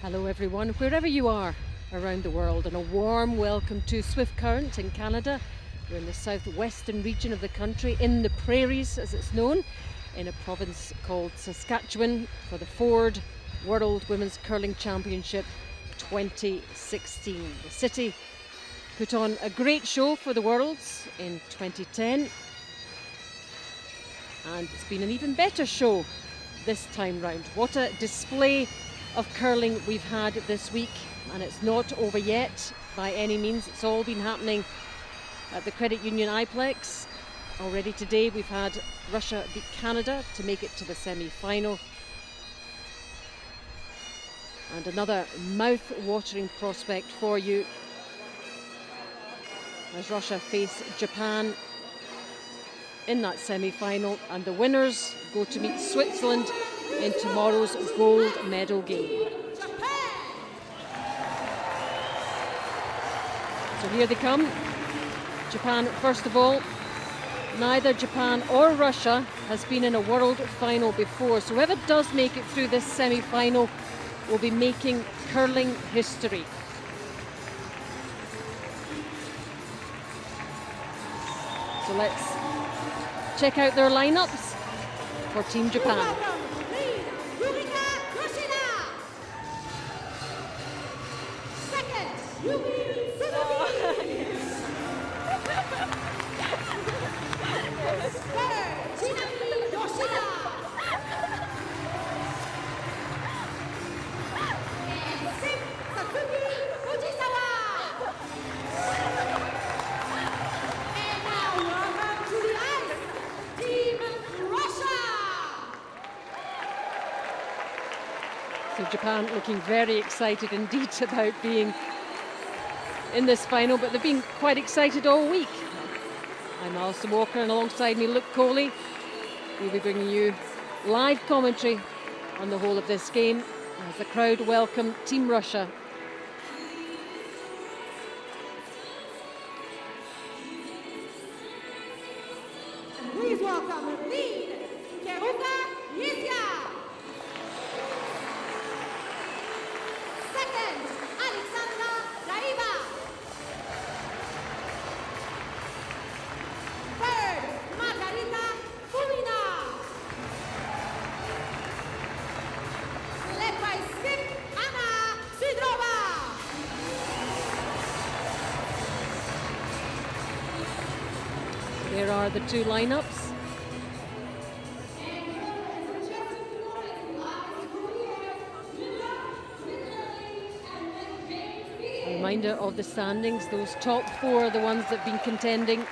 Hello everyone, wherever you are around the world, and a warm welcome to Swift Current in Canada. We're in the southwestern region of the country, in the prairies as it's known, in a province called Saskatchewan for the Ford World Women's Curling Championship 2016. The city put on a great show for the Worlds in 2010, and it's been an even better show this time round. What a display of curling we've had this week, and it's not over yet by any means. It's all been happening at the Credit Union Iplex. Already today we've had Russia beat Canada to make it to the semi-final, and another mouth-watering prospect for you as Russia face Japan in that semi-final, and the winners go to meet Switzerland in tomorrow's gold medal game. So here they come. Japan first of all. Neither Japan or Russia has been in a world final before, so whoever does make it through this semi-final will be making curling history. So let's check out their lineups for Team Japan. So Japan looking very excited indeed about being in this final, but they've been quite excited all week. I'm Alison Walker, and alongside me Luke Coley. We'll be bringing you live commentary on the whole of this game as the crowd welcome Team Russia. And please welcome lead There are the two lineups. A reminder of the standings. Those top four are the ones that have been contending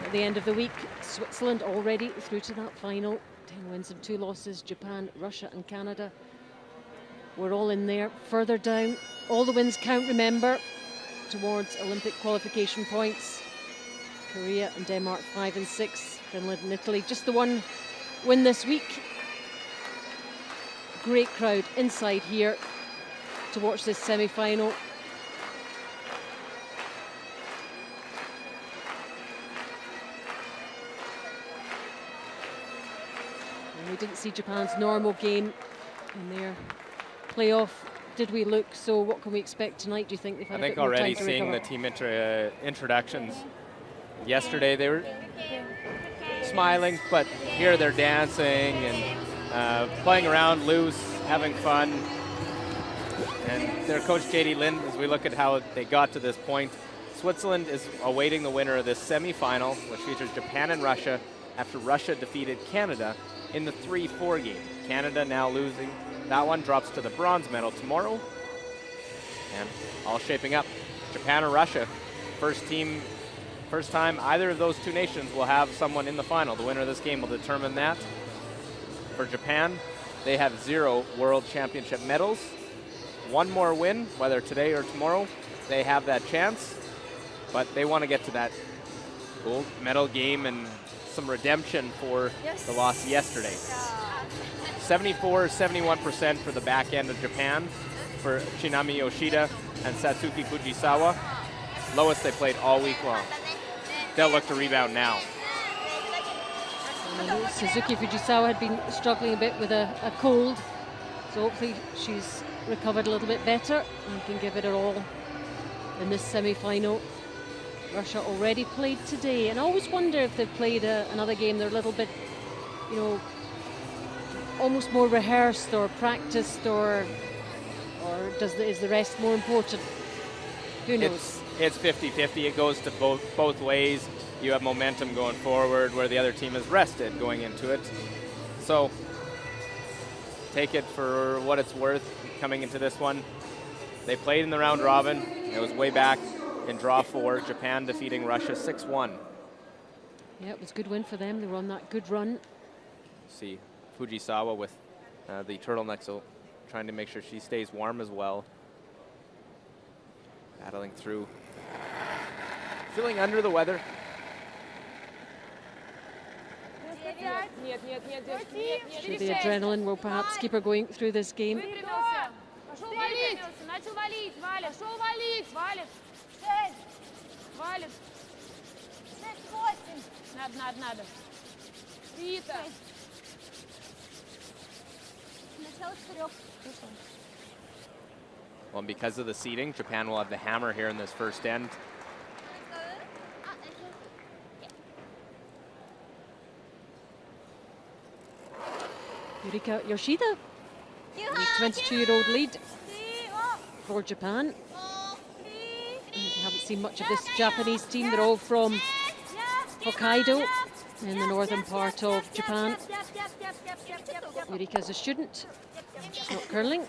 at the end of the week. Switzerland already through to that final. 10 wins and 2 losses. Japan, Russia and Canada were all in there. Further down, all the wins count, remember, towards Olympic qualification points. Korea and Denmark 5 and 6, Finland and Italy just the one win this week. Great crowd inside here to watch this semi-final. And we didn't see Japan's normal game in their playoff, did we, Luke? So what can we expect tonight? Do you think they've had a bit more time to recover? I think already seeing the team introductions. Yesterday they were smiling, but here they're dancing and playing around loose, having fun. And their coach JD Lind, as we look at how they got to this point, Switzerland is awaiting the winner of this semi-final, which features Japan and Russia, after Russia defeated Canada in the 3-4 game. Canada now losing. That one drops to the bronze medal tomorrow. And all shaping up. Japan or Russia, first time either of those two nations will have someone in the final. The winner of this game will determine that. For Japan, they have 0 World Championship medals. One more win, whether today or tomorrow, they have that chance. But they want to get to that gold medal game and some redemption for the loss yesterday. 74-71% for the back end of Japan for Chinami Yoshida and Satsuki Fujisawa. Lowest they played all week long. They'll look to rebound now. Suzuki Fujisawa had been struggling a bit with a cold, so hopefully she's recovered a little bit better and can give it her all in this semi-final. Russia already played today, and I always wonder if they've played another game, they're a little bit, you know, almost more rehearsed or practiced, or is the rest more important? Who knows? It's 50-50. It goes to both ways. You have momentum going forward where the other team is rested going into it. So take it for what it's worth coming into this one. They played in the round robin. It was way back in draw 4, Japan defeating Russia 6-1. Yeah, it was a good win for them. They were on that good run. See Fujisawa with the turtleneck, so trying to make sure she stays warm as well. Battling through. Feeling under the weather. Sure, the adrenaline will perhaps keep her going through this game. Well, and because of the seeding, Japan will have the hammer here in this first end. Yurika Yoshida, the 22-year-old lead for Japan. We haven't seen much of this Japanese team. They're all from Hokkaido in the northern part of Japan. Yurika's a student. She's not curling.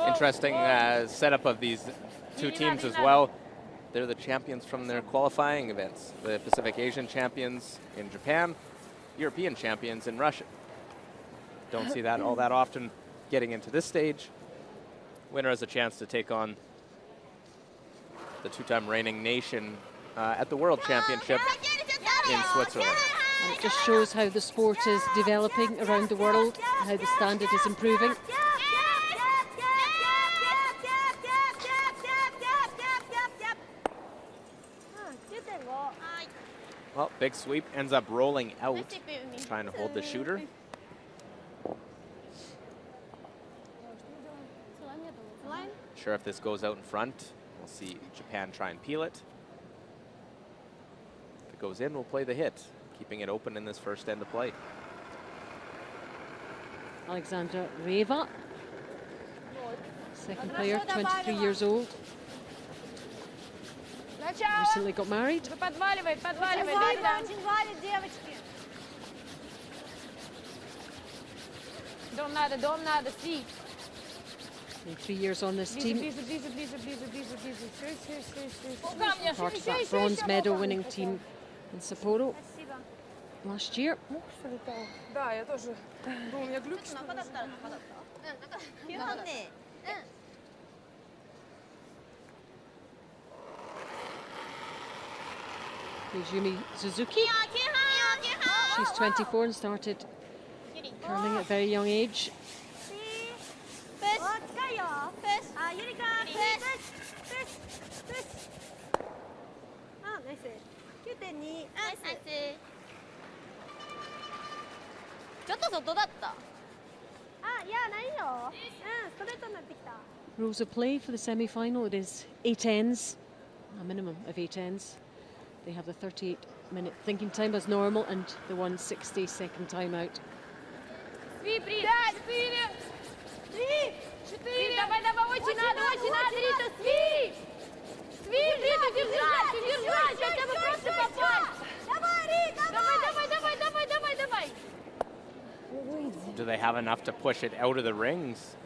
Interesting setup of these two teams as well. They're the champions from their qualifying events. The Pacific Asian champions in Japan, European champions in Russia. Don't see that all that often getting into this stage. Winner has a chance to take on the two-time reigning nation at the World Championship in Switzerland. And it just shows how the sport is developing around the world, how the standard is improving. Well, big sweep, ends up rolling out, trying to hold the shooter. Sure if this goes out in front. We'll see Japan try and peel it. If it goes in, we'll play the hit, keeping it open in this first end of play. Alexandra Reva, second player, 23 years old. Recently got married. See. 3 years on this team. Part of that bronze medal winning team in Sapporo last year. Yumi Suzuki. She's 24 and started curling at a very young age. Rules of play for the semi-final, it is 8 ends, a minimum of 8 ends. They have the 38-minute thinking time as normal and the 160-second timeout. Do they have enough to push it out of the rings?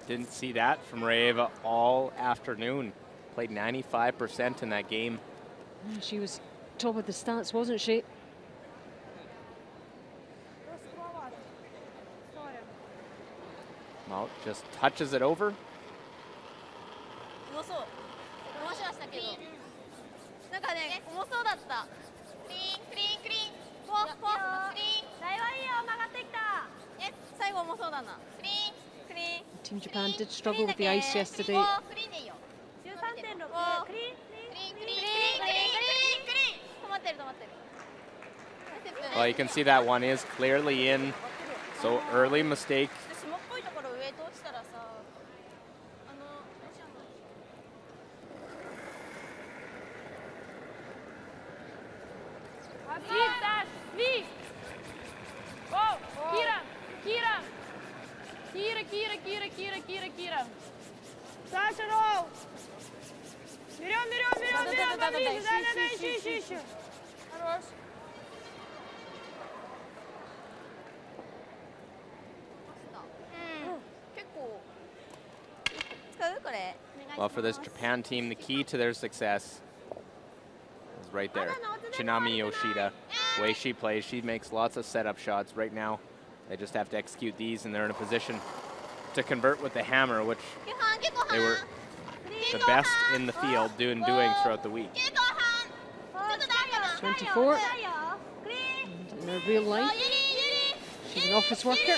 Didn't see that from Reva all afternoon. Played 95% in that game. She was top of the stats, wasn't she? Well, just touches it over. Team Japan did struggle with the ice yesterday. 13.6 Well, you can see that one is clearly in. So early mistake. Well, for this Japan team, the key to their success is right there. Chinami Yoshida, the way she plays, she makes lots of setup shots. Right now, they just have to execute these, and they're in a position to convert with the hammer, which they were the best in the field doing throughout the week. 24. And in her real life, she's an office worker.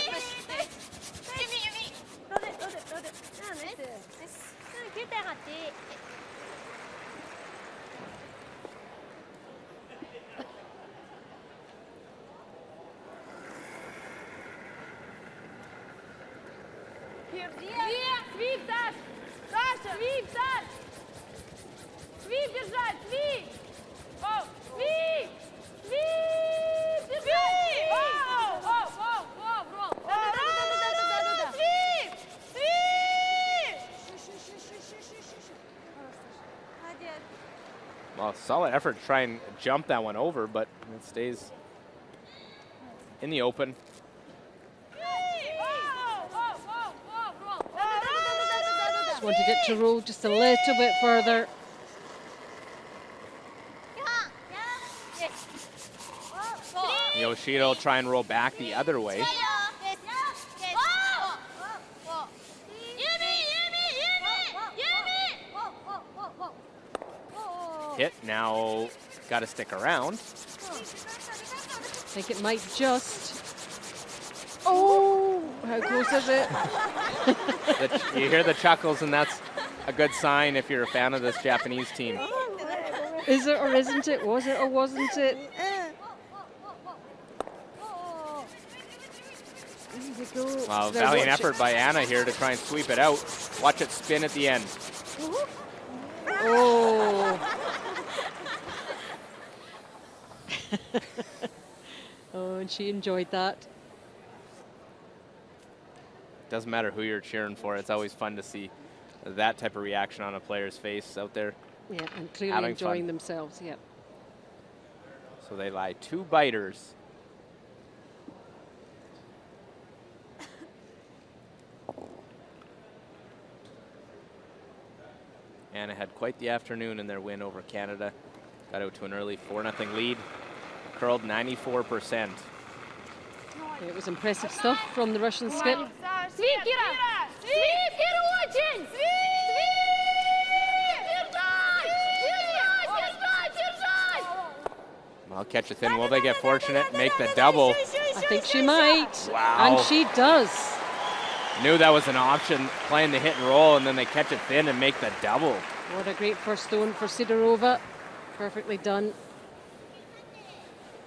Well, solid effort to try and jump that one over, but it stays in the open. Just wanted it to roll just a little bit further. Yoshida will try and roll back the other way. Hit, now got to stick around. I think it might just. Oh, how close is it? You hear the chuckles, and that's a good sign if you're a fan of this Japanese team. Is it or isn't it? Was it or wasn't it? Wow, valiant effort by Anna here to try and sweep it out. Watch it spin at the end. Oh. Oh, and she enjoyed that. Doesn't matter who you're cheering for. It's always fun to see that type of reaction on a player's face out there. Yeah, and clearly enjoying themselves, yeah. So they lie 2 biters. Anna had quite the afternoon in their win over Canada. Got out to an early 4-0 lead. Curled 94%. It was impressive stuff from the Russian skip. Well, catch a thin. Will they get fortunate? Make the double. I think she might. Wow. And she does. Knew that was an option, playing the hit and roll, and then they catch it thin and make the double. What a great first stone for Sidorova. Perfectly done.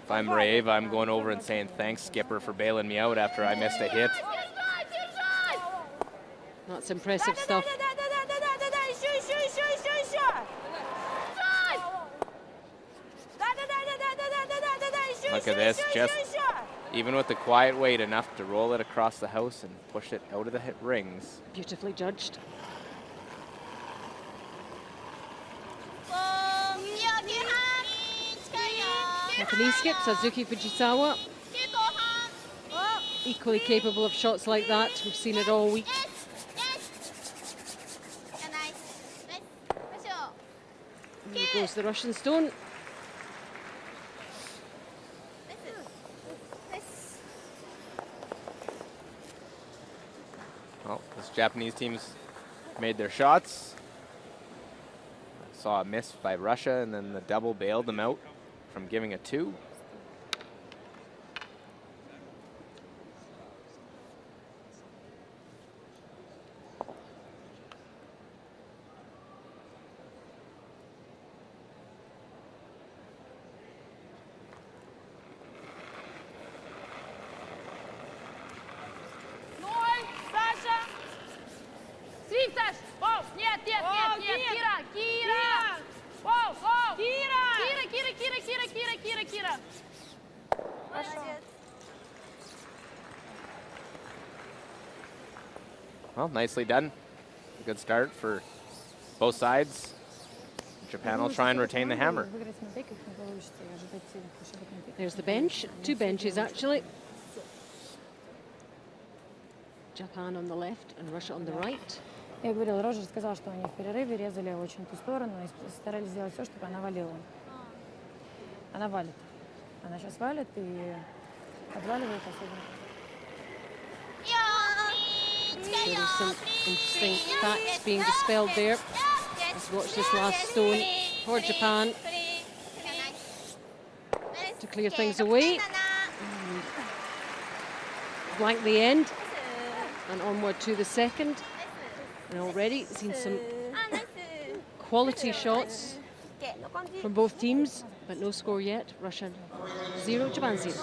If I'm brave, I'm going over and saying thanks, skipper, for bailing me out after I missed a hit. That's impressive stuff. Look at this, just even with the quiet weight, enough to roll it across the house and push it out of the hit rings. Beautifully judged. Japanese skip, Suzuki Fujisawa. Equally capable of shots like that. We've seen it all week. Here goes the Russian stone. Well, this Japanese team's made their shots. Saw a miss by Russia, and then the double bailed them out from giving a 2. Умная, Кира. Хорошо. Well, nicely done. Good start for both sides. Japan will try and retain the hammer. There's the bench, 2 benches actually. Japan on the left and Russia on the right. Я говорила, Роджер сказал, что они в перерыве резали очень ту сторону и старались сделать все, чтобы она валила. Она валит. Она сейчас валит и отваливает особенно. There is some interesting facts being dispelled there. Let's watch this last stone for Japan to clear things away. Blank the end and onward to the second. And already seen some quality shots from both teams, but no score yet. Russia 0, Japan 0.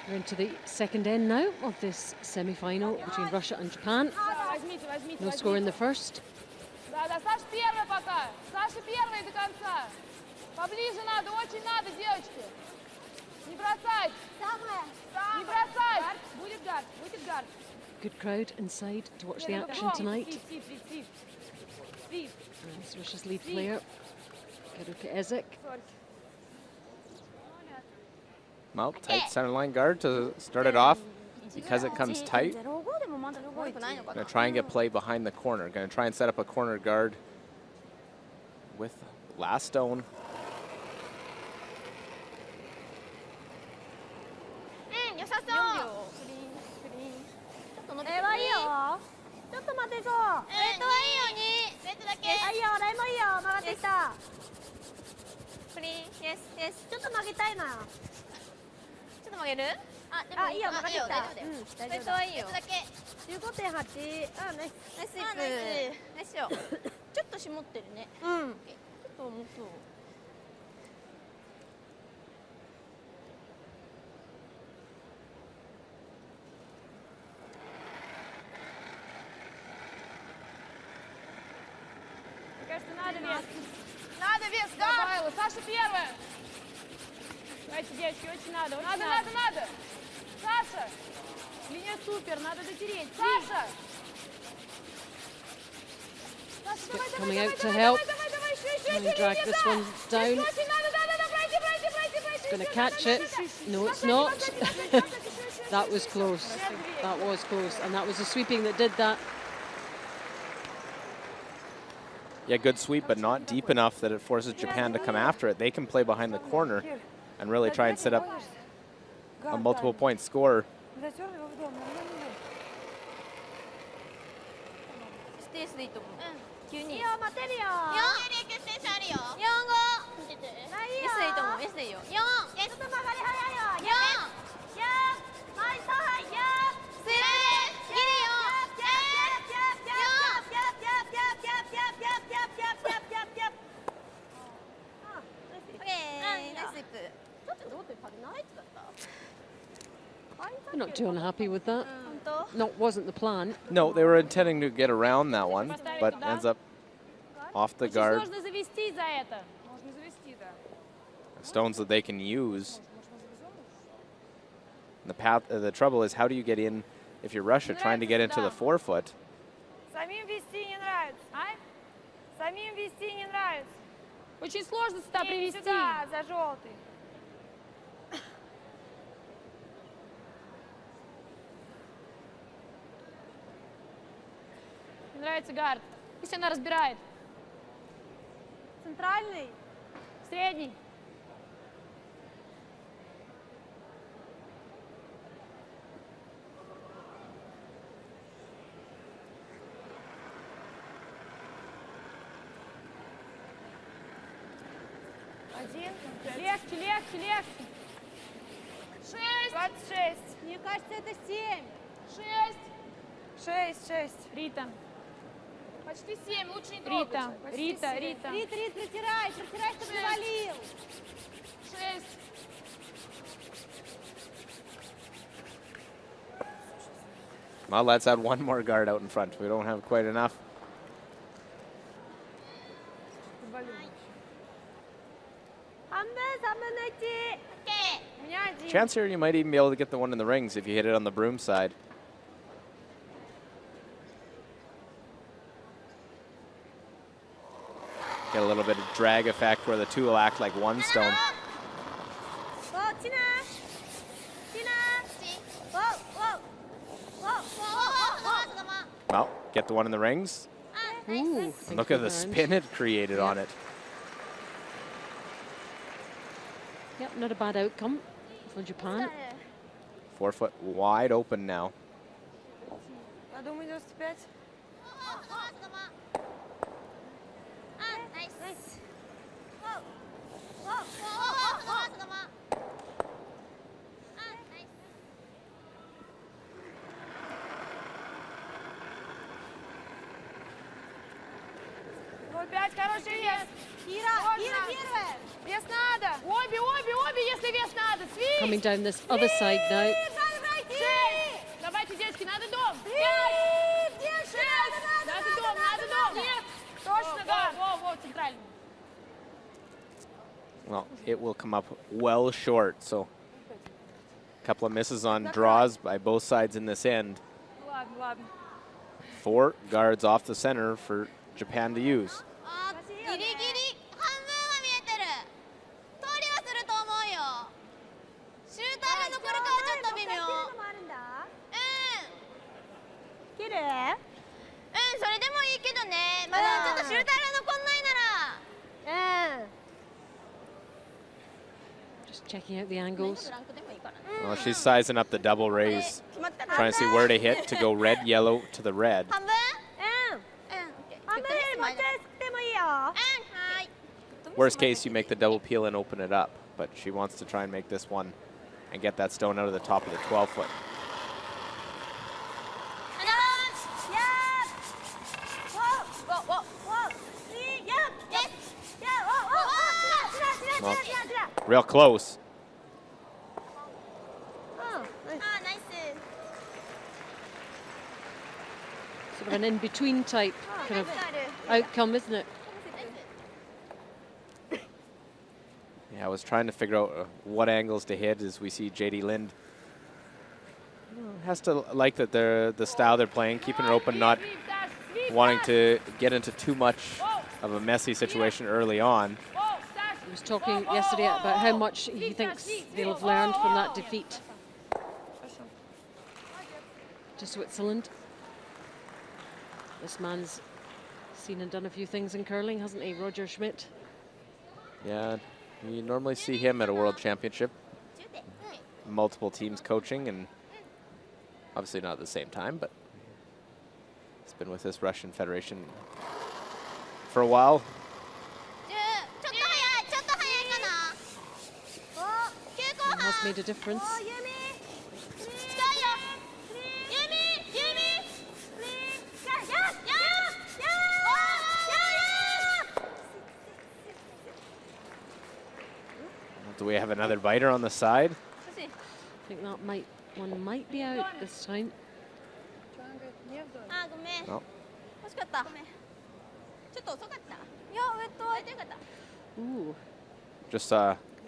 We're into the second end now of this semi-final between Russia and Japan. No score in the first. Да, Саша первая пока. Саша первая до конца. Поближе надо, очень надо, девочки. Не бросать. Не бросать. Будет гард, будет гард. Good crowd inside to watch the action tonight. Steve. That's Russia's lead player, Karuka Ezek. Well, tight center line guard to start it off. Because it comes tight, going to try and get play behind the corner. Going to try and set up a corner guard with last stone. Надо вес, да? Саша первая. Давайте, девочки, очень надо. Надо. Саша! Линия супер, надо дотереть. Саша! Coming out to help. Trying to drag this one down. It's going to catch it. No, it's not. That was close. That was close. And that was the sweeping that did that. Yeah, good sweep, but not deep enough that it forces Japan to come after it. They can play behind the corner and really try and set up a multiple point score. zaciągnij go w dół, normalnie. ステースでいいと思う。急に。いいよ、待てるよ。4エクステンションあるよ。4、5。S でいいと思う。S でいいよ。4。ちょっと曲がり早いよ。 4。 前とはいよ。スイッチ。ギリ4。オッケー。ナイススイップ。ちょっとどうって足りないってだった。 They're not too unhappy with that. 本当？ Not wasn't the plan. No, they were intending to get around that one, but ends up off the Очень guard. сложно завести за это. Можно завести, да. Stones that they can use. The path. The trouble is, how do you get in if you're Russia trying to get into the forefoot? Самим вести не нравится. А? Самим вести не нравится. Очень сложно сюда привести. Сюда, за желтый. Мне нравится гард. Пусть она разбирает. Центральный. Средний. Один. Легче, легче, легче. 6. 26. Мне кажется, это 7. 6. 6. Рита. Почти 7, лучше не трогать. Рита, Почти Рита, 7. Рита. Рит, протирай, чтобы не валил. 6. Well, let's add one more guard out in front. We don't have quite enough. 한번 найти. 오케이. У меня один. Chance here, you might even be able to get the one in the rings if you hit it on the broom side. Get a little bit of drag effect where the two will act like one stone. 치나. 치나. Well, get the one in the rings. Ooh, Look at the spin it created on it. Yep, not a bad outcome for Japan. Forefoot wide open now. Я думаю, 95. Ну, 5, хороший вес. Ира первая. Вес надо. Обе, если вес надо. Свись. Coming down this other side now. 6. Давайте, детки, надо дом. 5. 6. Надо дом. Нет. Точно, да. Во, центральный. Well, it will come up well short, so a couple of misses on draws by both sides in this end. Ладно, ладно. 4 guards off the center for Japan to use. ギリギリ半分は見えてる。通りはすると思うよ。シューターが残るかはちょっと微妙。綺麗。それでもいいけどね。まだちょっとシューターが残んないなら。Just checking out the angles. ランクでもいいからね。 Well, she's sizing up the double raise, trying to see where to hit to go red, yellow to the red. 半分？半分よりもうちょい吸ってもいいよ。はい。 Worst case, you make the double peel and open it up, but she wants to try and make this one and get that stone out of the top of the 12-foot. Well, real close. Sort of an in-between type kind of outcome, isn't it? Yeah, I was trying to figure out what angles to hit as we see JD Lind. Has to like that the style they're playing, keeping her open, not wanting to get into too much of a messy situation early on. He was talking yesterday about how much he thinks they'll have learned from that defeat to Switzerland. This man's seen and done a few things in curling, hasn't he, Roger Schmidt? Yeah, you normally see him at a world championship. multiple teams coaching, and obviously not at the same time, but he's been with this Russian Federation for a while. It has made a difference. Do we have another biter on the side? I think that one might be out this time. No. Ooh. Just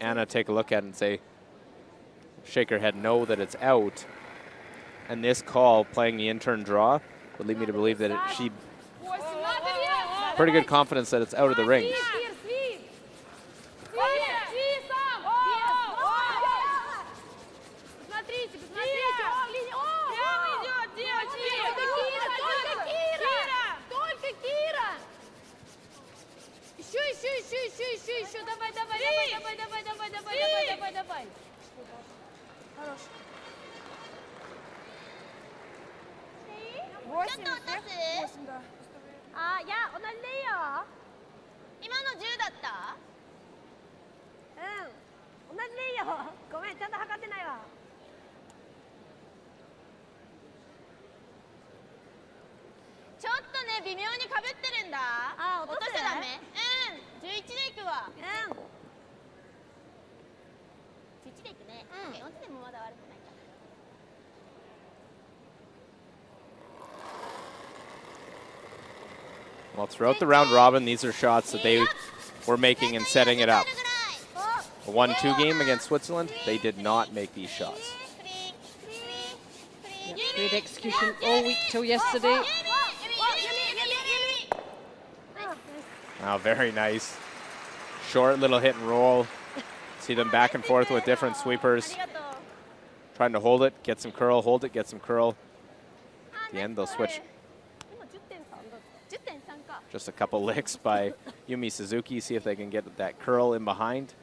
Anna take a look at it and say, shake her head no that it's out. And this call, playing the intern draw, would lead me to believe that she pretty good confidence that it's out of the ring. Well, throughout the round robin, these are shots that they were making and setting it up. A 1-2 game against Switzerland, they did not make these shots. Yeah, great execution all week till yesterday. Oh, very nice. Short little hit and roll. See them back and forth with different sweepers. Trying to hold it, get some curl, hold it, get some curl. At the end, they'll switch. Just a couple licks by Yumi Suzuki. See if they can get that curl in behind.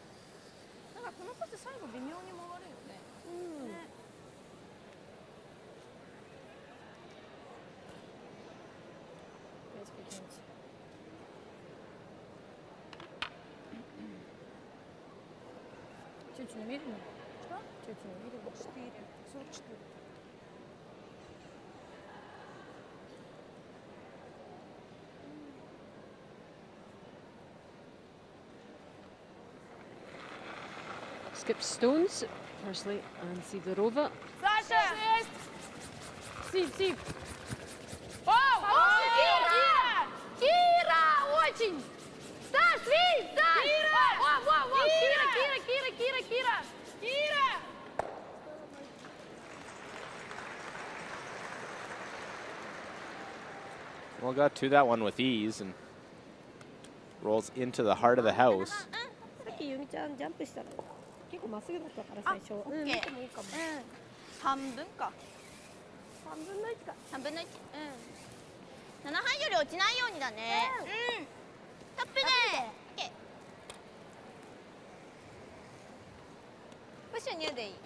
Skip stones, firstly, and Sidorova. Саша! Сип! О, Кира! Кира! Очень! Саш, видишь, Саш! Кира! Well, got to that one with ease and rolls into the heart of the house.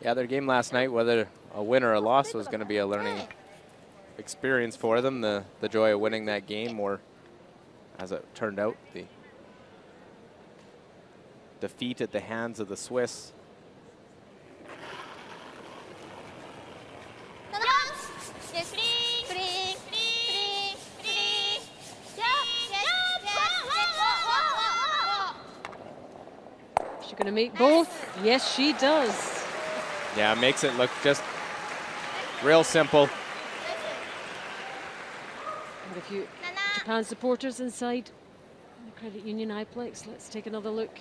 Yeah, their game last night, whether a win or a loss, was going to be a learning experience for them. The joy of winning that game, or as it turned out, the defeat at the hands of the Swiss. Is she going to make both? Yes, she does. Yeah, makes it look just real simple. And a few Japan supporters inside the Credit Union Iplex. Let's take another look.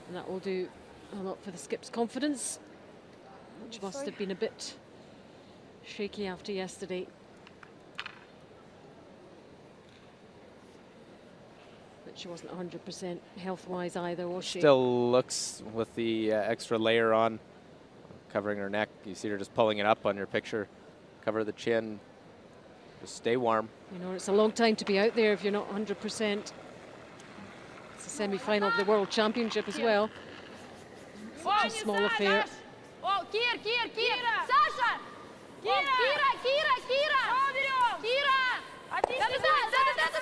And that will do a lot for the skip's confidence, which must have been a bit shaky after yesterday. But she wasn't 100% health-wise either, was she? Still looks with the extra layer on, covering her neck. You see her just pulling it up on your picture. Cover the chin. Just stay warm. You know, it's a long time to be out there if you're not 100%. It's a semi-final of the World Championship as well. Such a small affair. Oh, Kira! Sasha! Kira!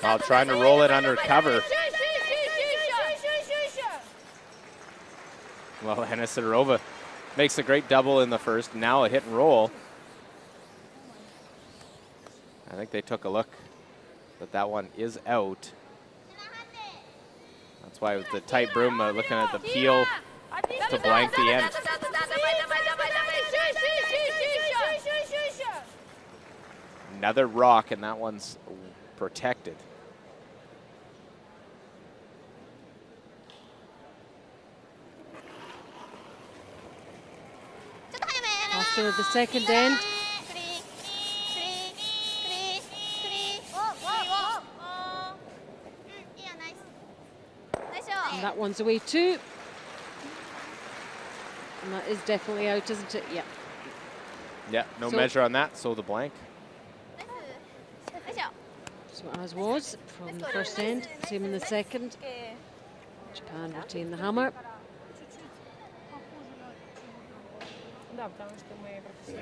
Oh, trying to roll it under cover. Well, Anna Sidorova makes a great double in the first. Now a hit and roll. I think they took a look, but that one is out. That's why with the tight broom, looking at the peel to blank the end. Another rock, and that one's protected. After the second end. And that one's away too. And that is definitely out, isn't it? Yeah. Yeah, no measure on that, so the blank. So as was from the first end, same in the second. Japan retain the hammer. Да, потому что мы пропустили.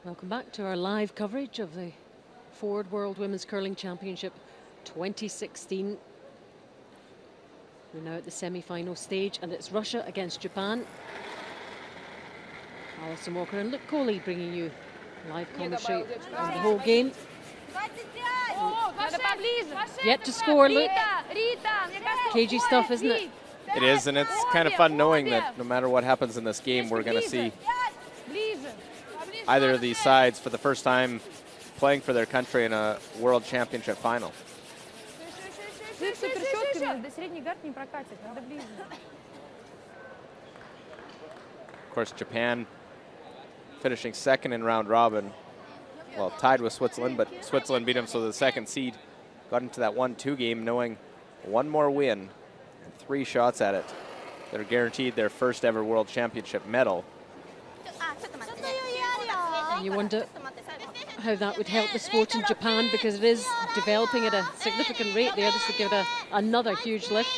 Welcome back to our live coverage of the Ford World Women's Curling Championship 2016. We're now at the semi-final stage, and it's Russia against Japan. Alison Walker and Luke Coley bringing you live commentary on the whole game. Yet to score, Luke. Cagey stuff, isn't it? It is, and it's kind of fun knowing that no matter what happens in this game, we're going to see either of these sides for the first time playing for their country in a World Championship final. Of course, Japan finishing second in round robin. Well, tied with Switzerland, but Switzerland beat them, so the second seed got into that 1-2 game knowing one more win and 3 shots at it. They're guaranteed their first ever World Championship medal. And you wonder how that would help the sport in Japan, because it is developing at a significant rate there. This would give it another huge lift,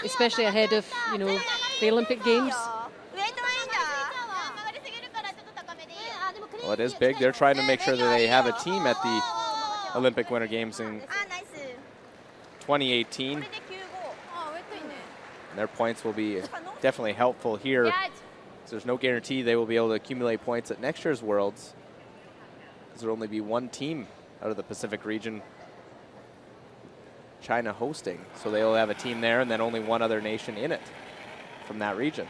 especially ahead of, you know, the Olympic Games. Well, it is big. They're trying to make sure that they have a team at the Olympic Winter Games in 2018. And their points will be definitely helpful here. So there's no guarantee they will be able to accumulate points at next year's Worlds, because there will only be one team out of the Pacific region, China hosting. So they'll have a team there and then only one other nation in it from that region.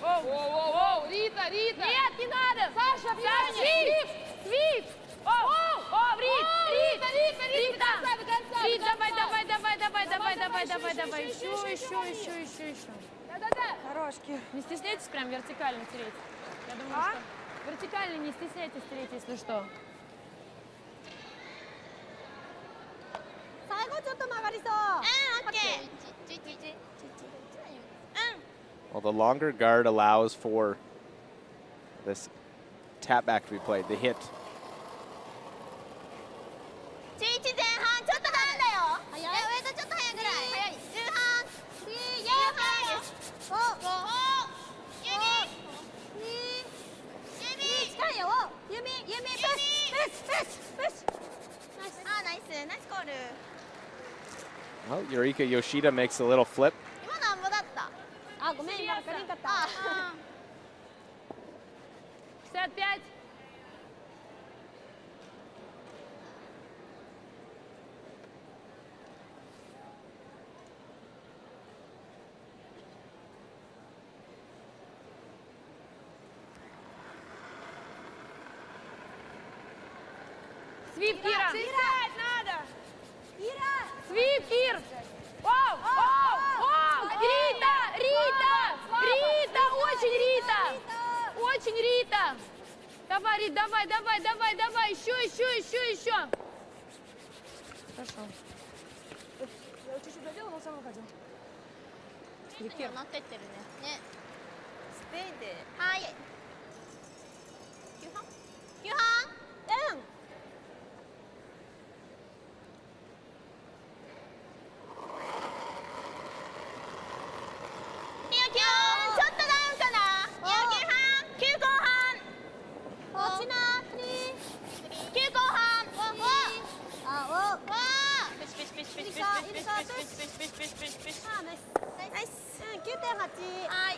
Whoa, whoa, whoa, whoa, Rita! Нет, не надо! Саша, Swift! Oh, Rita! еще. Хорош, Кир. Не стесняйтесь прям вертикально тереть. Я думаю, что вертикально не стесняйтесь тереть, если что. Well, the longer guard allows for this tap back to be played, the hit. 11前半ちょっとなんだよ。早い。上とちょっと早いぐらい。早い。10半。近いよ。ユミプッシュ。あ、ナイスコール。Well, Eureka Yoshida makes a little flip. 今なんぼだった。あ、ごめん、今分かりんかった。55. Свип, Кира! Свистать надо! Свип, Кир! Оу! Рита! Очень Рита! Давай, Рит, давай! Еще! Хорошо. Я чуть-чуть задела, но сама ходила. 乗ってってるね。ね。スペインで。はい。9半？うん。ちょっとダウンかな。9後半。落ちな。9後半。ナイス。9.8。はい。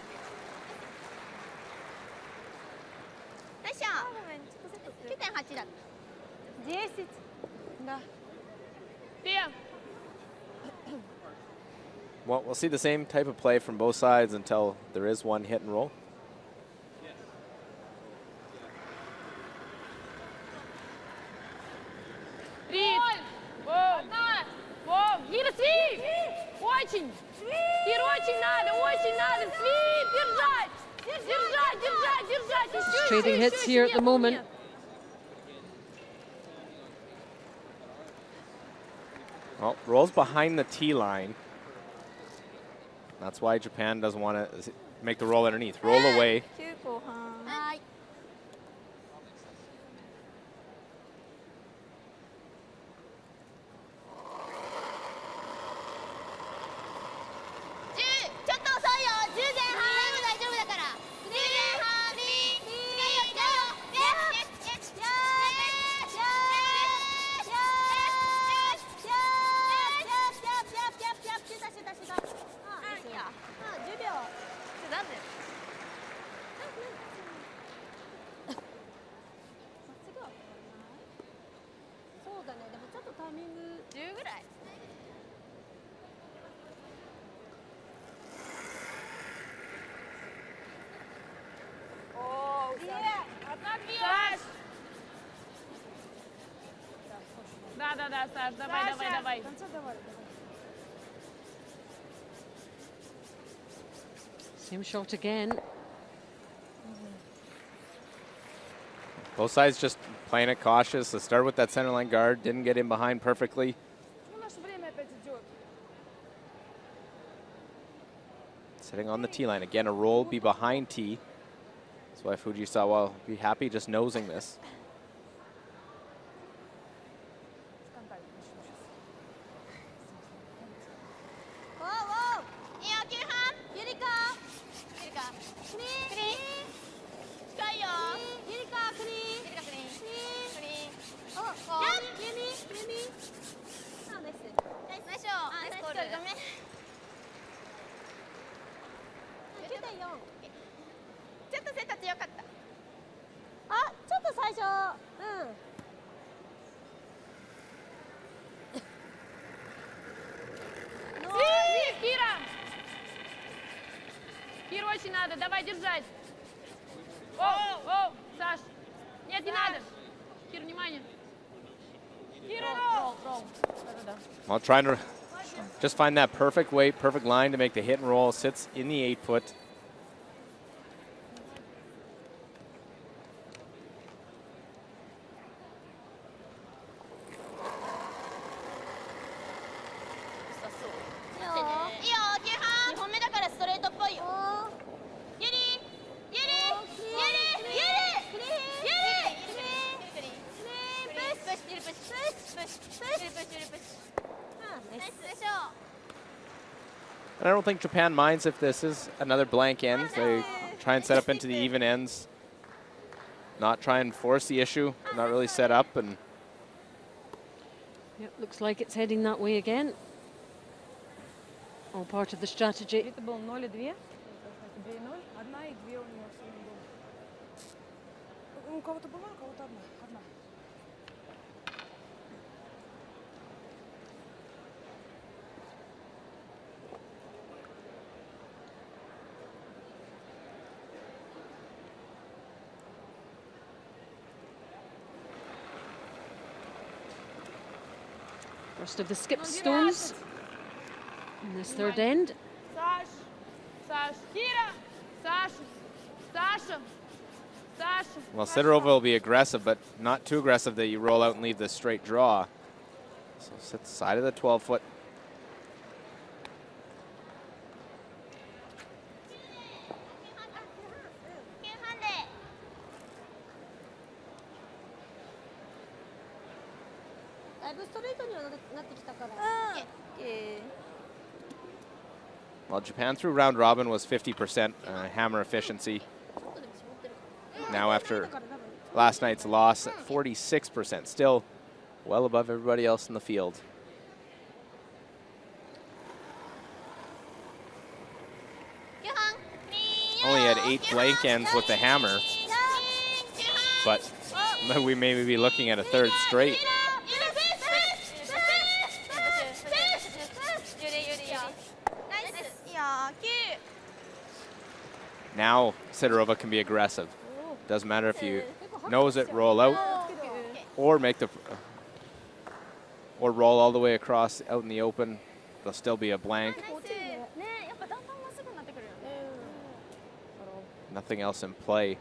ナイス。9.8だった。10. Да. Well, we'll see the same type of play from both sides until there is one hit and roll. Кира, свип! Очень! Кира, очень надо! Свип! Держать! Trading hits here at the moment. Well, rolls behind the tee line. That's why Japan doesn't want to make the roll underneath. Roll away. 9後半。はい。10、ちょっと遅いよ。10前半。大丈夫だから。10前半。そうだね。でもちょっとタイミング10ぐらい。Да, Саш, давай. Same shot again. Both sides just playing it cautious. Let's start with that center line guard. Didn't get in behind perfectly. Sitting on the tee line. Again, a roll be behind tee. That's why Fujisawa will be happy just nosing this. Кир, очень надо, давай держать. Оу, Саш. Нет, не надо. Кир, внимание. Кир, Well, trying Just find that perfect weight, perfect line to make the hit and roll. Sits in the 8-foot. And I don't think Japan minds if this is another blank end. They try and set up into the even ends. Not try and force the issue. Not really set up. And yep, looks like it's heading that way again. All part of the strategy. Это был 0 и 2. 2 и 0. Одна и 2 у него сегодня было. У кого-то была, у кого-то одна. First of the skip stones in this third end. Саш, Саш, Кира, Саша, Саша, Саша. well, Sidorova will be aggressive, but not too aggressive that you roll out and leave the straight draw. So sit the side of the 12-foot. Well, Japan through round robin was 50% hammer efficiency. Now after last night's loss at 46%, still well above everybody else in the field. Only had 8 blank ends with the hammer, but we may be looking at a third straight. Now Sidorova can be aggressive. Doesn't matter if you nose it, roll out, or make the or roll all the way across out in the open. There'll still be a blank. Nothing else in play.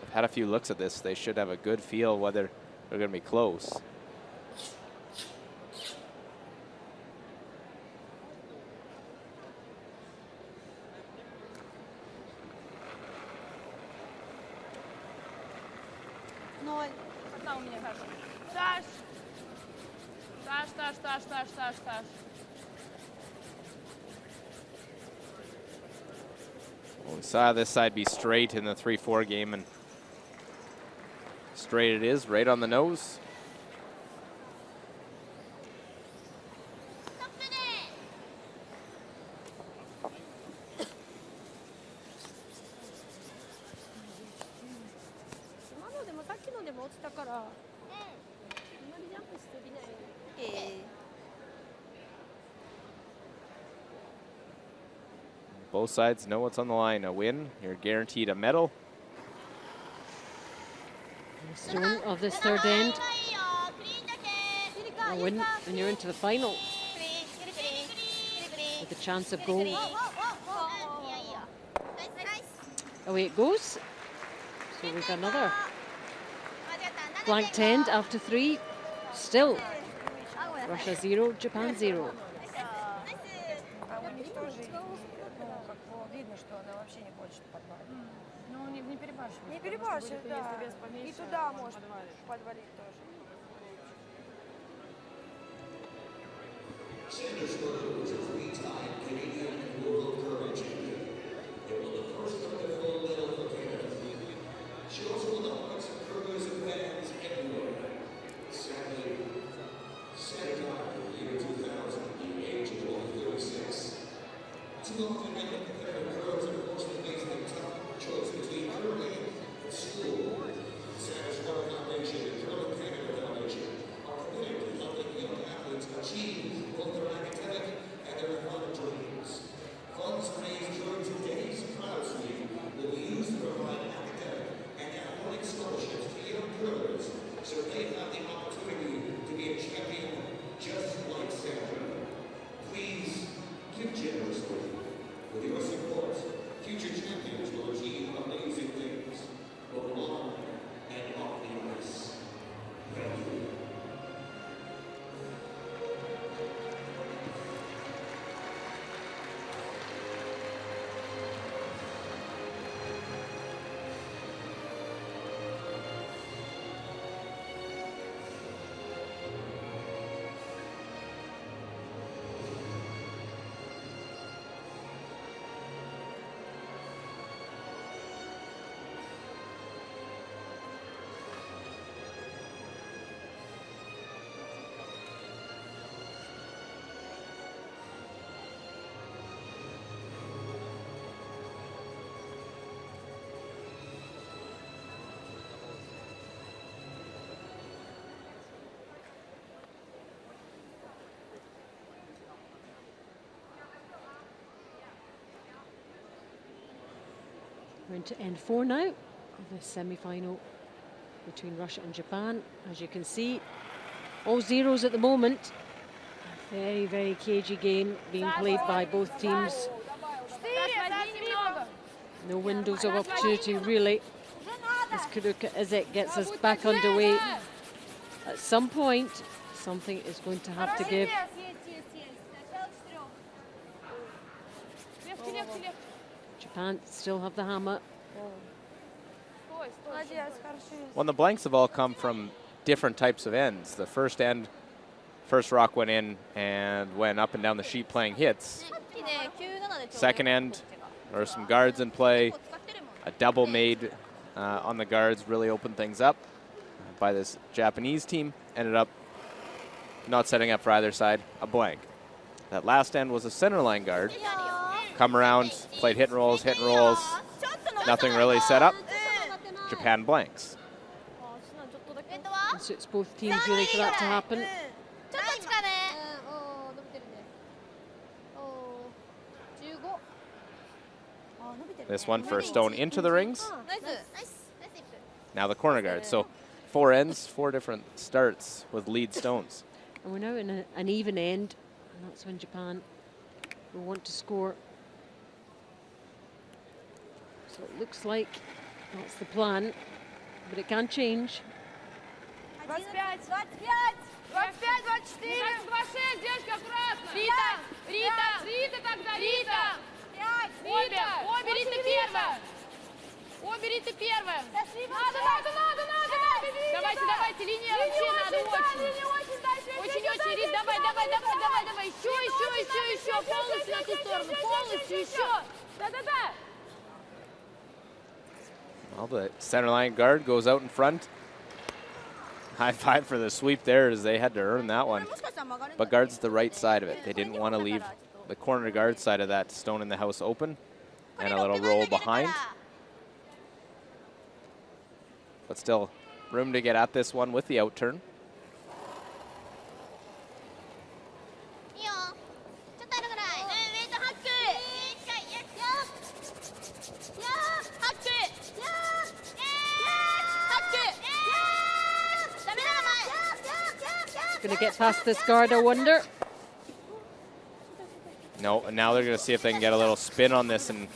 I've had a few looks at this. They should have a good feel whether they're going to be close. Саш, Саш, Саш, Саш, Саш, Саш, Саш. Well, we saw this side be straight in the 3-4 game, and straight it is, right on the nose. Both sides know what's on the line. A win, you're guaranteed a medal. Stone of this third end. A win, and you're into the final with a chance of gold. Away it goes. So we've got another blanked end after 3. Still, Russia 0, Japan 0. Не перебарщивает, да. И туда может подвалить тоже. So they have the opportunity to be a champion just Going to end 4 now of the semi-final between Russia and Japan. As you can see, all zeros at the moment. A very, very cagey game being played by both teams. No windows of opportunity really, as Kuruka Izek gets us back underway. At some point, something is going to have to give. Japan still have the hammer. Well, the blanks have all come from different types of ends. The first end, first rock went in and went up and down the sheet playing hits. Second end, there were some guards in play. A double made on the guards really opened things up by this Japanese team. Ended up not setting up for either side, a blank. That last end was a center line guard. Come around, played hit and rolls, nothing really set up. Japan blanks. It suits both teams really for that to happen. This one for stone into the rings. Now the corner guard. So 4 ends, 4 different starts with lead stones. And we're now in an even end, and that's when Japan will want to score. So it looks like that's the plan, but it can change. 25-24. Девочка, аккуратно. Рита тогда, Рита. Обе Рита первая. Обе Рита первая. Надо. Давайте, линия вообще надо очень. Очень, Рит, давай. Еще. Полностью на ту сторону, полностью еще. Да. Well, the center line guard goes out in front. High five for the sweep there, as they had to earn that one. But guards the right side of it. They didn't want to leave the corner guard side of that stone in the house open. And a little roll behind. But still, room to get at this one with the out turn. Going to get past this guard, I wonder. No, and now they're going to see if they can get a little spin on this and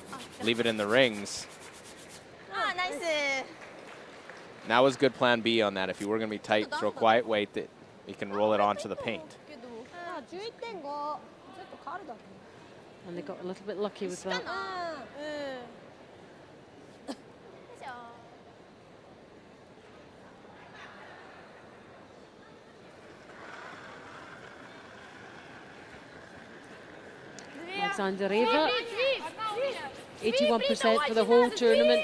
leave it in the rings. That was good plan B on that. If you were going to be tight, throw quiet weight, that you can roll it onto the paint. And they got a little bit lucky with that. Alexander Reva, 81% for the whole tournament.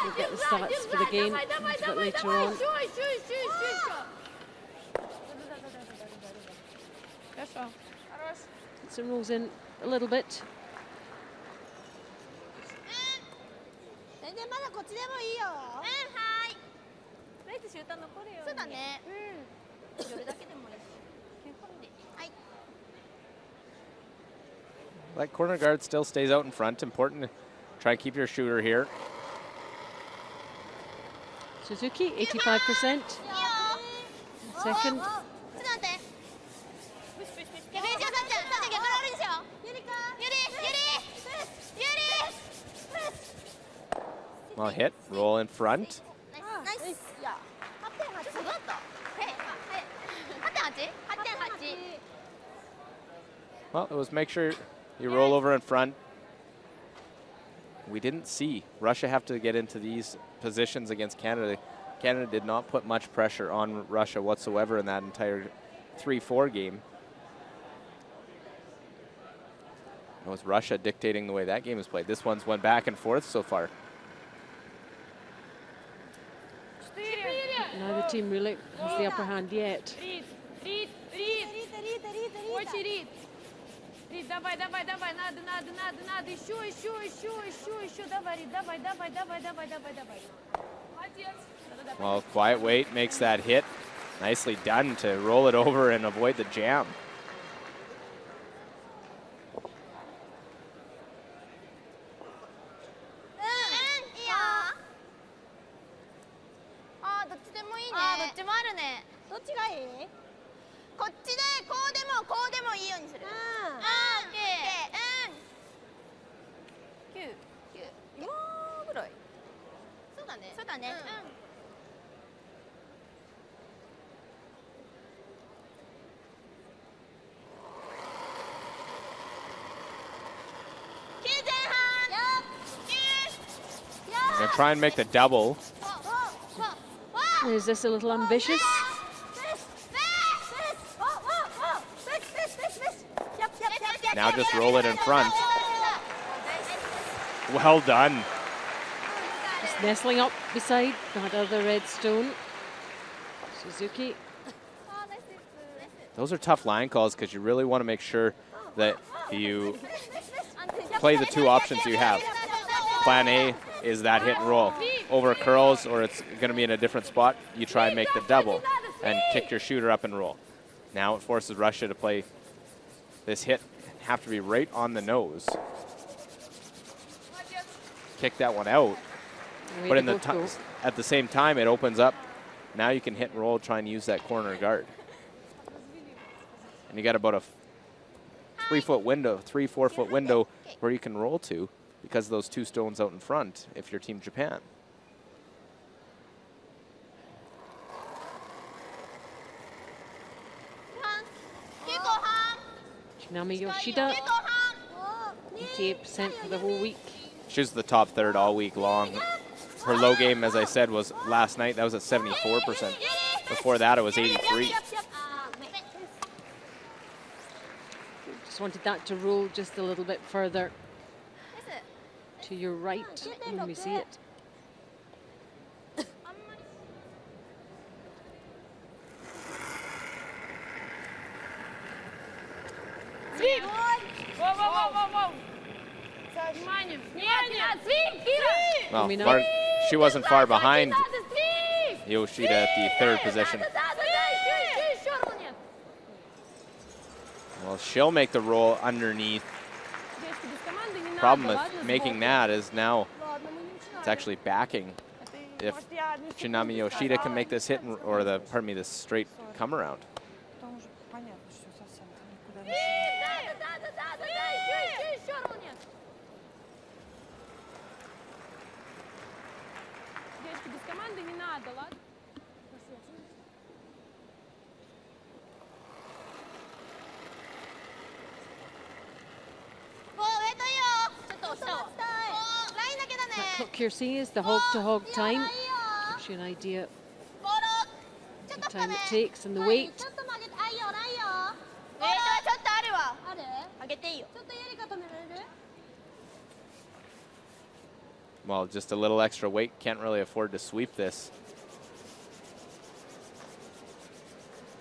We'll get the stats for the game a bit later on. Some rolls in a little bit. That corner guard still stays out in front. Important to try and keep your shooter here. Suzuki, 85%. Second. Well hit, roll in front. Well, it was make sure you roll over in front. We didn't see Russia have to get into these positions against Canada. Canada did not put much pressure on Russia whatsoever in that entire 3-4 game. It was Russia dictating the way that game is played. This one's went back and forth so far. Now the team really has the upper hand yet. Давай, надо, еще, давай. Well, quiet weight makes that hit. Nicely done to roll it over and avoid the jam. どっちがいい？こっちでこうでもこうでもいいようにする。オッケー。今ぐらい。そうだね。そうだね。I'm going to try and make the double. Is this a little ambitious? Now just roll it in front. Well done. Just nestling up beside that other red stone. Suzuki. Those are tough line calls because you really want to make sure that you play the two options you have. Plan A is that hit and roll. Over curls or it's going to be in a different spot, you try and make the double and kick your shooter up and roll. Now it forces Russia to play this hit, have to be right on the nose. Kick that one out. But in the at the same time, it opens up. Now you can hit and roll, try and use that corner guard. And you got about a 3-4 foot window where you can roll to because of those two stones out in front if you're Team Japan. Tsunami Yoshida, 88% for the whole week. She's the top third all week long. Her low game, as I said, was last night. That was at 74%. Before that, it was 83. Just wanted that to roll just a little bit further to your right when we see it. Свип! Воу-воу-воу-воу! Внимание! Нет! Свип! Кира! Well, she wasn't far behind Yoshida at the third position. Well, she'll make the roll underneath. Problem with making that is now it's actually backing. If Tsunami Yoshida can make this hit, or this straight come around. That clock you're seeing is the hog-to-hog time. Gives you an idea of the time it takes and the weight. Well, just a little extra weight. Can't really afford to sweep this.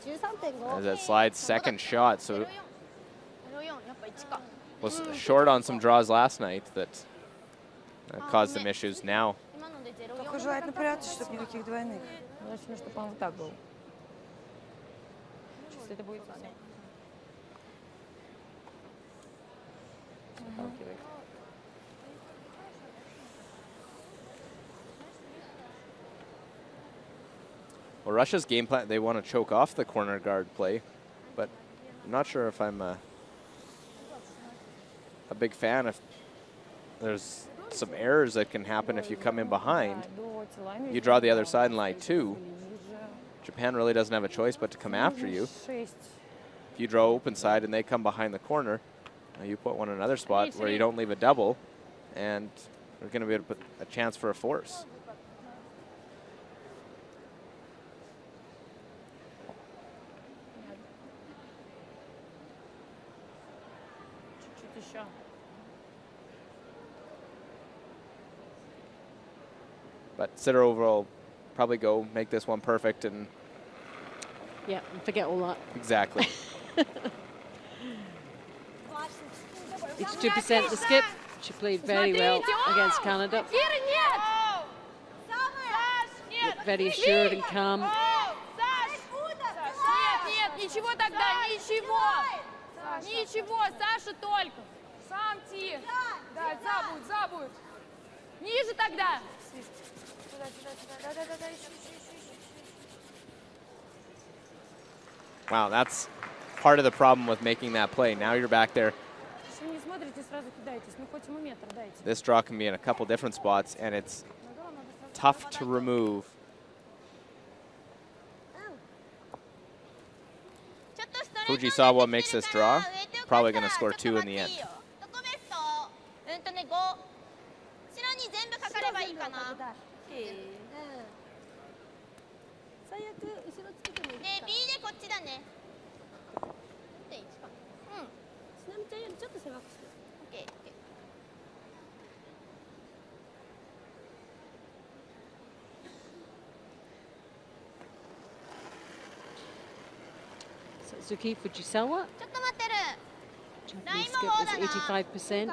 As that slides second shot, so was short on some draws last night that caused some issues now. Только желательно прятать, чтобы никаких двойных. Желательно, чтобы он вот так был. Если это будет совсем. Well, Russia's game plan, they want to choke off the corner guard play, but I'm not sure if I'm a big fan. If there's some errors that can happen if you come in behind, you draw the other side in line two. Japan really doesn't have a choice but to come after you. If you draw open side and they come behind the corner, you put one in another spot where you don't leave a double, and they're going to be able to put a chance for a force. But Sidorova will probably go make this one perfect and yeah, and forget all that. Exactly. 82% the skip. She played very well against Canada. Looked very assured and calm. Ничего тогда, ничего. Ничего, Саша только. Сам тих. Да, забудь. Ниже тогда. Wow, that's part of the problem with making that play. Now you're back there. This draw can be in a couple different spots, and it's tough to remove. Fujisawa makes this draw. Probably going to score 2 in the end. Satsuki Fujisawa. Japanese skip is 85%.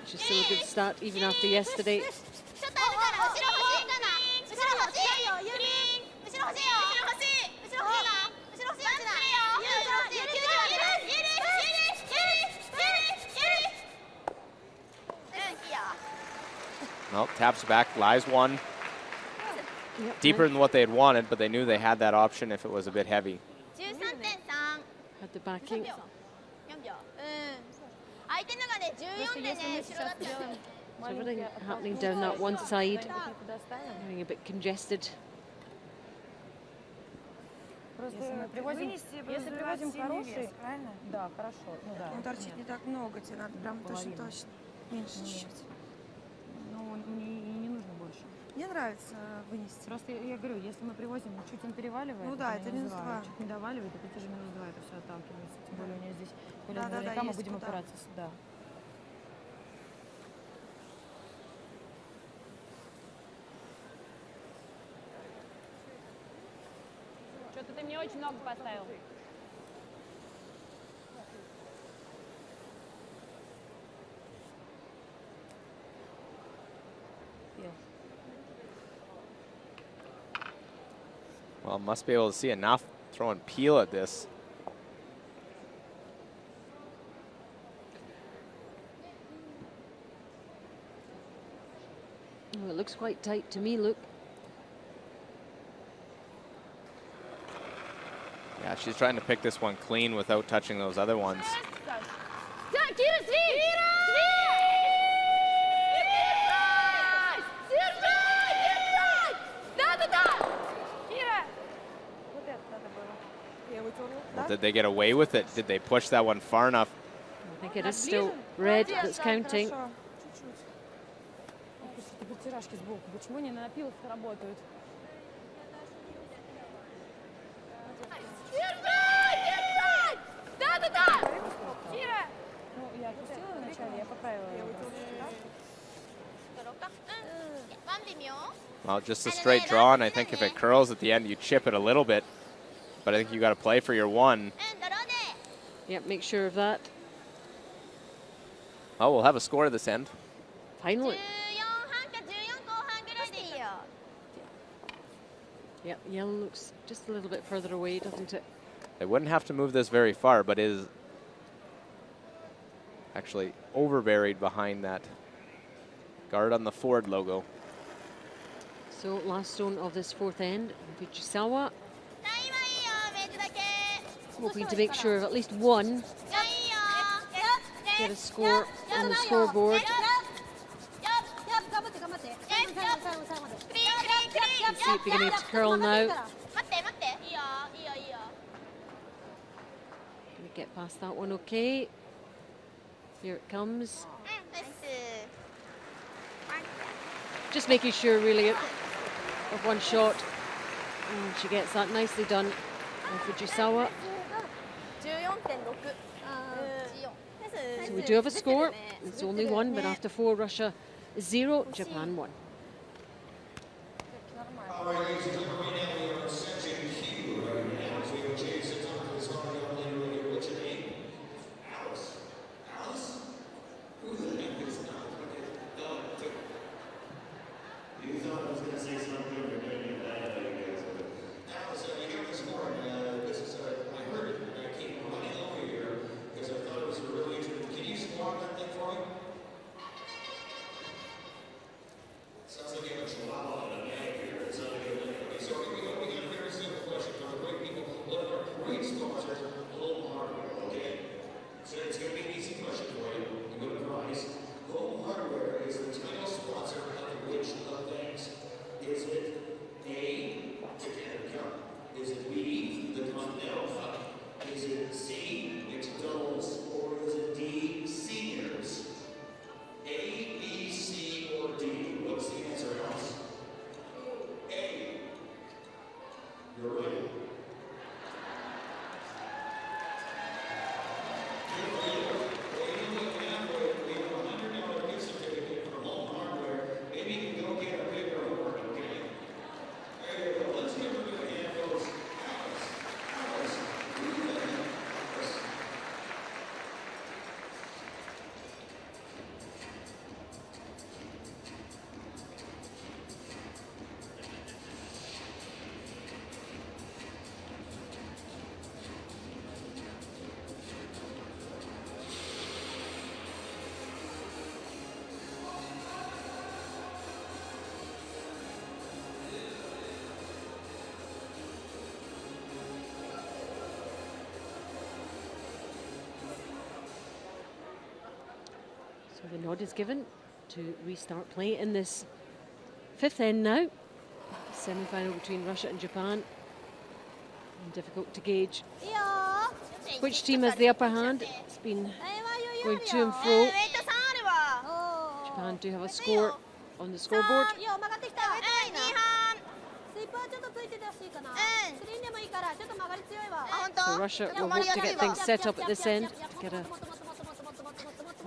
Which is still a good start even after yesterday. Well, taps back, lies one. Yep, Deeper than what they had wanted, but they knew they had that option if it was a bit heavy. had the backing. So everything happening down that one side, getting a bit congested. Если мы привозим хороший, да, хорошо. Ну, да, он торчит не так много, тебе надо прям точно, меньше чуть-чуть. Ну, мне и не нужно больше. Мне нравится вынести. Просто я говорю, если мы привозим, чуть он переваливает, ну да, это минус 2. Чуть не доваливает, это тоже минус 2, это все отталкивается. Тем более у нее здесь наверняка мы будем опираться сюда. Что-то ты мне очень много поставил. Well, must be able to see enough throwing peel at this. Oh, it looks quite tight to me, look. Yeah, she's trying to pick this one clean without touching those other ones. Well, did they get away with it? Did they push that one far enough? I think it is still red that's counting. Почему не на опилах работают? Ну, я опустила вначале, я поправила его. Well, just a straight draw, and I think if it curls at the end, you chip it a little bit. But I think you got to play for your one. Yep, make sure of that. Oh, we'll have a score at this end. Finally. Yep, yellow looks just a little bit further away, doesn't it? They wouldn't have to move this very far, but is actually over-buried behind that guard on the Ford logo. So last stone of this fourth end, Fujisawa. Hoping to make sure of at least one. Get a score on the scoreboard. You see it beginning to curl now. Can we get past that one okay? Here it comes. Just making sure really of one shot. And she gets that nicely done by Fujisawa. So we do have a score. It's only one, but after 4, Russia 0, Japan 1. So the nod is given to restart play in this fifth end now. Semi-final between Russia and Japan. And difficult to gauge いいよ which team has the upper hand. It's been going to and fro. ウェイト3あるわ Japan do have a score on the scoreboard. いいよ曲がってきた2半スイープはちょっとついててほしいかなスリーでもいいからちょっと曲がり強いわあ、本当 So Russia will hope to get things set up at this end, get a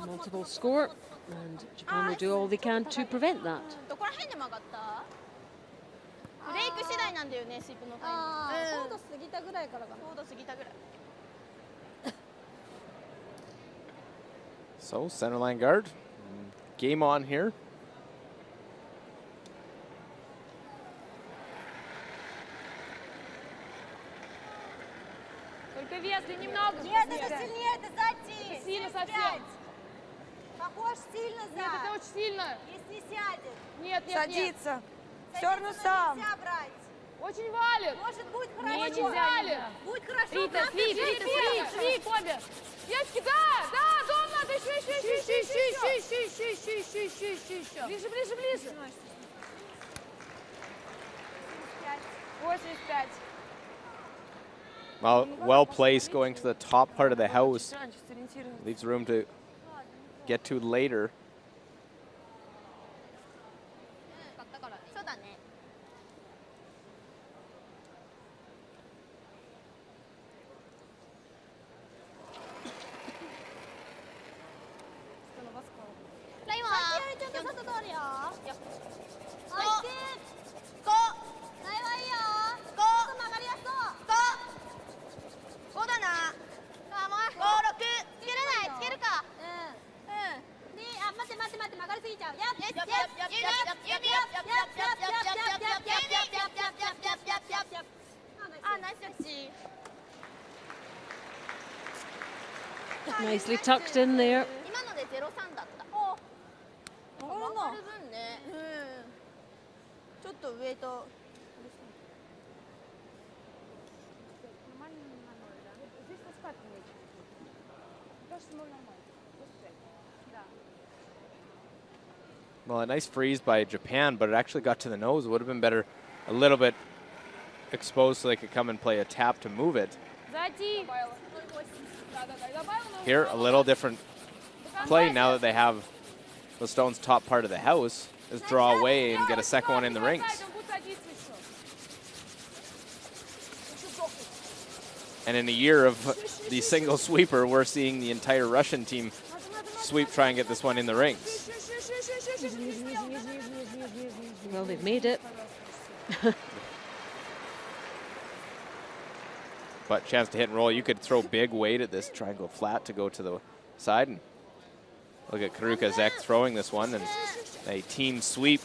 multiple score, and Japan will do all they can to prevent that. どこら辺で曲がったブレイク次第なんだよねスイープのタイムコード過ぎたぐらいからかなコード過ぎたぐらい So center line guard, game on here. Только вес, ты немного. Нет, это сильнее, это сзади. Сильно совсем. Похож сильно за. Нет, это очень сильно. Если не сядет. Нет, нет, нет. Садится. Все равно сам. Нельзя брать. Очень валит. Может, будет хорошо. Очень валит. Будет хорошо. Рита, слип, обе. Девочки, да, дом надо, еще. Ближе, ближе, ближе. 85. Well placed, going to the top part of the house. Leaves room to get to later. そうだね ラインはちょっと外通るよ5ラインはいいよ5曲がりやすそう5だな56つけれないつけるかであ待って曲がりすぎちゃうあナイス着地 Nicely tucked in there. 今ので03だったお曲がる分ねちょっとウエイト Well, a nice freeze by Japan, but it actually got to the nose. It would have been better a little bit exposed so they could come and play a tap to move it. Here, a little different play now that they have the stone's top part of the house is draw away and get a second one in the rings. And in a year of the single sweeper, we're seeing the entire Russian team sweep, try and get this one in the rings. Well, they've made it. But chance to hit and roll. You could throw big weight at this, try and go flat to go to the side. And look at Karuka Zek throwing this one, and a team sweep.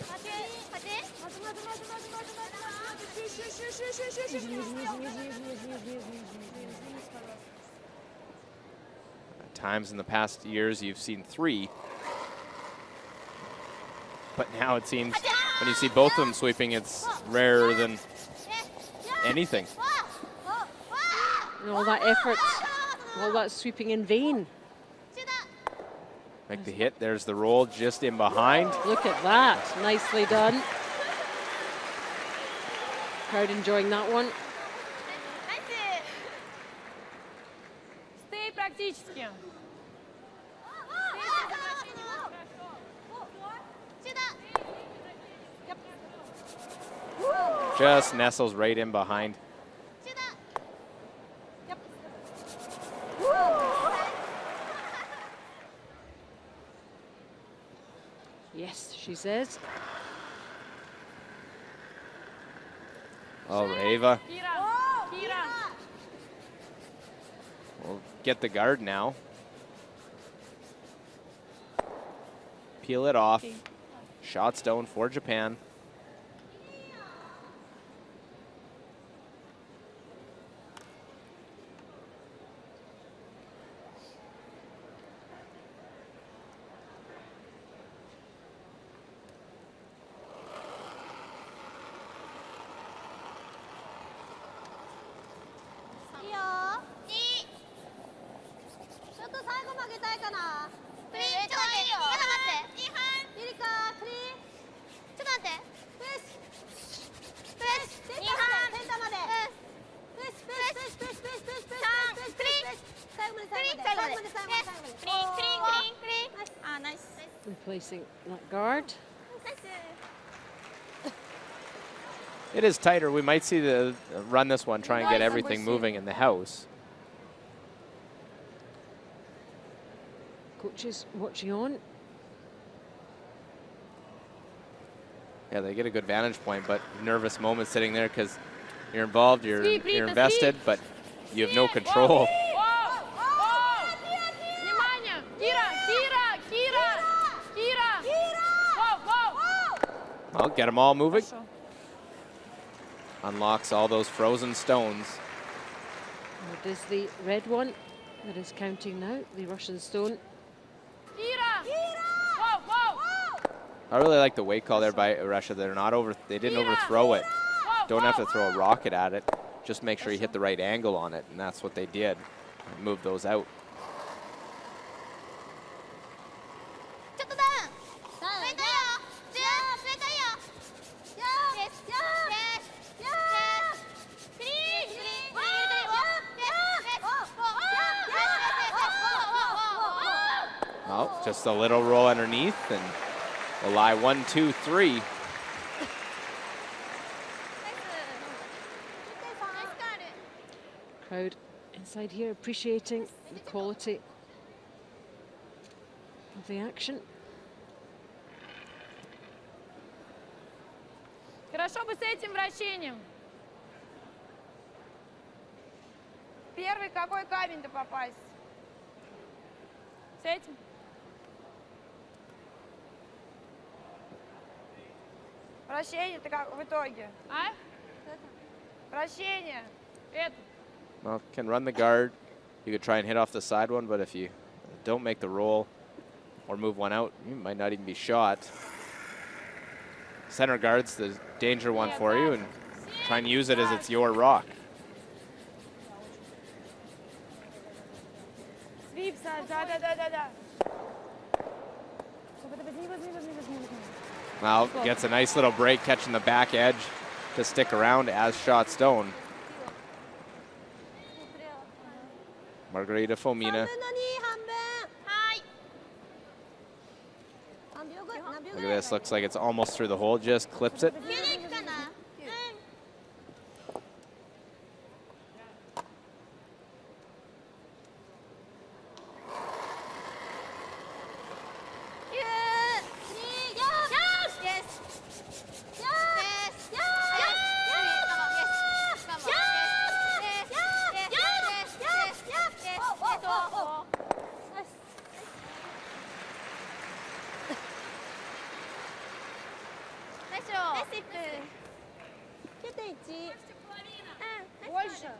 At times in the past years, you've seen 3. But now it seems when you see both of them sweeping, it's rarer than anything. And all that effort, all that sweeping in vain. Make the hit. There's the roll just in behind. Look at that. Nicely done. Crowd enjoying that one. Стей практически. Just nestles right in behind. she says. Oh, Reva Kira, Kira. will get the guard now. Peel it off. Shot stone for Japan. Replacing that guard. It is tighter. We might see the run this one, try and get everything moving in the house. Coaches watching on. Yeah, they get a good vantage point, but nervous moment sitting there because you're involved, you're invested, but you have no control. Well, get them all moving. Unlocks all those frozen stones. It is the red one that is counting now, the Russian stone. I really like the weight call there by Russia. They're not they didn't overthrow it. Don't have to throw a rocket at it. Just make sure you hit the right angle on it, and that's what they did. Move those out. Oh, just a little roll underneath, and we'll lie 1, 2, 3. Crowd inside here appreciating the quality of the action. Хорошо бы с этим вращением. Первый какой камень-то попасть? С этим? Вращение-то как в итоге? А? Вращение. Это. Well, can run the guard. You could try and hit off the side one, but if you don't make the roll or move one out, you might not even be shot. Center guard's the danger one for you, and try and use it as it's your rock. Now gets a nice little break, catching the back edge to stick around as shot stone. Margarita Fomina. Look at this, looks like it's almost through the hole, just clips it. Больше?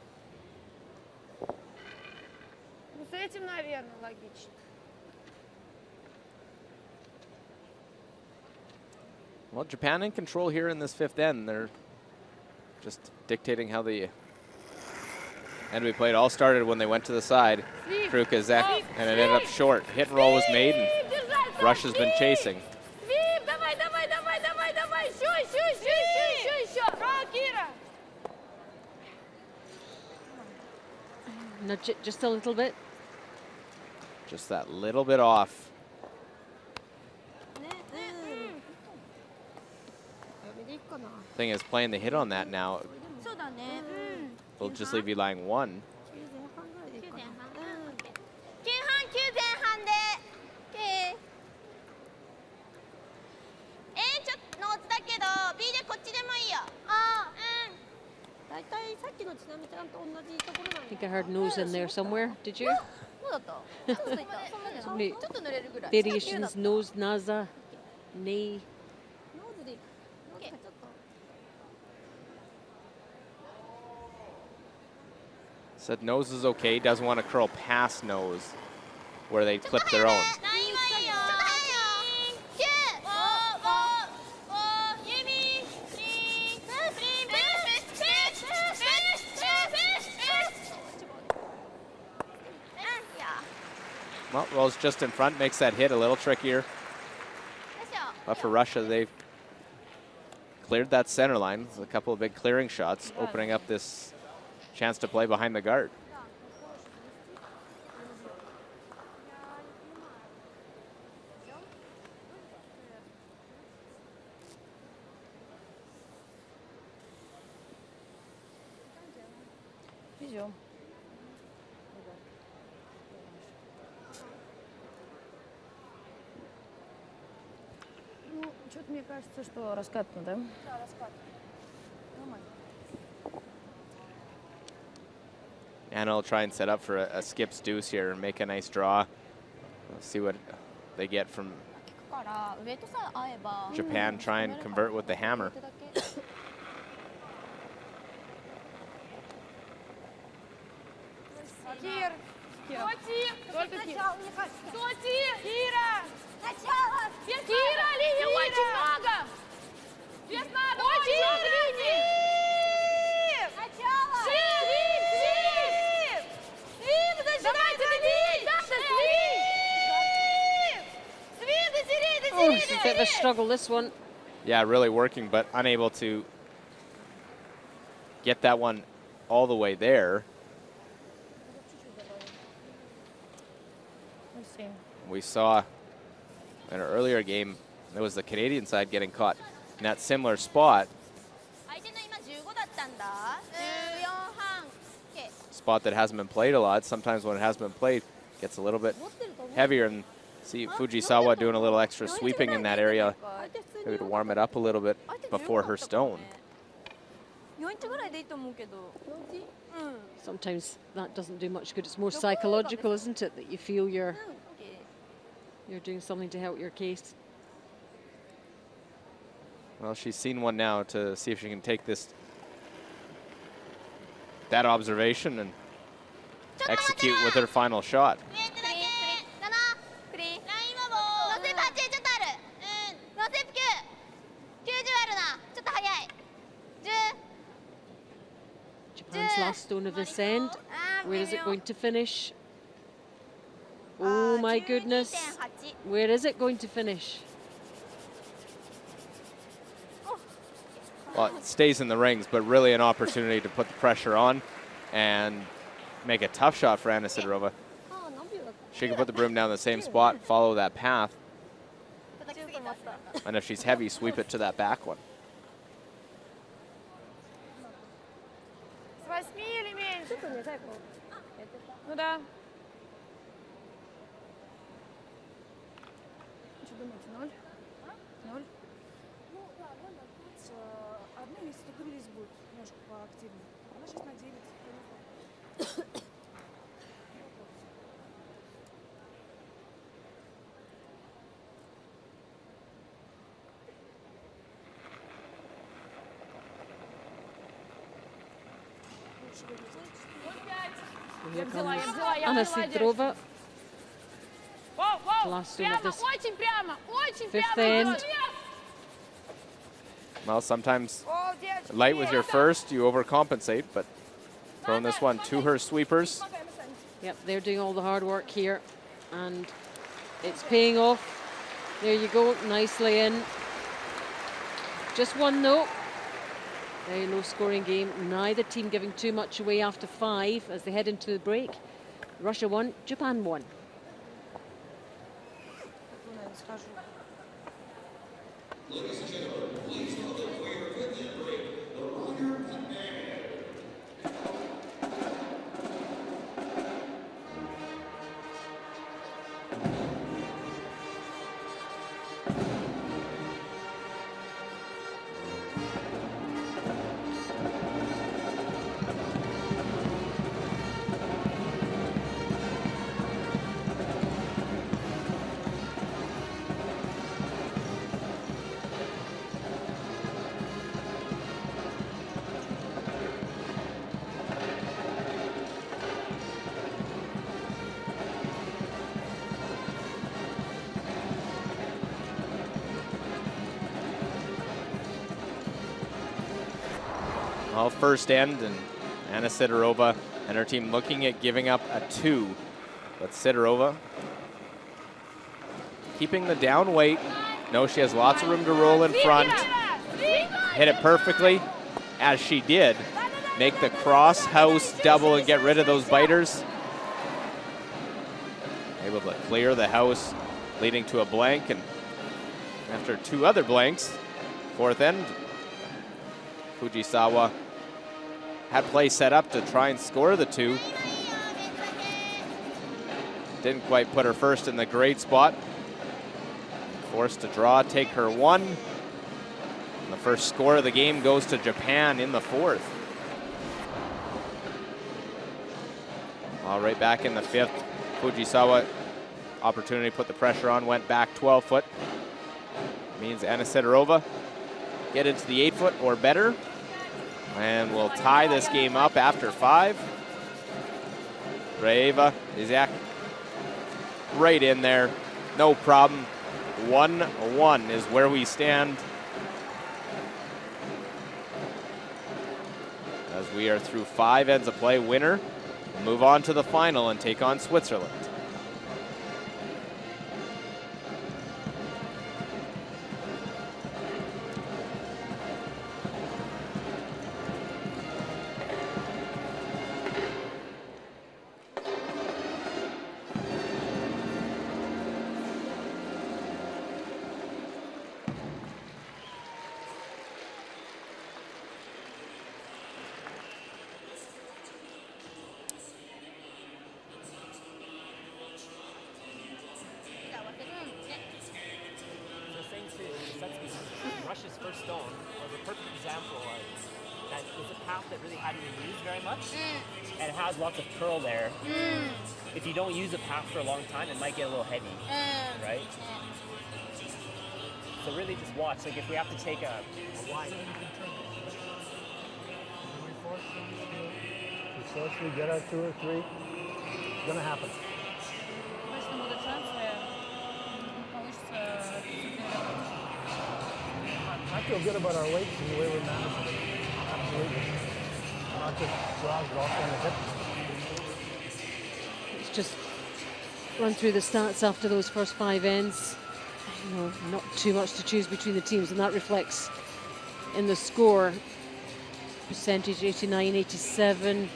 Ну, с этим, наверное, логично. Well, Japan in control here in this fifth end. They're just dictating how the end we played. All started when they went to the side, through Kazek, and it ended up short. Hit and roll was made, and Russia's been chasing. Nudge it just a little bit. Just that little bit off. Thing is, playing the hit on that now, will just leave you lying 1. 大体さっきのちなみちゃんと同じところなん I think I heard nose in there somewhere. Did you? そうだった。ちょっとついた。そんなじゃない。 Somebody- ちょっと濡れるぐらい。 Variations, nose, naza, knee. ノーズでいいか。ノーズがちょっと Said nose is okay. Doesn't want to curl past nose, where they clip their own. ラインはいいよ。9、5、指、Well, Rose just in front makes that hit a little trickier. But for Russia, they've cleared that center line. There's a couple of big clearing shots, opening up this chance to play behind the guard. Везем. Ну, что-то мне кажется, что раскатно, да? Да, раскат. Нормально. Anna will try and set up for a skip's deuce here and make a nice draw. We'll see what they get from Japan. Try and convert with the hammer. Кир! Соти! Соти! Кира! Кира, линий очень много! Вес надо, очень много линий! Oh, it's a bit of a struggle, this one. Yeah, really working, but unable to get that one all the way there. Let's see. We saw in an earlier game, it was the Canadian side getting caught in that similar spot. Spot that hasn't been played a lot. Sometimes when it hasn't been played, it gets a little bit heavier. And see Fujisawa doing a little extra sweeping in that area, maybe to warm it up a little bit before her stone. Sometimes that doesn't do much good. It's more psychological, isn't it, that you feel you're doing something to help your case. Well, she's seen one now to see if she can take that observation and execute with her final shot. Japan's last stone of this end. Where is it going to finish? Oh my goodness. Where is it going to finish? Well, it stays in the rings, but really an opportunity to put the pressure on and make a tough shot for Anna Sidorova. She can put the broom down the same spot, follow that path, and if she's heavy, sweep it to that back one. С 8 или меньше? Ну да. Что думаете, 0? 0? Ну, да, ладно, тут одна, если только релиз будет немножко поактивнее. Она сейчас на 9. Here взяла, comes я Anna молодец. Sidorova. Воу, воу, Last stone of прямо, this очень fifth прямо end. идет. Well, sometimes О, девочки, light with your ребята. first, you overcompensate, but throwing this one to her sweepers. Помогаем сами. Yep, they're doing all the hard work here, and it's paying off. There you go, nicely in. Just one though. Very low scoring game. Neither team giving too much away after 5 as they head into the break. Russia 1, Japan 1. Well, first end, and Anna Sidorova and her team looking at giving up a 2. But Sidorova keeping the down weight. No, she has lots of room to roll in front. Hit it perfectly, as she did. Make the cross house double and get rid of those biters. Able to clear the house, leading to a blank. And after 2 other blanks, fourth end, Fujisawa had play set up to try and score the 2. Didn't quite put her first in the great spot. Forced to draw, take her 1. And the first score of the game goes to Japan in the 4th. All right, back in the 5th. Fujisawa, opportunity to put the pressure on, went back 12 foot. Means Anna Sidorova get into the 8 foot or better. And we'll tie this game up after 5. Raeva Izak right in there, no problem. 1-1 is where we stand. As we are through 5 ends of play, winner will move on to the final and take on Switzerland. Russia's first stone was a perfect example of that. It was a path that really hadn't been used very much, and it has lots of curl there. If you don't use a path for a long time, it might get a little heavy, right? So really just watch. Like if we have to take a wide. We get our 2 or 3. It's gonna happen. I feel good about our weights and the way we're managing it. Absolutely. Not just draws, but also on the hips. Let's just run through the stats after those first 5 ends. You know, not too much to choose between the teams, and that reflects in the score. Percentage 89, 87.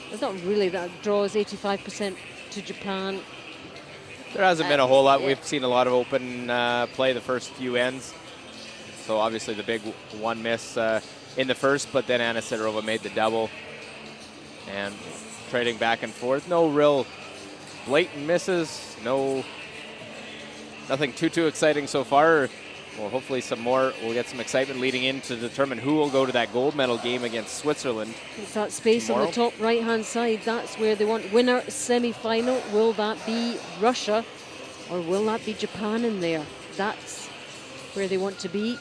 There's not really that draws 85% to Japan. There hasn't been a whole lot. We've seen a lot of open play the first few ends. So obviously the big 1 miss in the first, but then Anna Sidorova made the double. And trading back and forth. No real blatant misses. Nothing too exciting so far. Well, hopefully some more. We'll get some excitement leading in to determine who will go to that gold medal game against Switzerland. It's that space tomorrow on the top right-hand side. That's where they want winner semi-final. Will that be Russia or will that be Japan in there? That's where they want to be.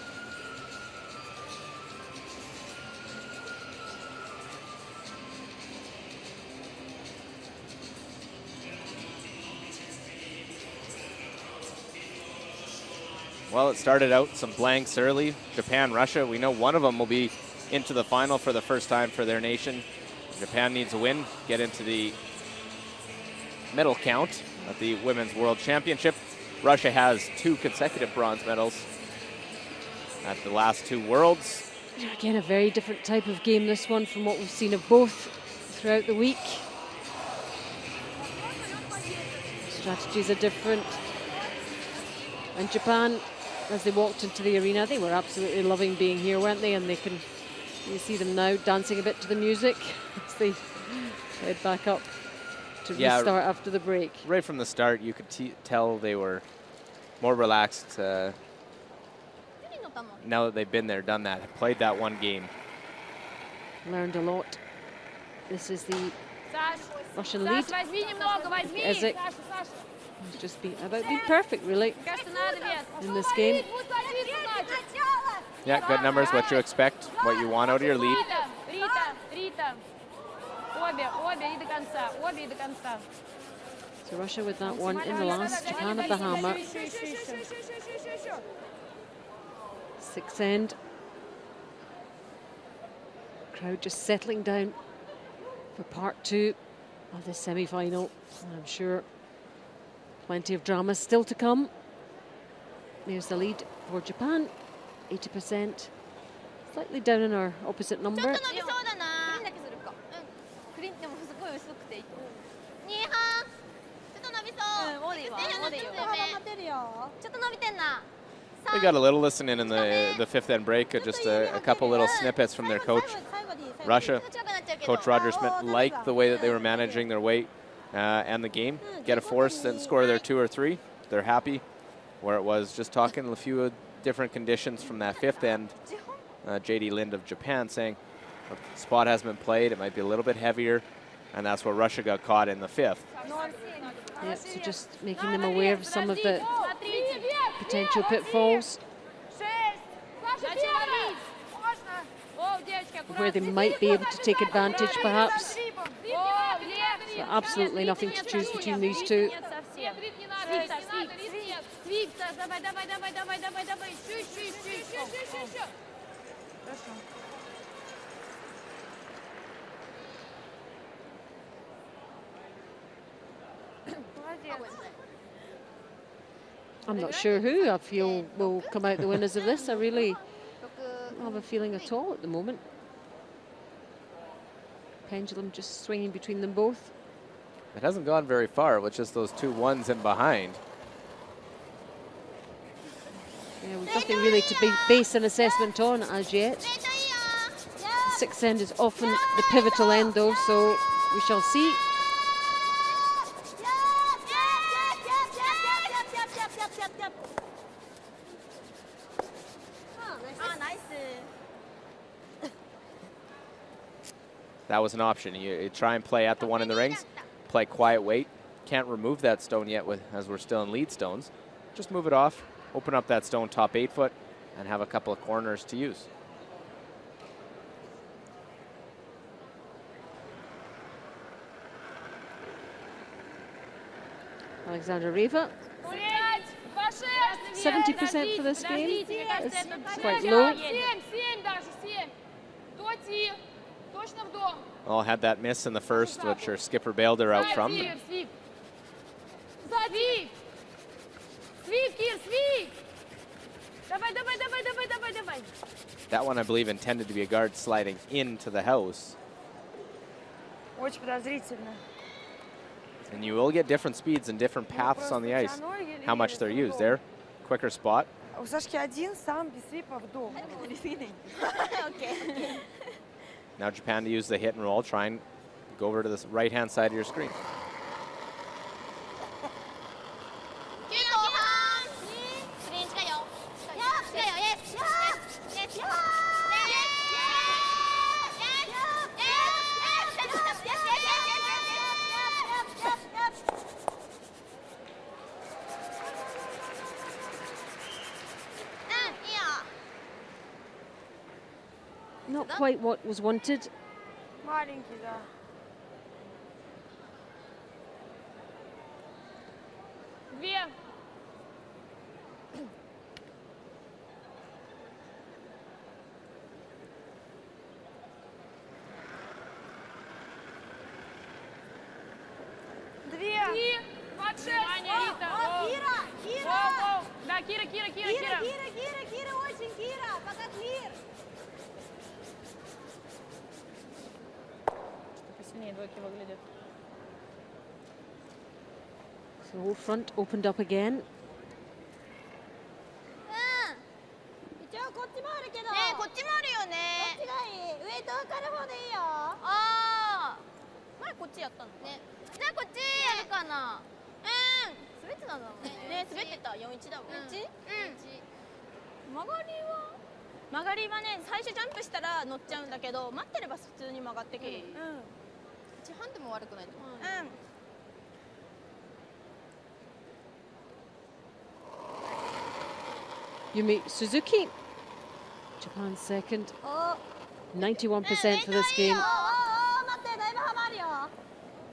Well, it started out some blanks early. Japan, Russia, we know one of them will be into the final for the first time for their nation. Japan needs a win, get into the medal count at the Women's World Championship. Russia has 2 consecutive bronze medals at the last 2 Worlds. Again, a very different type of game, this one, from what we've seen of both throughout the week. Strategies are different. And Japan, as they walked into the arena, they were absolutely loving being here, weren't they? And you see them now dancing a bit to the music as they head back up to restart after the break. Right from the start, you could tell they were more relaxed now that they've been there, done that, played that 1 game. Learned a lot. This is the Russian lead. Ezek has just been perfect, really, in this game. Yeah, good numbers, what you expect, what you want out of your lead. So Russia with that one in the last, Japan at the hammer. 6th end. Crowd just settling down for part 2 of this semi-final. I'm sure plenty of drama still to come. There's the lead for Japan, 80%. Slightly down in our opposite number. ちょっと伸びそうだな。クリーンだけするか。クリーンでもすごい薄くていい。2半。ちょっと伸びそう。オーディは。オーディよ。ちょっと伸びてんな。 We got a little listening in the fifth end break, just a couple little snippets from their coach. Russia, Coach Roger Smith liked the way that they were managing their weight and the game. Get a force and score their 2 or 3. They're happy. Where it was just talking a few different conditions from that fifth end. JD Lind of Japan saying the spot hasn't been played. It might be a little bit heavier. And that's where Russia got caught in the 5th. Yeah, so just making them aware of some of the potential pitfalls, where they might be able to take advantage, perhaps. So absolutely nothing to choose between these two. I'm not sure who I feel will come out the winners of this. I really don't have a feeling at all at the moment. Pendulum just swinging between them both. It hasn't gone very far with just those 2 ones in behind. Yeah, we've nothing really to base an assessment on as yet. The 6th end is often the pivotal end though, so we shall see. That was an option. You try and play at the one in the rings, play quiet weight. Can't remove that stone yet as we're still in lead stones. Just move it off, open up that stone top 8 foot, and have a couple of corners to use. Alexander Riva, 70% for this game. It's quite low. All had that miss in the first, which our skipper bailed her out from. That one, I believe, intended to be a guard sliding into the house. Очень подозрительно. And you will get different speeds and different paths on the ice. How much they're used there. Quicker spot. У Сашки один сам без свипа в дом. Now Japan to use the hit and roll. Try and go over to the right-hand side of your screen. Not quite what was wanted. Маленький, да. Две. Две. Под 6. Кира! Кира! Да, Кира. Кира, очень Кира! Пока клир! Посильнее двойки выглядит. So front opened up again. 一応こっちもあるけど。ねえ、こっちもあるよね。こっちがいい。ウェイト測る方でいいよ。ああ。前こっちやったのね。じゃあこっちやるかな。滑ってたんだもんね。ね、滑ってた。41だもん。41？曲がりはね、最初ジャンプしたら乗っちゃうんだけど、待ってれば普通に曲がってくる。1半でも悪くないと思う。Yumi Suzuki, Japan's second. 91% for this game. 待って、だいぶ幅あるよ。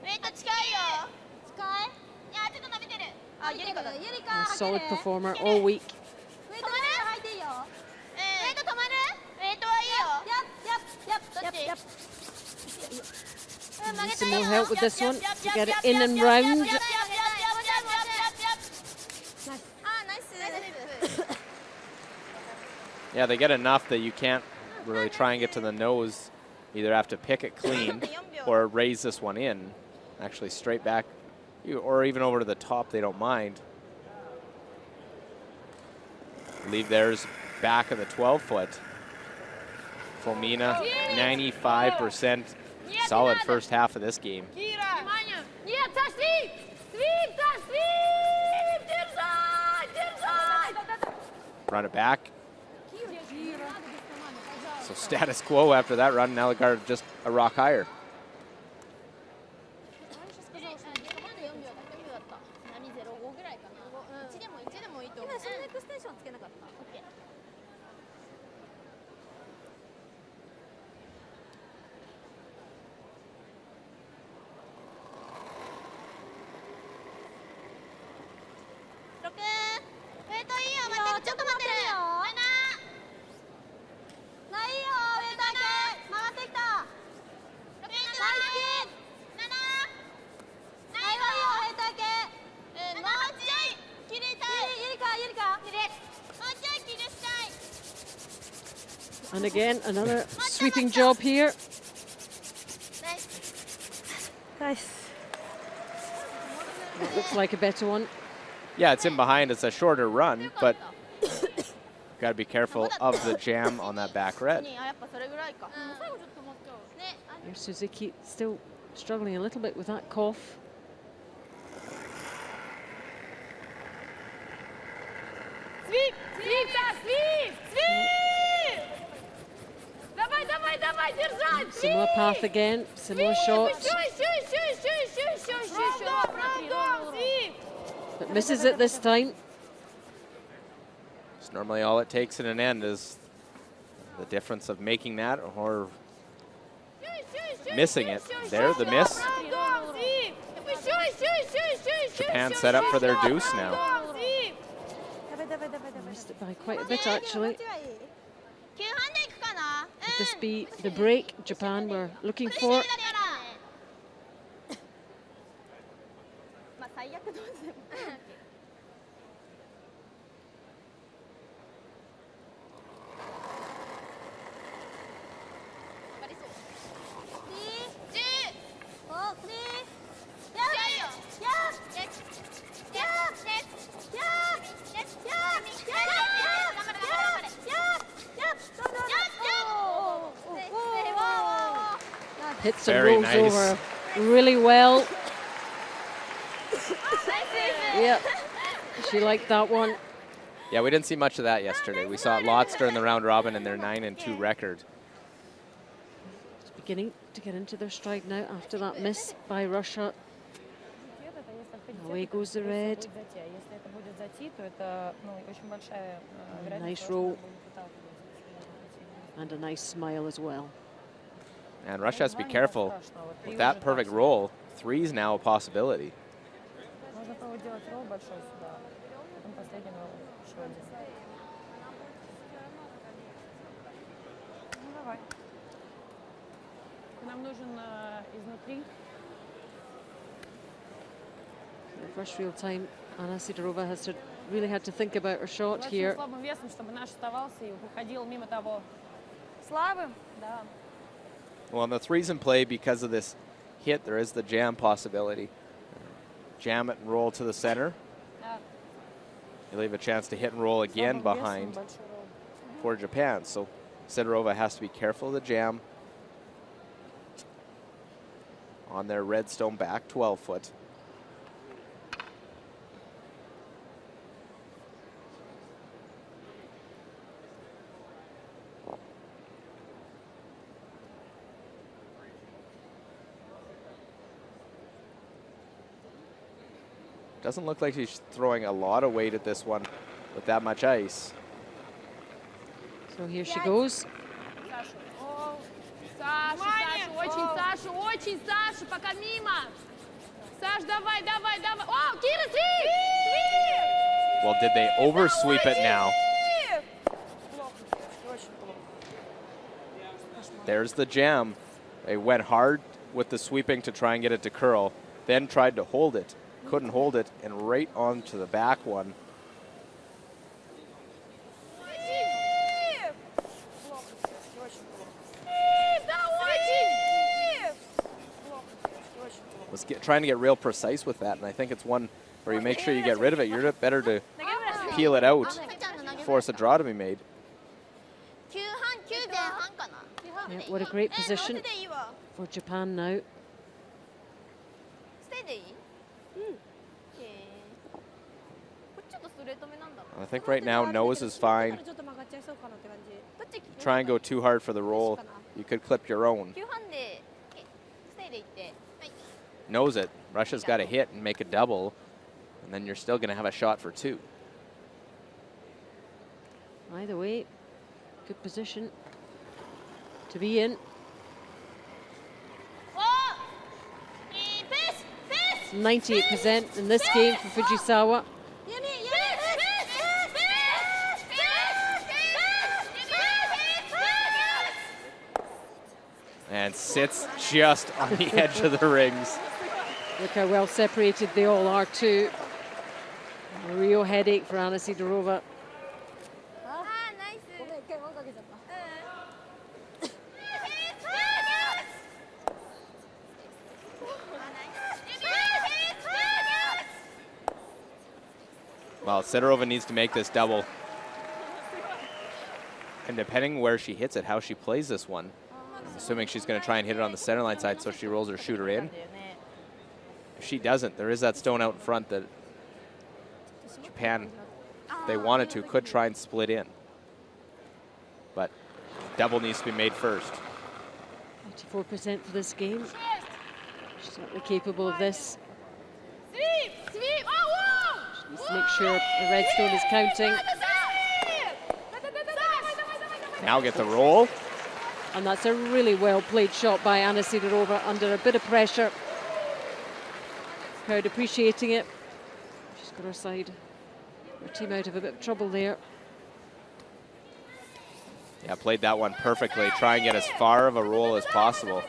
ウェイト近いよ。近い？いや、ちょっと伸びてる。あ、ゆりかだ。ゆりか。A solid performer all week. ウェイト入っていいよ。ウェイト止まる？ウェイトはいいよ。やっ。どっち？ Some more help with this one to get it in and round. Yeah, they get enough that you can't really try and get to the nose. Either have to pick it clean or raise this one in. Actually straight back, or even over to the top, they don't mind. Leave theirs back of the 12-foot. Fomina, 95% solid first half of this game. Run it back. So status quo after that run. Now the guard just a rock higher. And again, another sweeping job here. Nice. That looks like a better one. Yeah, it's in behind. It's a shorter run, but got to be careful of the jam on that back red. Here's Suzuki still struggling a little bit with that cough. Sweep! Sweep! Sweep! Sweep! Давай, давай, давай, держать! Similar path again, similar shots. But misses it this time. It's normally all it takes in an end is the difference of making that or missing it. There, the miss. Japan set up for their deuce now. Missed it by quite a bit, actually. Could this be the break Japan were looking for? Hits and Very rolls nice. over really well. Yep, she liked that one. Yeah, we didn't see much of that yesterday. We saw it lots during the round robin and their 9-2 record. It's beginning to get into their stride now after that miss by Russia. Away goes the red. Nice roll. And a nice smile as well. And Russia has to be careful. With that perfect roll, 3 is now a possibility. The first real time Anna Sidorova has really had to think about her shot here. Well, the 3's in play because of this hit. There is the jam possibility. Jam it and roll to the center. You leave a chance to hit and roll again behind for Japan. So Sidorova has to be careful of the jam on their redstone back 12-foot. Doesn't look like she's throwing a lot of weight at this one with that much ice. So here she goes. Саша, очень, Саша, пока мимо. Саш, давай, давай, давай. О, Кира, sweep! Well, did they oversweep it now? There's the jam. They went hard with the sweeping to try and get it to curl, then tried to hold it, couldn't hold it, and right onto the back one. Was trying to get real precise with that, and I think it's one where you make sure you get rid of it. You're better to peel it out, force a draw to be made. Yeah, what a great position for Japan now. I think right now nose is fine. Try and go too hard for the roll. You could clip your own. Knows it. Russia's got to hit and make a double, and then you're still going to have a shot for 2. Either way, good position to be in. 98% in this game for Fujisawa. And sits just on the edge of the rings. Look how well separated they all are too. A real headache for Anna Sidorova. Well, Sidorova needs to make this double. And depending where she hits it, how she plays this one, I'm assuming she's going to try and hit it on the center line side so she rolls her shooter in. If she doesn't, there is that stone out in front that Japan, if they wanted to, could try and split in. But double needs to be made first. 84% for this game. She's certainly capable of this. She needs to make sure the red stone is counting. Now get the roll. And that's a really well played shot by Anna Sidorova under a bit of pressure. Crowd appreciating it. She's got her side, her team out of a bit of trouble there. Yeah, played that one perfectly. Try and get as far of a roll as possible.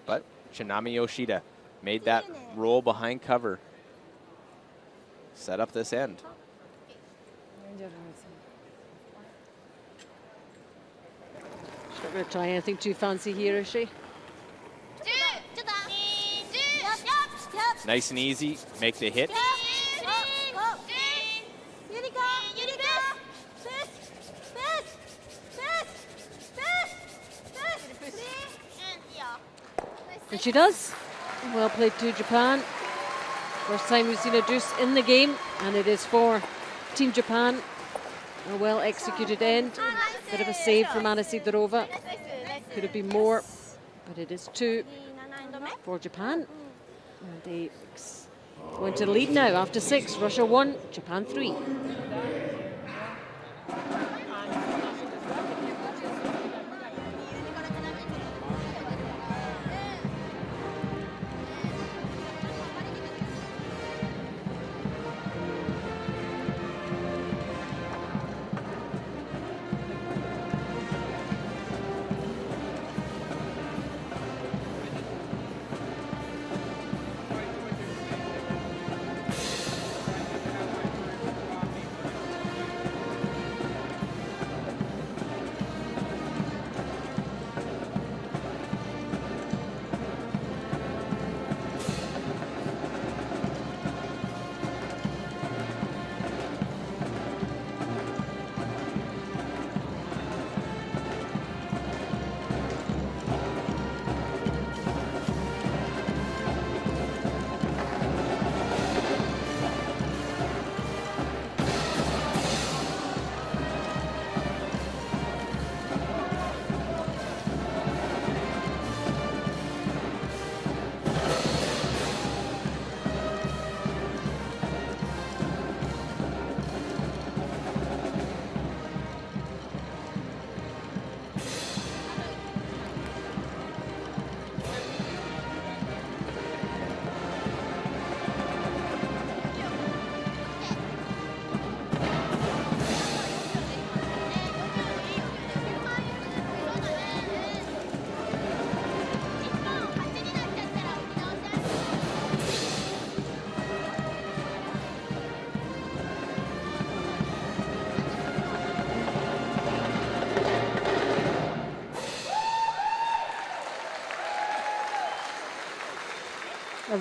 But Shinami Yoshida made that roll behind cover. Set up this end. She's not going to try anything too fancy here, is she? Nice and easy, make the hit. And she does. Well played to Japan. First time we've seen a deuce in the game, and it is for Team Japan. A well executed end. Bit of a save from Anna Sidorova. Could have been more, but it is 2 for Japan. And they go into the lead now after 6. Russia 1, Japan 3.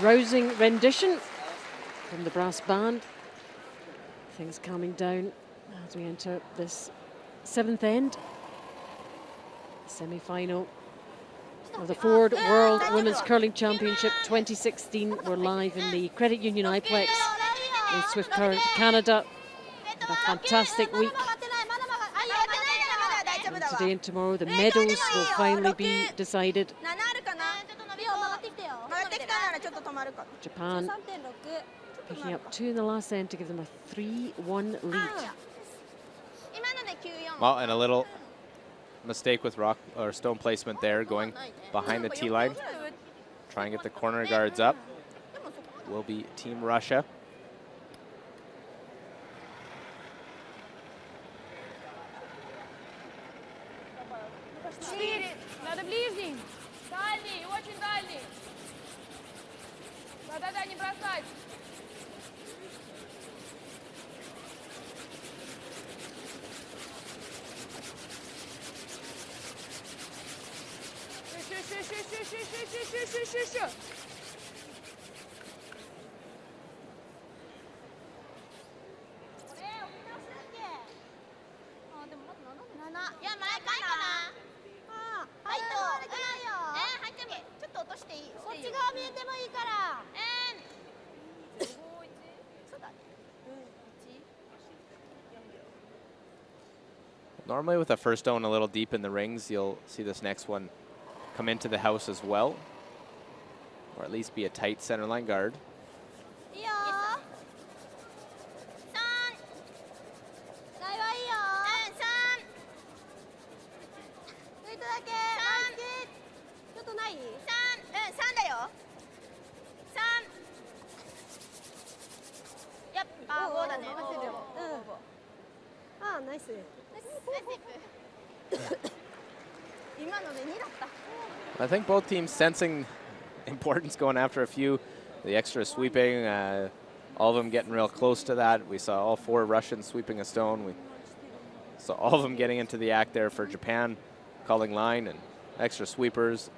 rousing rendition from the brass band. Things calming down as we enter this 7th end. Semi-final of the Ford World Women's Curling Championship 2016. We're live in the Credit Union iPlex in Swift Current, Canada. A fantastic week. And today and tomorrow the medals will finally be decided. Japan picking up 2 in the last end to give them a 3-1 lead. Well, and a little mistake with rock or stone placement there, going behind the tee line. Try and get the corner guards up. Will be Team Russia. Надо ближний. Дальний, очень дальний. Да-да-да, не бросать. Еще. Normally with a first stone a little deep in the rings, you'll see this next one come into the house as well, or at least be a tight centerline guard. I think both teams sensing importance going after a few, the extra sweeping, all of them getting real close to that. We saw all 4 Russians sweeping a stone. We saw all of them getting into the act there for Japan, calling line and extra sweepers.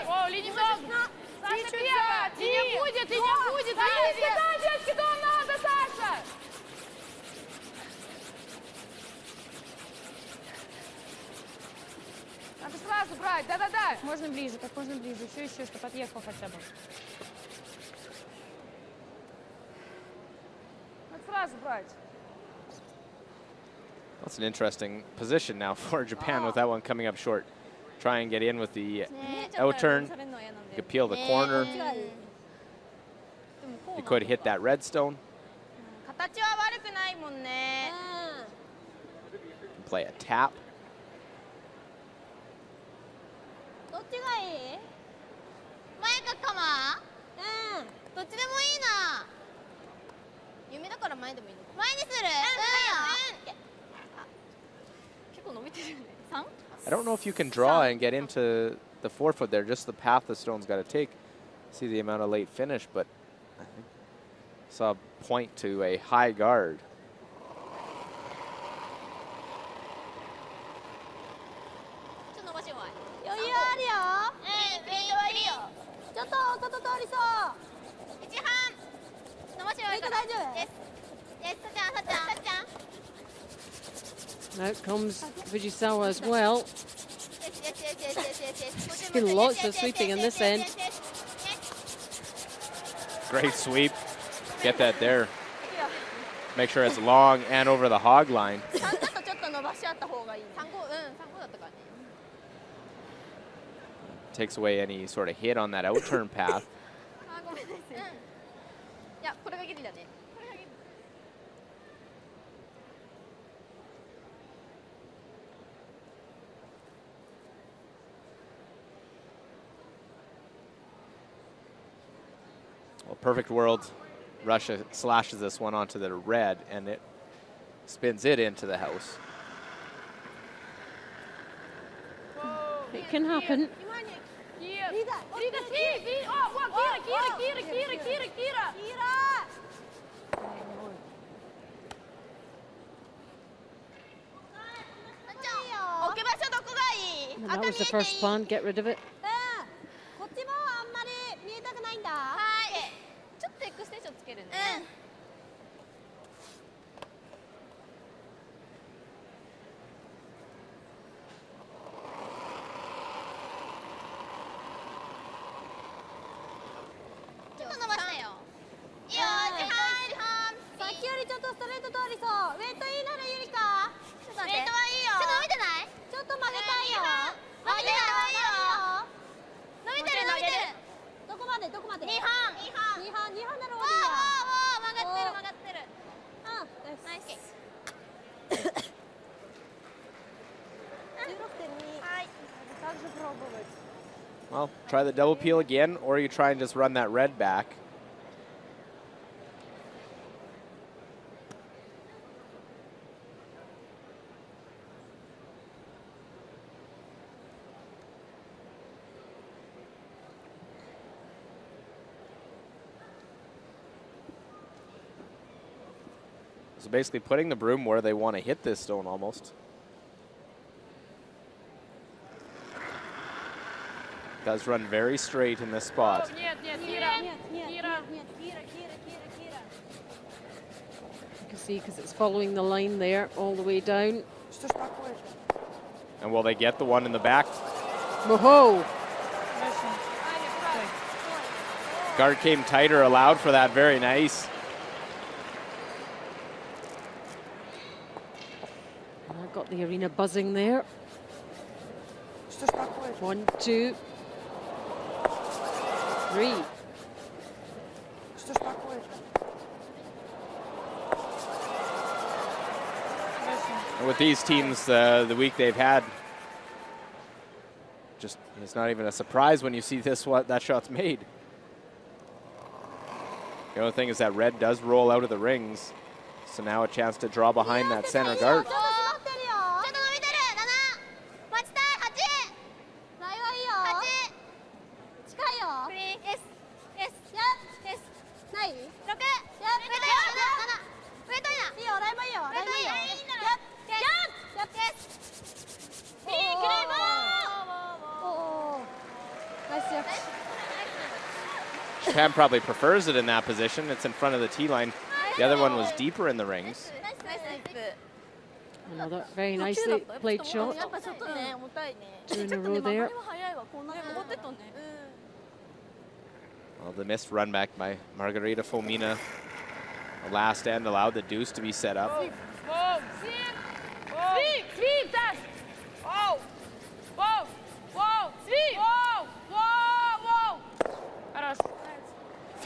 О, линия много. Саша первая. И не будет. Девочки, дом надо, Саша. Надо сразу брать, да-да-да. Можно ближе, как можно ближе. Еще, чтобы отъехал хотя бы. Надо сразу брать. That's an interesting position now for Japan with that one coming up short. Try and get in with the out turn. You could peel the corner. You could hit that red stone. Play a tap. I don't know if you can draw and get into the forefoot there, just the path the stone's got to take. See the amount of late finish, but I think saw a point to a high guard. Out comes Fujisawa as well. Been lots of sweeping in this end. Great sweep. Get that there. Make sure it's long and over the hog line. Takes away any sort of hit on that out turn path. Well, perfect world. Russia slashes this one onto the red, and it spins it into the house. It can happen. And that was the first plan, get rid of it. こっちもあんまり見えたくないんだ。はい。ちょっとエクステンションつけるね。ちょっと伸ばしてよ。いいよ、さっきよりちょっとストレート通りそう。ウェイトいいならゆりか。ちょっと待って。ウェイトはいいよ。ちょっと伸びてない？ちょっと曲げたいよ。伸びてる伸びてる伸びてる。どこまでどこまで？2半なら終わりや。曲がってる。ナイス。16.2。はい。Также пробовать. Well, try the double peel again, or you try and just run that red back. So basically putting the broom where they want to hit this stone almost. Does run very straight in this spot. You can see because it's following the line there all the way down. And will they get the one in the back? Whoa! Guard came tighter, allowed for that. Very nice. And I got the arena buzzing there. 1, 2, 3. And with these teams, the week they've had, just it's not even a surprise when you see that shot's made. The only thing is that red does roll out of the rings, so now a chance to draw behind that center guard. Japan probably prefers it in that position. It's in front of the tee line. The other one was deeper in the rings. Another very nicely played shot. 2 in a row there. Well, the missed run back by Margarita Fomina. The last end allowed the deuce to be set up.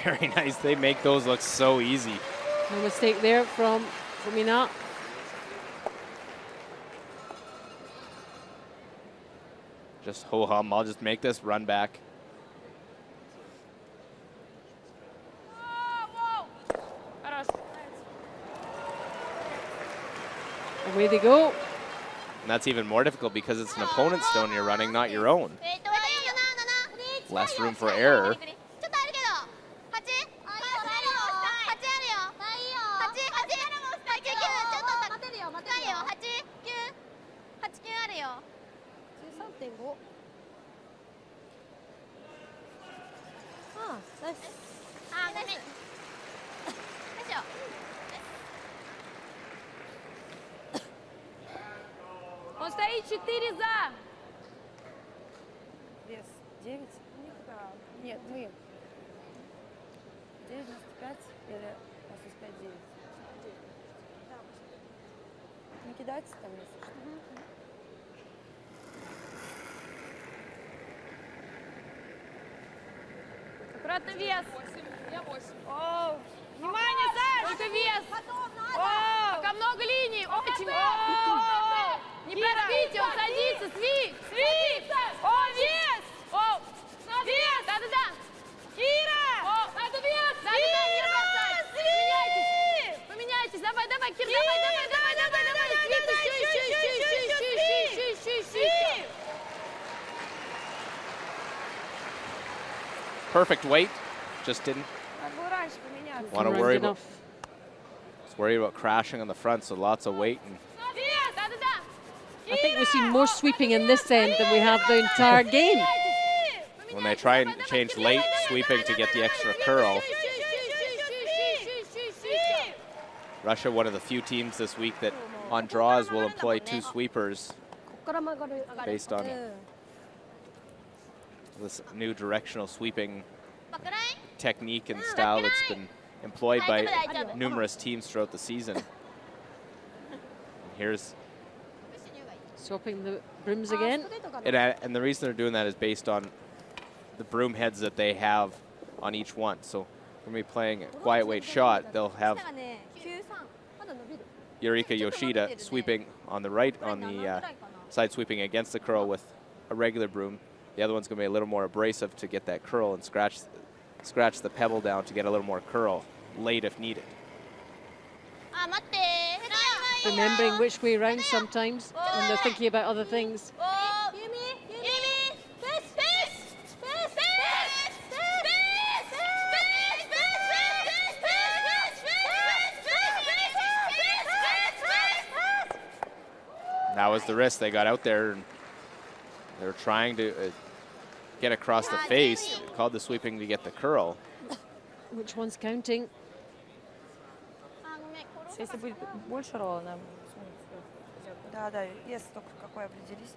Very nice. They make those look so easy. No mistake there from Fomina. Just ho-hum. I'll just make this run back. Away they go. And that's even more difficult because it's an opponent's stone you're running, not your own. Less room for error. Он стоит 4 за. Вес 9. Нет, мы. 9,95 или 85,9. Не кидайте там, если что. Аккуратно вес. Оу. Внимание, Саш! Только вес. Пока много линий. Очень. Не проспите, он садится. Сви. О, вес. Вес. Да-да-да. Кира. Надо вес. Да-да-да, не бросать. Поменяйтесь. Давай, Кир, давай. Еще. Perfect weight. Just didn't want to worry about. Just worried about crashing on the front, so lots of weight. And I think we've seen more sweeping in this end than we have the entire game. When they try and change late sweeping to get the extra curl. Russia, one of the few teams this week that on draws will employ 2 sweepers based on this new directional sweeping technique and style that's been employed by numerous teams throughout the season. And here's swapping the brooms again. And the reason they're doing that is based on the broom heads that they have on each one. So when we playing a quiet weight shot, they'll have Yurika Yoshida sweeping on the right, on the side sweeping against the curl with a regular broom. The other one's going to be a little more abrasive to get that curl and scratch the pebble down to get a little more curl late if needed. Remembering which way round sometimes when they're thinking about other things. That was the risk. They got out there and they were trying to get across the face. Called the sweeping to get the curl. Which one's counting? Если будет больше ролла, нам... Да, если только какой определись.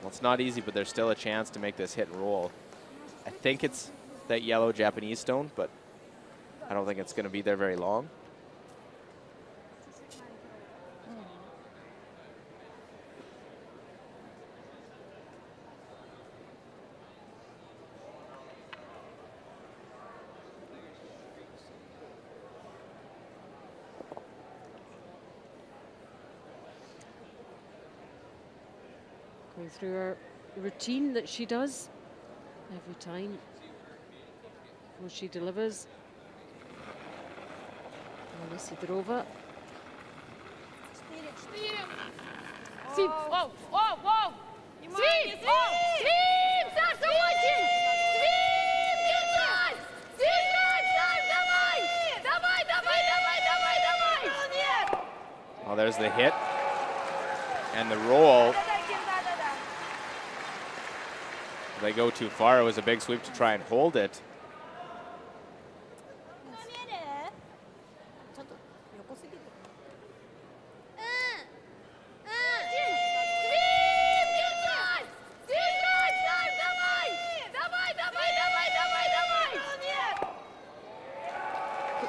Well, it's not easy, but there's still a chance to make this hit and roll. I think it's that yellow Japanese stone, but I don't think it's going to be there very long. Going through her routine that she does every time before she delivers. Sidorova. Сим! Воу! Воу! Воу! Сим! Сим! Саша, очень! Сим! Держать! Сим! Давай! Давай! Давай! Давай! Давай! Давай! Well, there's the hit and the roll. If they go too far, it was a big sweep to try and hold it.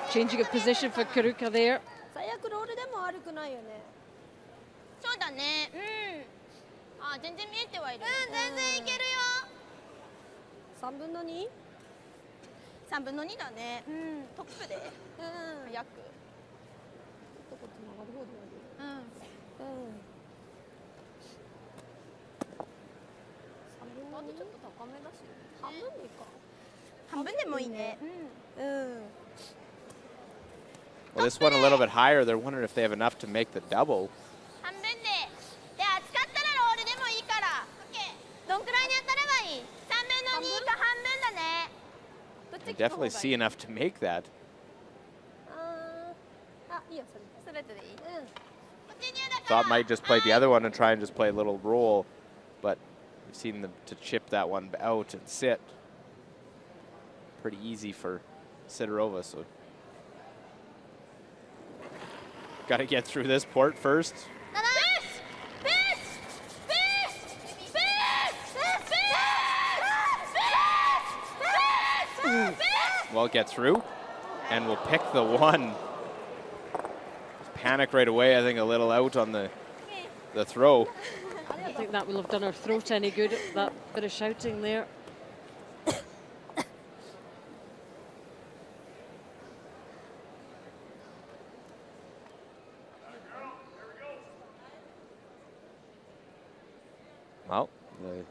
Changing of position for Karuka there. 最悪ロールでも悪くないよね。そうだね。あ、全然見えてはいる。全然いけるよ。3分の 2？ 3分の2だね。トップで。約。こっち曲がる方でやる。あとちょっと高めだし。半分でいいか。半分でもいいね。Well, this one a little bit higher. They're wondering if they have enough to make the double. I definitely see enough to make that. Thought might just play the other one and try and just play a little roll, but we've seen them to chip that one out and sit. Pretty easy for Sidorova, so got to get through this port first. Well, get through, and we'll pick the one. Panic right away, I think a little out on the throw. I don't think that will have done her throat any good, that bit of shouting there. Well, the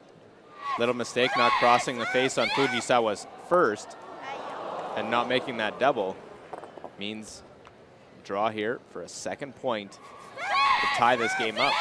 little mistake not crossing the face on Fujisawa's first and not making that double means draw here for a second point to tie this game up.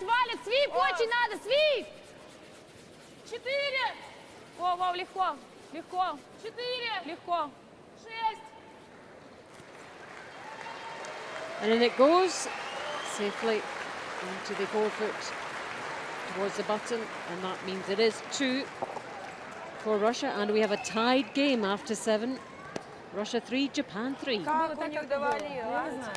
6 валит, свип, очень надо, свип. 4. Вов, легко, легко. 4. Легко. 6. And in it goes safely into the forefoot towards the button, and that means it is 2 for Russia, and we have a tied game after 7. Russia 3, Japan 3. Как у них давали, ладно?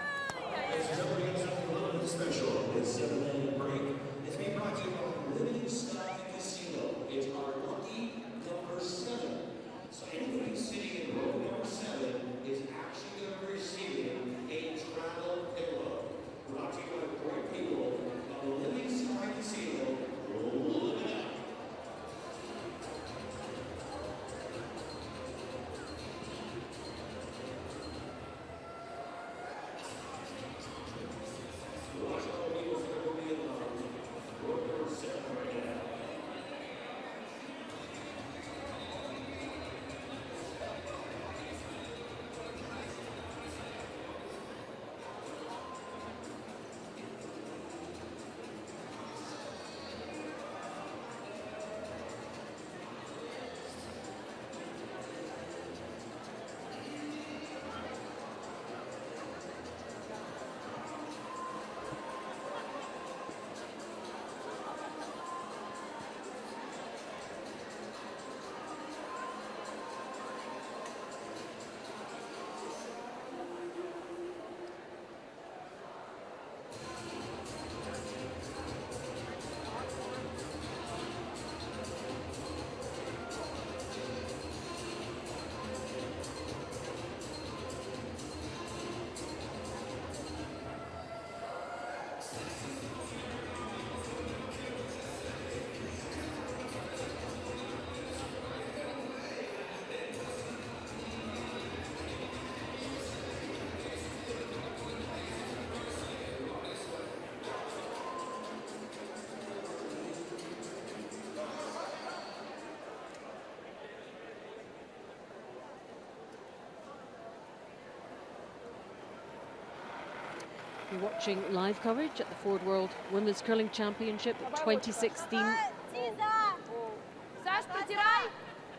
You're watching live coverage at the Ford World Women's Curling Championship 2016.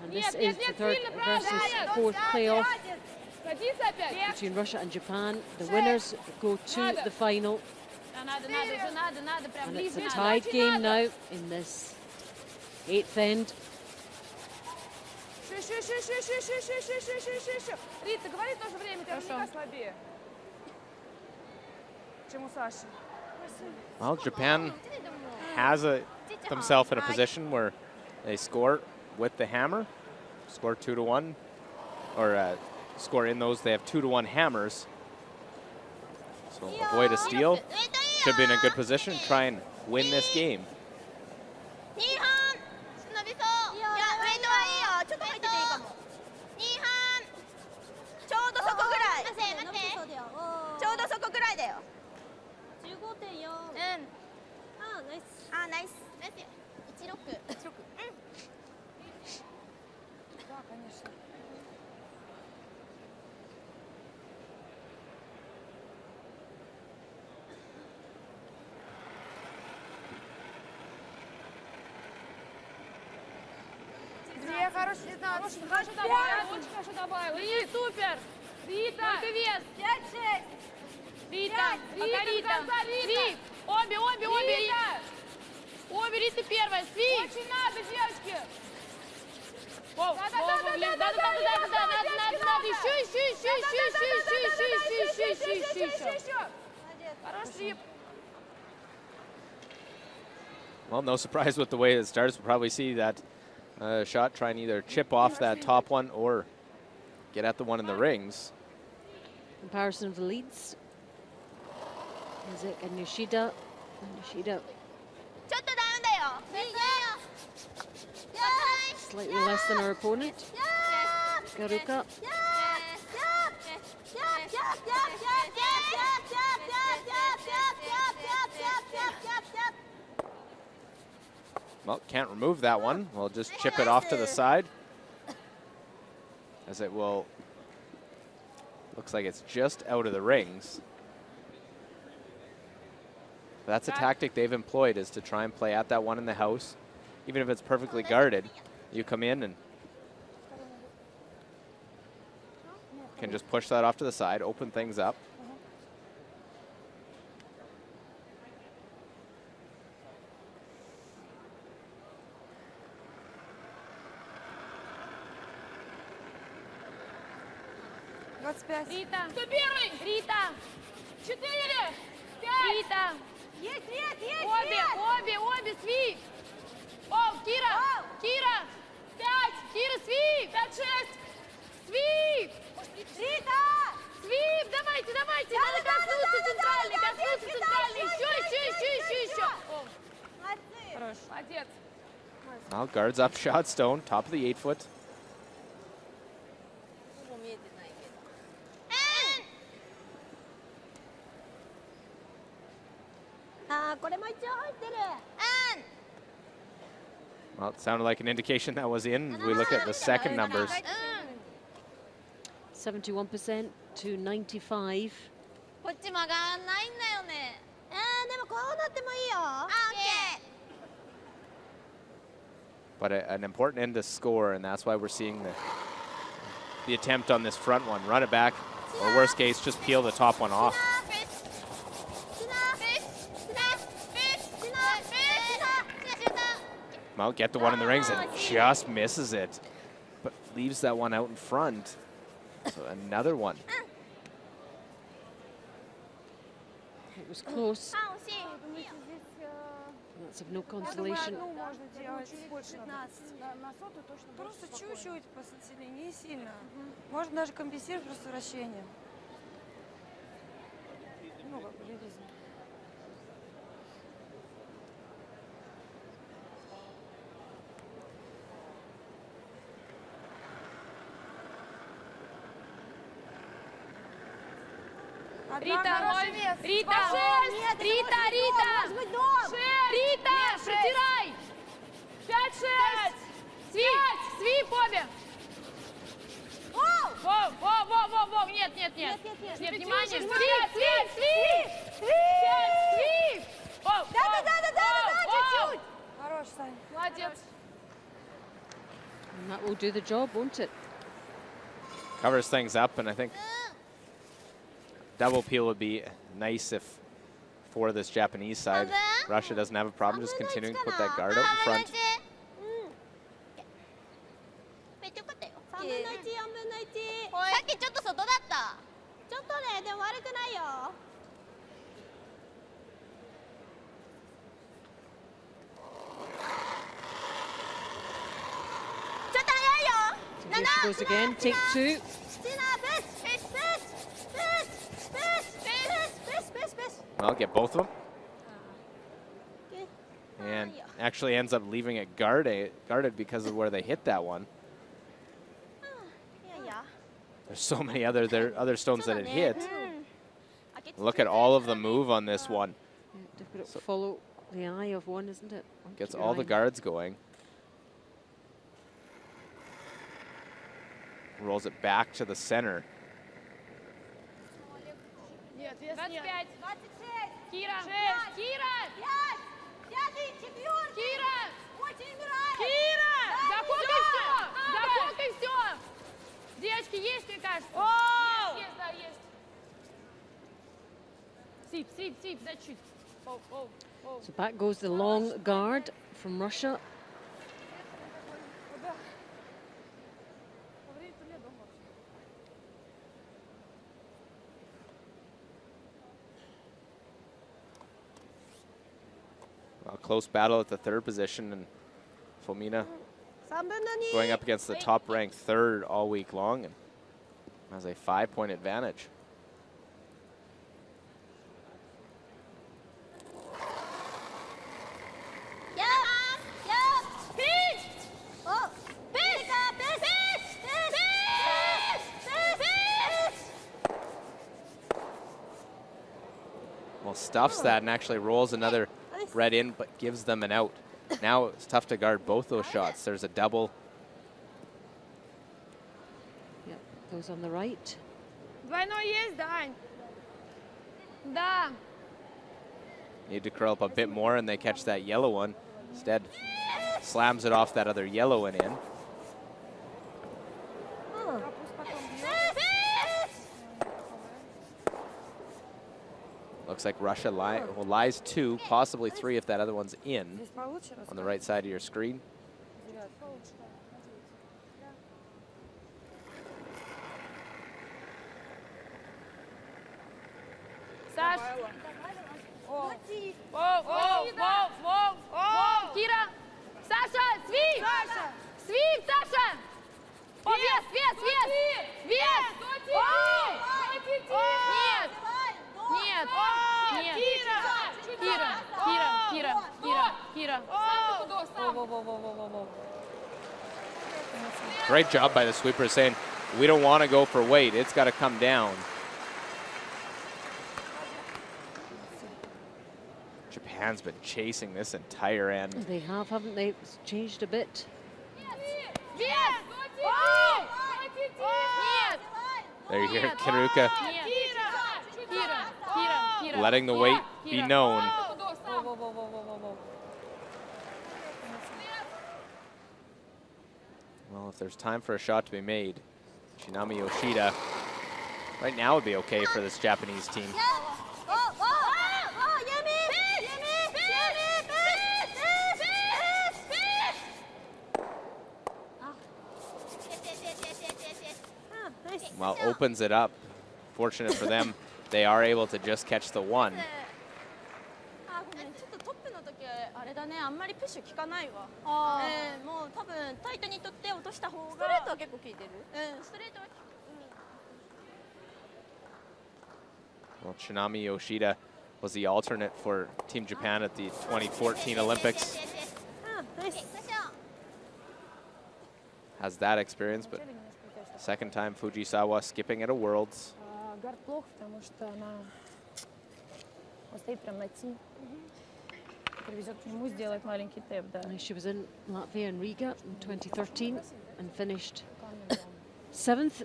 And this is the third versus fourth playoff between Russia and Japan. The winners go to the final. And it's a tied game now in this 8th end. Рита, говори тоже время, ты наверняка слабее, чем у Саши. Well, Japan has themselves in a position where they score with the hammer, score 2-1, or score in those. They have 2-1 hammers, so avoid a steal. Should be in a good position, try and win this game. Хорошо добавила, очень хорошо добавила. Рита, супер! Рита! Только вес! 5-6! Рита! Пока Рита! Свип! Обе, Рита! Обе, Рита первая! Свип! Очень надо, девочки! Надо! Еще! Хорош свип! Well, no surprise with the way it starts. We'll probably see that shot try and either chip off that top one or get at the one in the rings. Comparison of the leads. Is it Nishida? Nishida. Slightly less than her opponent. Garuka. Well, can't remove that one. We'll just chip it off to the side. As it will, looks like it's just out of the rings. That's a tactic they've employed, is to try and play at that one in the house. Even if it's perfectly guarded, you come in and can just push that off to the side, open things up. Рита! Кто первый? Рита! 4! 5! Рита! Есть, есть! Обе, свип! О, Кира! Кира! 5! Кира, свип! 5-6! Свип! Рита! Свип! Давайте! Надо коснуться центральный! Еще! Молодцы! Молодец! Well, guards up, shot stone, top of the 8-foot. これも一応入ってる。 Well, it sounded like an indication that was in. We look at the second numbers. 71% to 95. こっち曲がんないんだよね。でもこうなってもいいよ。But an important end to score, and that's why we're seeing the attempt on this front one. Run it back, or worst case, just peel the top one off. Well, get the one in the rings and just misses it, but leaves that one out in front. So another one. It was close. That's of no consolation. Просто чуть-чуть посадили, не сильно. Можно даже компенсировать просто вращение. Ну, как бы, Рита, протирай! 5-6! Свип обе! Воу! Нет! Внимание! Свип! Да, чуть-чуть! Хорош, Сань. Молодец! And that will do the job, won't it? Covers things up, and I think double peel would be nice if for this Japanese side. Russia doesn't have a problem just continuing to put that guard out in front. 3分の1、4分の1。さっきちょっと外だった。ちょっとね、でも悪くないよ。ちょっと早いよ。 Here she goes again, take 2. Well, get both of them. And actually ends up leaving it guarded because of where they hit that one. There's so many other stones that it hit. Look at all of the move on this one. Difficult to follow the eye of one, isn't it? Gets all the guards going. Rolls it back to the center. Нет, 25. Кира! Заколкай все! Девочки, есть, мне кажется? Есть, да, есть. Сип, дай чуть. So back goes the long guard from Russia. A close battle at the third position, and Fomina going up against the top-ranked third all week long and has a 5-point advantage. Well, stuffs that and actually rolls another red in, but gives them an out. Now it's tough to guard both those shots. There's a double. Yep, goes on the right. Двойной есть, Дань? Да. Need to curl up a bit more, and they catch that yellow one. Instead, slams it off that other yellow one in. Looks like Russia lies 2, possibly 3 if that other one's in on the right side of your screen. Саш. Кира. Саша, свип. Свип, Саша. Вес. Нет. Кира. Great job by the sweeper saying, we don't want to go for weight. It's got to come down. Japan's been chasing this entire end. They have, haven't they? It's changed a bit. There you hear Kiruka letting the weight be known. Well, if there's time for a shot to be made, Shinami Yoshida right now would be okay for this Japanese team. Well, opens it up. Fortunate for them, they are able to just catch the one. Well, Shinami Yoshida was the alternate for Team Japan at the 2014 Olympics. Has that experience, but second time Fujisawa skipping at a Worlds. She was in Latvia and Riga in 2013 and finished 7th.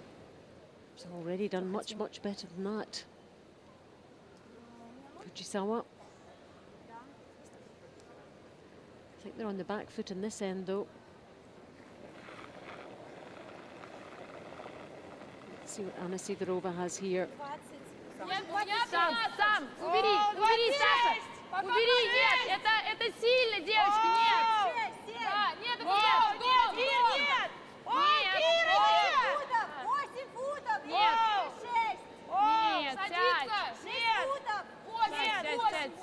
She's already done much better than that. Fujisawa. I think they're on the back foot in this end though. Let's see what Anna Sidorova has here. Сам, убери, Саша. Убери, нет, это сильно, девочки, нет. Нет.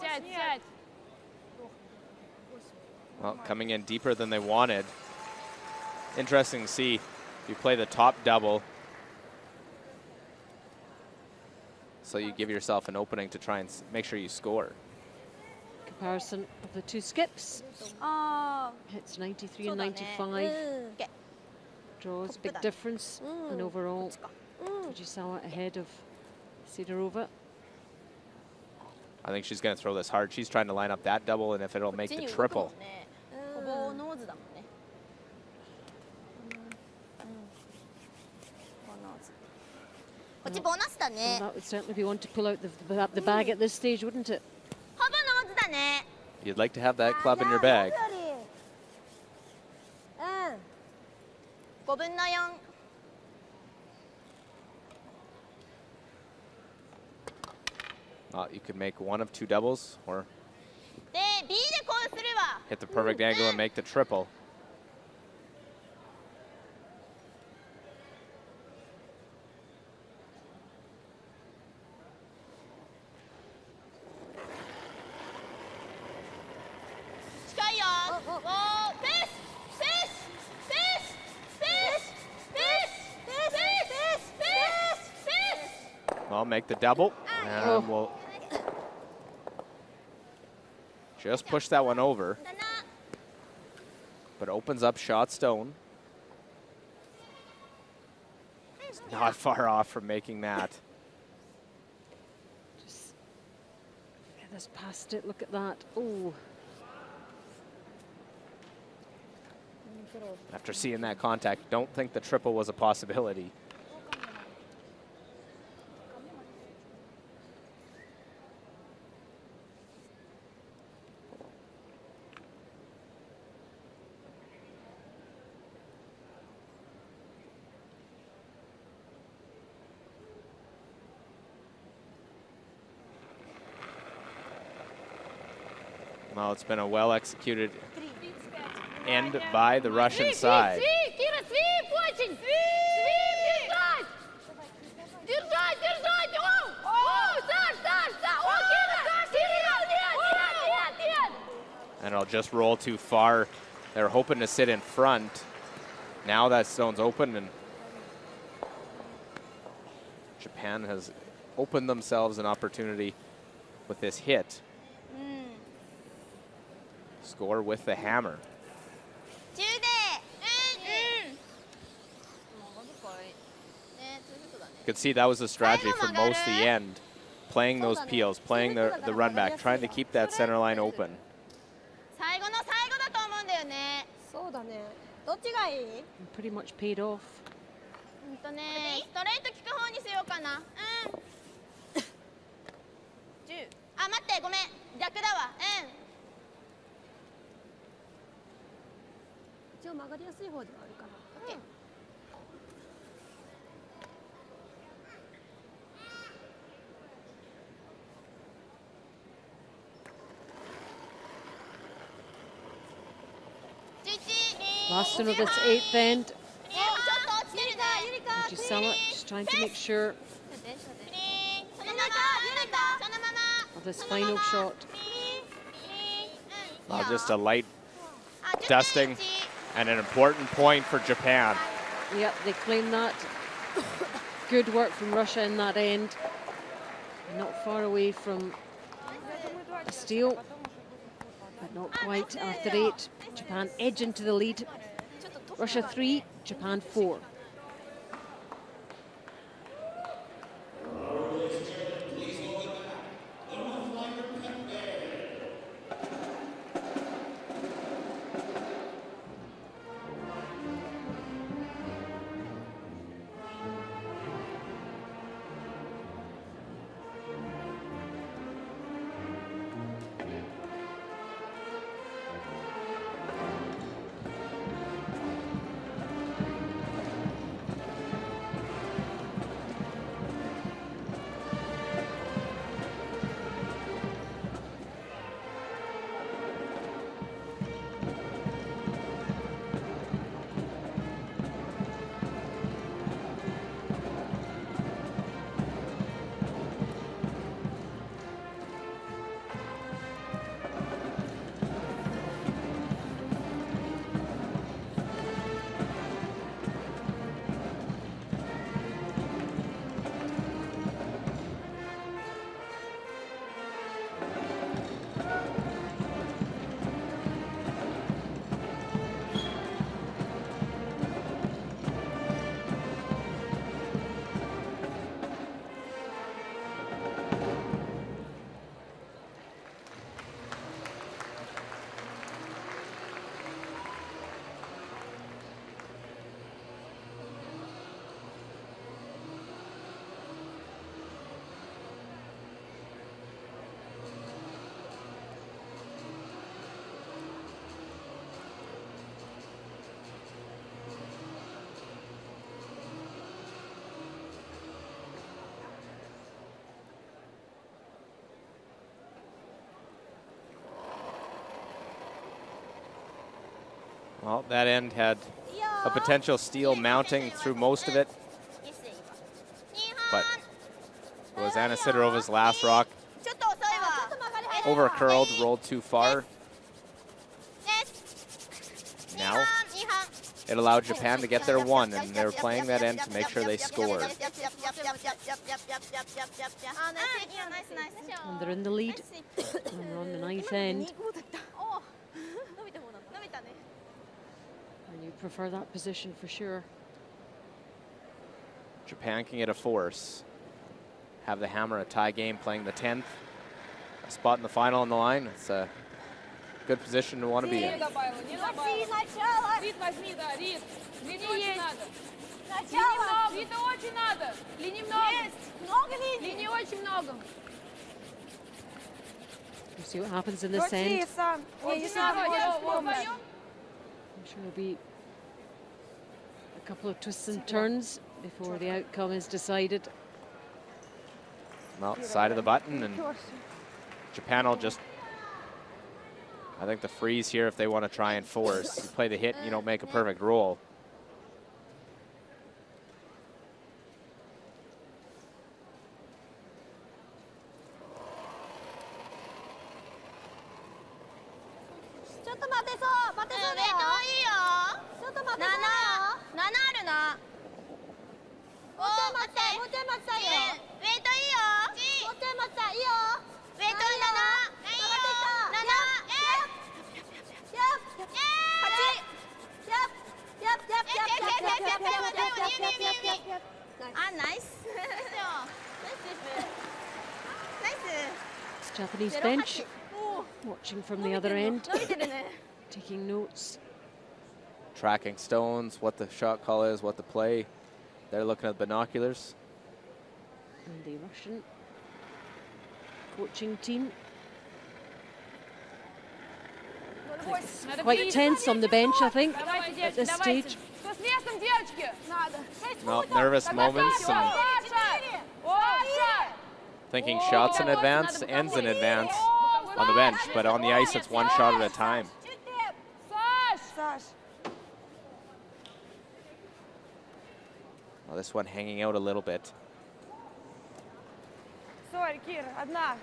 Сядь. Well, coming in deeper than they wanted. Interesting to see if you play the top double. So you give yourself an opening to try and make sure you score. Comparison of the two skips. Hits 93 and 95. Draws, big difference. And overall, Fujisawa ahead of Sidorova. I think she's going to throw this hard. She's trying to line up that double, and if it'll make the triple. Well, that would certainly be one to pull out the bag at this stage, wouldn't it? You'd like to have that club in your bag. You could make one of 2 doubles, or hit the perfect angle and make the triple. I'll make the double, and we'll just push that one over, but opens up shot stone. It's not far off from making that. Just feathers past it, look at that. Oh. After seeing that contact, don't think the triple was a possibility. Well, it's been a well-executed end by the Russian side. And it'll just roll too far. They're hoping to sit in front. Now that stone's open, and Japan has opened themselves an opportunity with this hit. Score with the hammer. You could see that was the strategy for most of the end. Playing those peels, playing the run back, trying to keep that center line open. Pretty much paid off. Last one of this 8th end. Yujisama just trying to make sure of this final shot. Well, just a light dusting and an important point for Japan. Yep, they claim that. Good work from Russia in that end. Not far away from a steal, but not quite after 8. Japan edge into the lead. Russia 3, Japan 4. Well, that end had a potential steal mounting through most of it, but it was Anna Sidorov's last rock. Over curled, rolled too far. Now, it allowed Japan to get their 1, and they were playing that end to make sure they scored. And they're in the lead, and we're on the 9th end. And you prefer that position for sure. Japan can get a force. Have the hammer a tie game, playing the 10th. A spot in the final on the line. It's a good position to want to be in. We'll see what happens in this end. I'm sure there'll be a couple of twists and turns before the outcome is decided. Well, side of the button, and Japan will just I think the freeze here, if they want to try and force, you play the hit, you don't make a perfect roll. Japanese bench watching from the other end, taking notes. Tracking stones, what the shot call is, what the play. They're looking at binoculars. And the Russian coaching team. Quite tense on the bench, I think, at this stage. Well, nervous moments. And thinking shots in advance, ends in advance on the bench, but on the ice it's one shot at a time. Well, this one hanging out a little bit. Sorry, Kira, одна.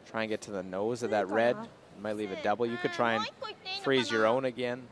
Try and get to the nose of that red. Might leave a double. You could try and freeze your own again.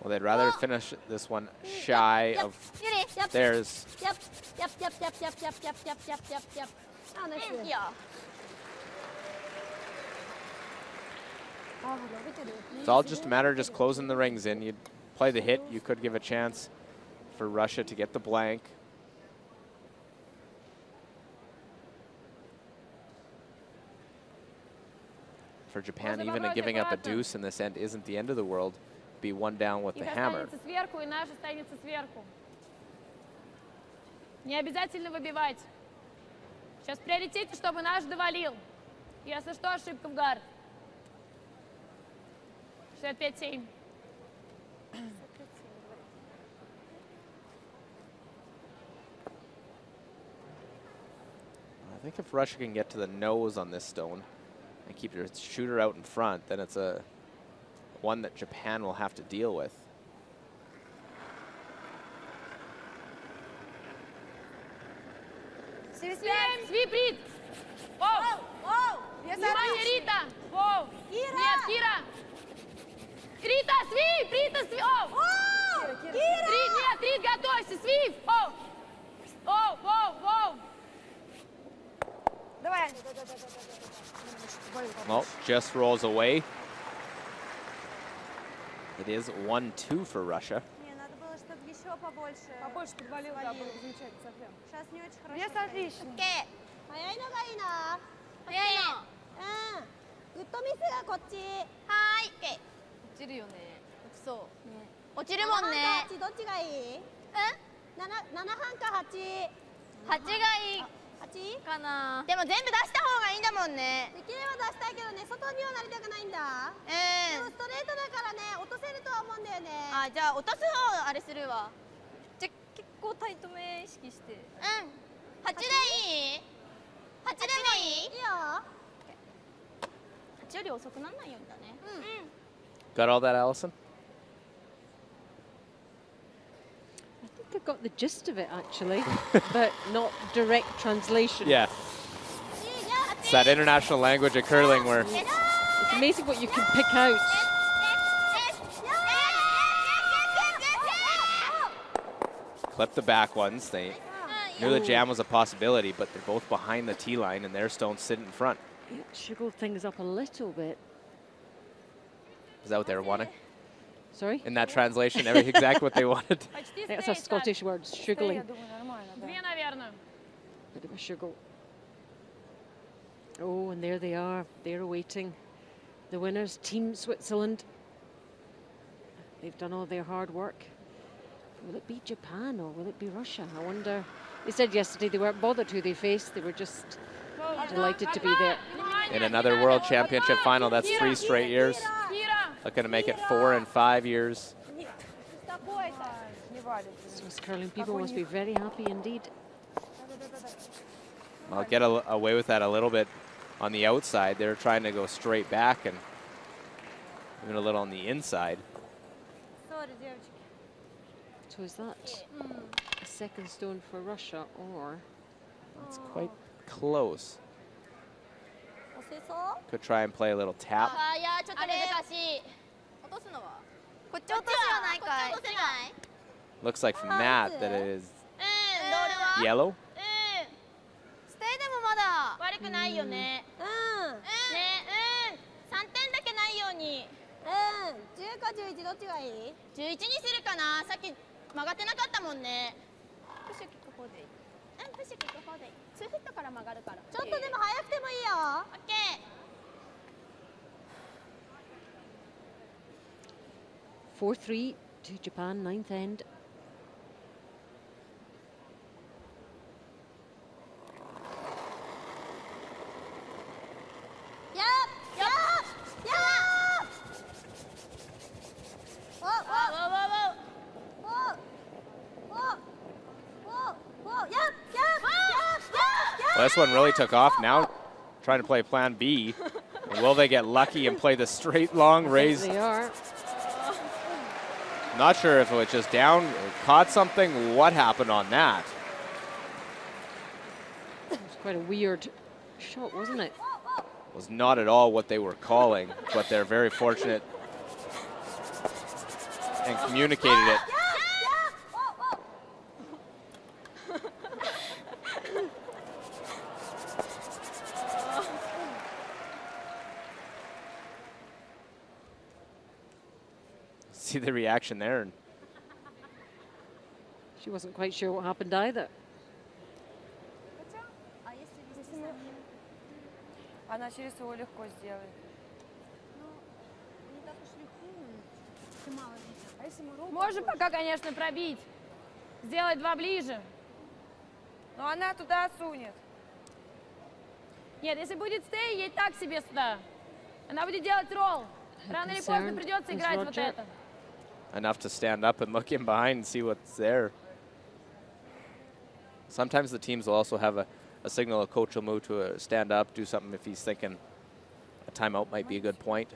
Well, they'd rather finish this one shy of theirs. It's all just a matter of just closing the rings in. You'd play the hit, you could give a chance for Russia to get the blank. For Japan, even giving up a deuce in this end isn't the end of the world. Be one down with the hammer. Не обязательно выбивать. Сейчас в приоритете, чтобы наш довалил. Если что, ошибка в гард. 65-7. I think if Russia can get to the nose on this stone and keep your shooter out in front, then it's a one that Japan will have to deal with. Свип, внимание, Рита! Воу! Нет, Кира! Рита, свип! Рита, свип! Нет, Рит, готовься! Свип! Воу! Давай! Well, just rolls away. It is 1-2 for Russia. Побольше подвалил, да, было замечательно совсем. Сейчас не очень хорошо. Вес отлично. 早いのがいいな。早いの。グッドミスがこっち。はーい。落ちるよね。落ちそう。ね。落ちるもんね。どっちがいい？7半か8。8がいい。8かな。でも全部出した方がいいんだもんね。できれば出したいけどね、外にはなりたくないんだ。でもストレートだからね、落とせるとは思うんだよね。あ、じゃあ落とす方あれするわ。じゃあ結構タイトめ意識して。8でいい？8でもいい？いいよ。8より遅くなんないようにだね。Got all that, Allison? got the gist of it actually, but not direct translation. Yeah. It's that international language of curling where it's amazing what you can pick out. Clip the back ones. They knew the jam was a possibility, but they're both behind the tee line and their stones sit in front. Yeah, sugar things up a little bit. Is that what they were wanting? Sorry? In that translation, exactly what they wanted. That's a Scottish word, sugarling. Bit of a sugar. Oh, and there they are. They're awaiting the winners, Team Switzerland. They've done all their hard work. Will it be Japan or will it be Russia? I wonder. They said yesterday they weren't bothered who they faced. They were just delighted to be there. In another World Championship final, that's 3 straight years. Looking to make it 4 in 5 years. Swiss curling people must be very happy indeed. I'll get away with that a little bit on the outside. They're trying to go straight back and even a little on the inside. So is that a second stone for Russia or? It's quite close. Could try and play a little tap. Looks like from that it is yellow. 悪くないよね。ね、3点だけないように。10か11どっちがいい？11にするかな。さっき曲がってなかったもんね。プッシュキック4でいい。プッシュキック4でいい。2フットから曲がるから。ちょっとでも速くてもいいよ。オッケ4-3 ー。to Japan, 9th end. Well, this one really took off. Now trying to play plan B. Will they get lucky and play the straight long raise? They are. Not sure if it was just down, caught something. What happened on that? It was quite a weird shot, wasn't it? It was not at all what they were calling, but they're very fortunate and communicated it. See the reaction there. She wasn't quite sure what happened either. Она через его легко сделает. Можем пока, конечно, пробить. Сделать 2 ближе. Но она туда сунет. Нет, если будет стей, ей так себе сюда. Она будет делать ролл. Рано или поздно придется играть вот это. Enough to stand up and look in behind and see what's there. Sometimes the teams will also have a signal. A coach will move to stand up, do something if he's thinking a timeout might be a good point.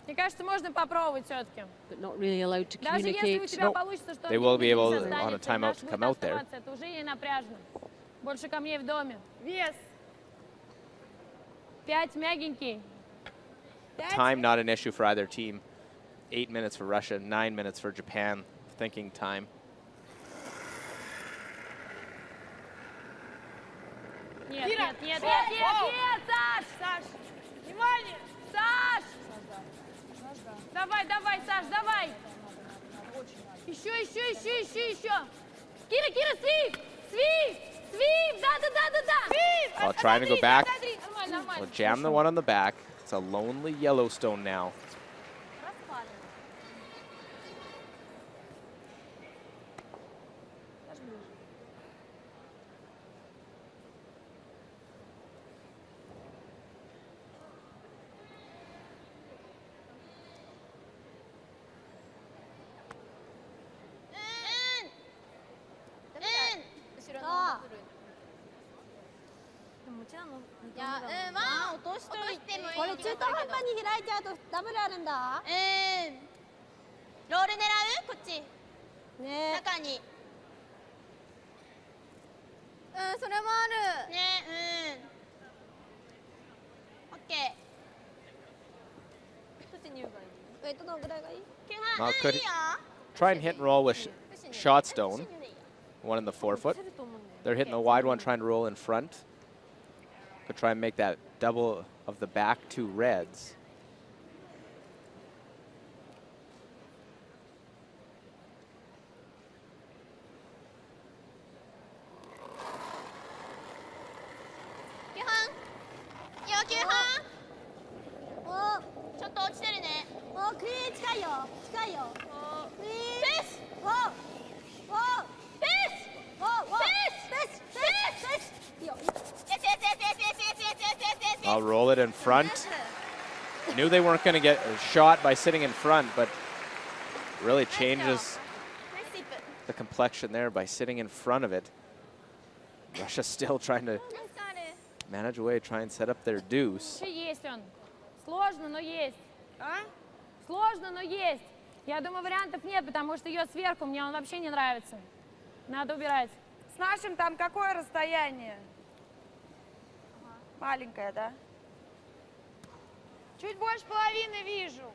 Мне кажется, можно попробовать все-таки. But not really allowed to Даже если у communicate. тебя получится, что They will be able on a timeout to come out there. Это уже ей напряжно. Больше камней в доме. Вес. 5 мягенький. Time not an issue for either team. 8 minutes for Russia, 9 minutes for Japan. Thinking time. Нет, нет, нет, нет, нет, Саш! Саш! Внимание! Саш! Давай, давай, Саш, давай! Еще, еще, еще, еще, еще! Кира, Кира, свип! Свип! Свип! Да, да, да, да, да! While trying to go back, we'll jam the one on the back. It's a lonely Yellowstone now. ね。中に。うん、それもある。ね、オッケー。どっちに言えばいい？ウェイトどのぐらいがいい？Well, could try and hit and roll with shot stone, one in the forefoot. They're hitting a wide one, trying to roll in front. Could try and make that double of the back two reds. I'll roll it in front. Knew they weren't going to get a shot by sitting in front, but really changes the complexion there by sitting in front of it. Russia still trying to manage away, try and set up their deuce. Сложно, но есть. Сложно, но есть. Я думаю, вариантов нет, потому что ее сверху мне он вообще не нравится. Надо убирать. С нашим там какое расстояние? Маленькое, да? Чуть больше половины вижу.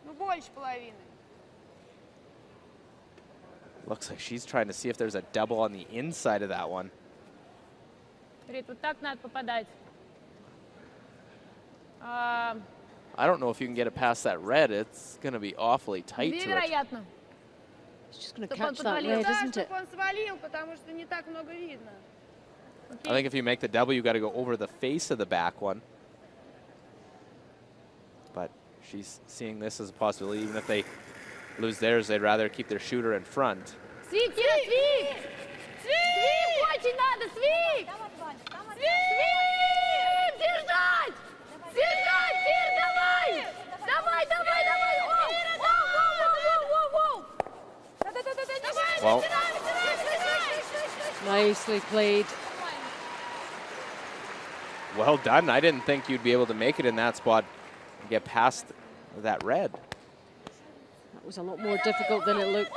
Ну, больше половины. Looks like she's trying to see if there's a double on the inside of that one. Рит, вот так надо попадать. I don't know if you can get it past that red. It's going to be awfully tight to it. Невероятно. It's just going to catch that red, isn't it? Он свалил, потому что не так много видно. I think if you make the double, you got to go over the face of the back one. But she's seeing this as a possibility. Even if they lose theirs, they'd rather keep their shooter in front. Свик, Кира, свик! Свик! Очень надо, свик! Свик! Держать! Держать! Кир, давай! Давай, давай, давай! Well, nicely played. Well done. I didn't think you'd be able to make it in that spot and get past that red. That was a lot more difficult than it looked.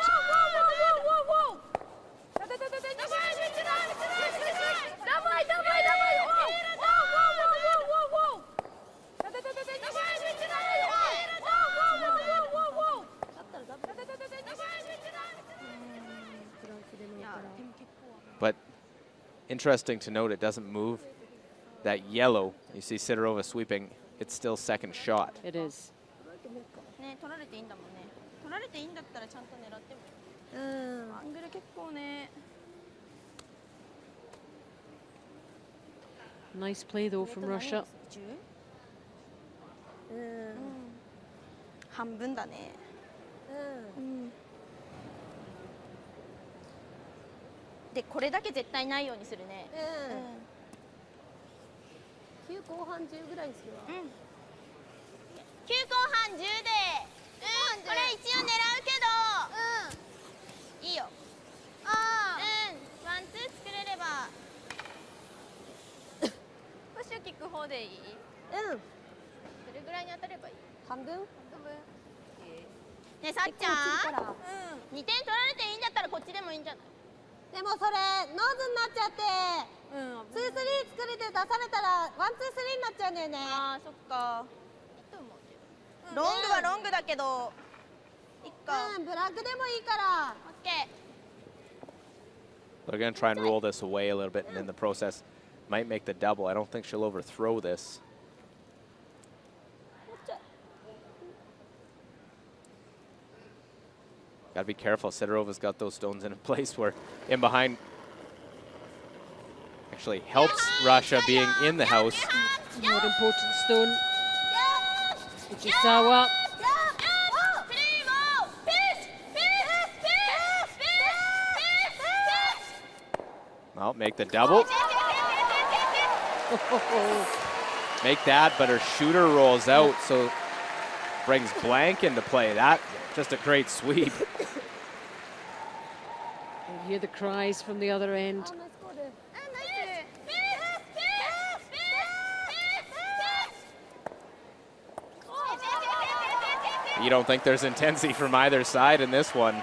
But interesting to note, it doesn't move that yellow. You see Sidorova sweeping. It's still second shot. It is. Nice play though from Russia. 半分だね。でこれだけ絶対ないようにするね。9後半10ぐらいにするわ。9後半10で。これ一応狙うけど。いいよ。ワンツー作れれば。プッシュキック方でいい？どれぐらいに当たればいい？半分？ね、さっちゃん。2点取られていいんだったらこっちでもいいんじゃない？でもそれノーズになっちゃって、2-3作れて出されたら1-2-3になっちゃうんだよね。ああ、そっか。いいと思うけど。ロングはロングだけど。いっか。ブラックでもいいから。オッケThey're going to try and roll this away a little bit, and in the process, might make the double. I don't think she'll overthrow this. Got to be careful. Sidorova's got those stones in a place where in behind actually helps Russia being in the house. More important stone. Fujisawa. Well, make the double. Make that, but her shooter rolls out, so brings blank into play. That just a great sweep. You hear the cries from the other end. You don't think there's intensity from either side in this one.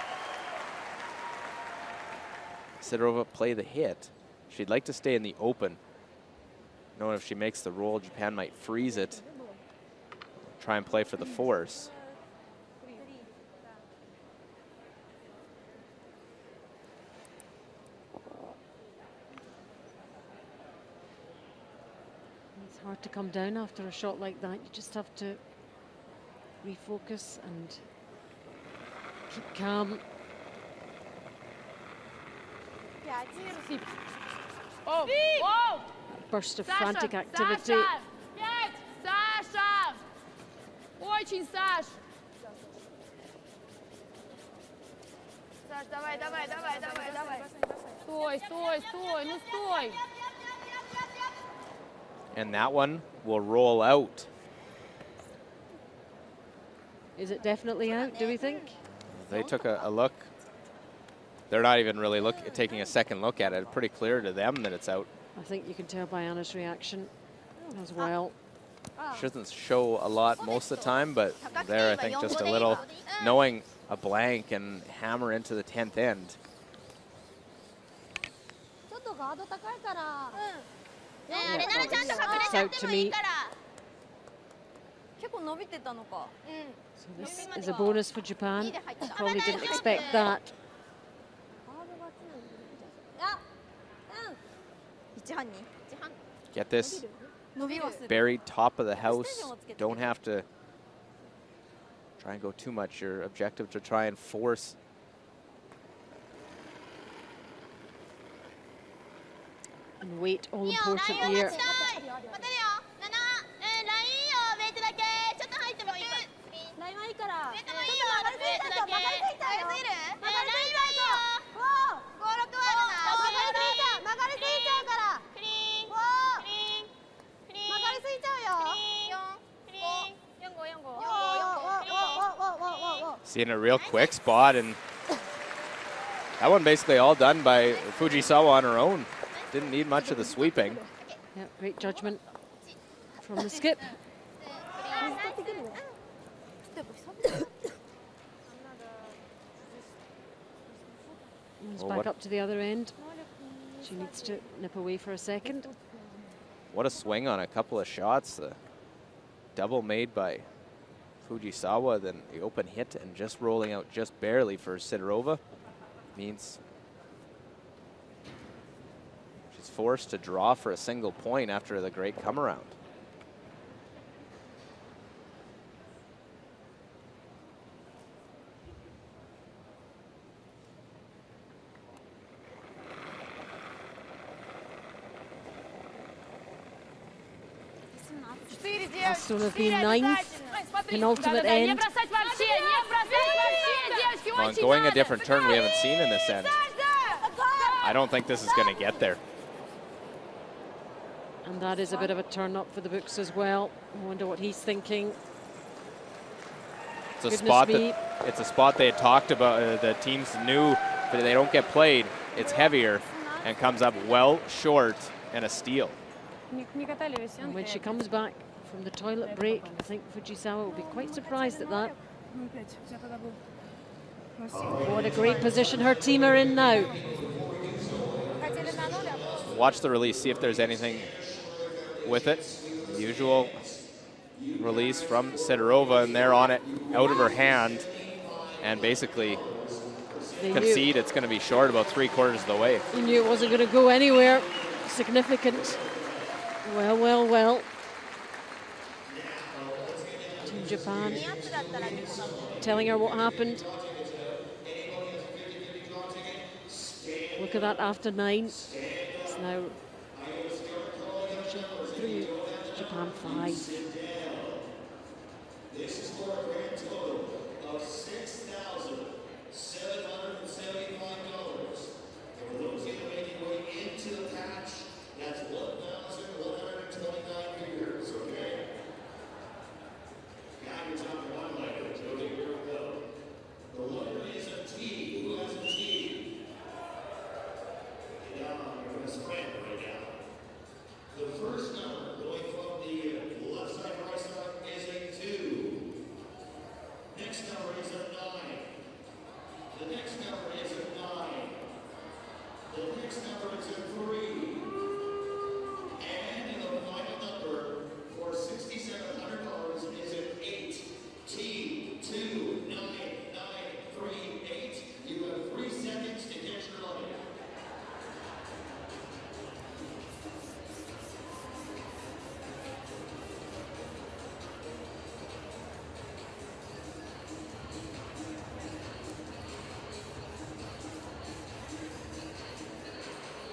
Sidorova play the hit. She'd like to stay in the open. Knowing if she makes the roll, Japan might freeze it. Try and play for the force. It's hard to come down after a shot like that. You just have to refocus and keep calm. Oh, oh. A burst of Sasha, frantic activity. Sasha, 5. Sasha. Очень, Саш. Саш, давай, давай, давай, давай, давай. Стой, стой, стой, ну стой. And that one will roll out. Is it definitely out, do we think? They took a look. They're not even really taking a second look at it. It's pretty clear to them that it's out. I think you can tell by Anna's reaction as well. She doesn't show a lot most of the time, but there I think just a little knowing a blank and hammer into the 10th end. It's out to me. So this is a bonus for Japan. Probably didn't expect that. Get this buried top of the house. Don't have to try and go too much. Your objective to try and force. And weight all important here. Seeing a real quick spot, and that one basically all done by Fujisawa on her own. Didn't need much of the sweeping. Yeah, great judgment from the skip. Moves back up to the other end. She needs to nip away for a second. What a swing on a couple of shots. The double made by Fujisawa, then the open hit and just rolling out just barely for Sidorova means she's forced to draw for a single point after the great come around. Last one have been ninth, penultimate end. Well, going a different turn we haven't seen in this end. I don't think this is going to get there. And that is a bit of a turn up for the books as well. I wonder what he's thinking. It's a spot it's a spot they had talked about. The teams knew that they don't get played. It's heavier and comes up well short and a steal. And when she comes back from the toilet break, I think Fujisawa will be quite surprised at that. What a great position her team are in now. Watch the release, see if there's anything with it. The usual release from Sidorova, and they're on it out of her hand, and basically concede it's going to be short about 3/4 of the way. You knew it wasn't going to go anywhere significant. Well, well, well. Team Japan telling her what happened. Look at that after 9. It's now 3, Japan 5. This is for a grand total of $6,775. For those that are making way into the patch, that's 1,129 fingers, okay? Now you're talking one language. Okay, here we go. The winner is a T. Who has a T? Yeah, you're going to sprint right now. The first number going from the left side, right side is a 2. Next number is a 9. The next number is a 9. The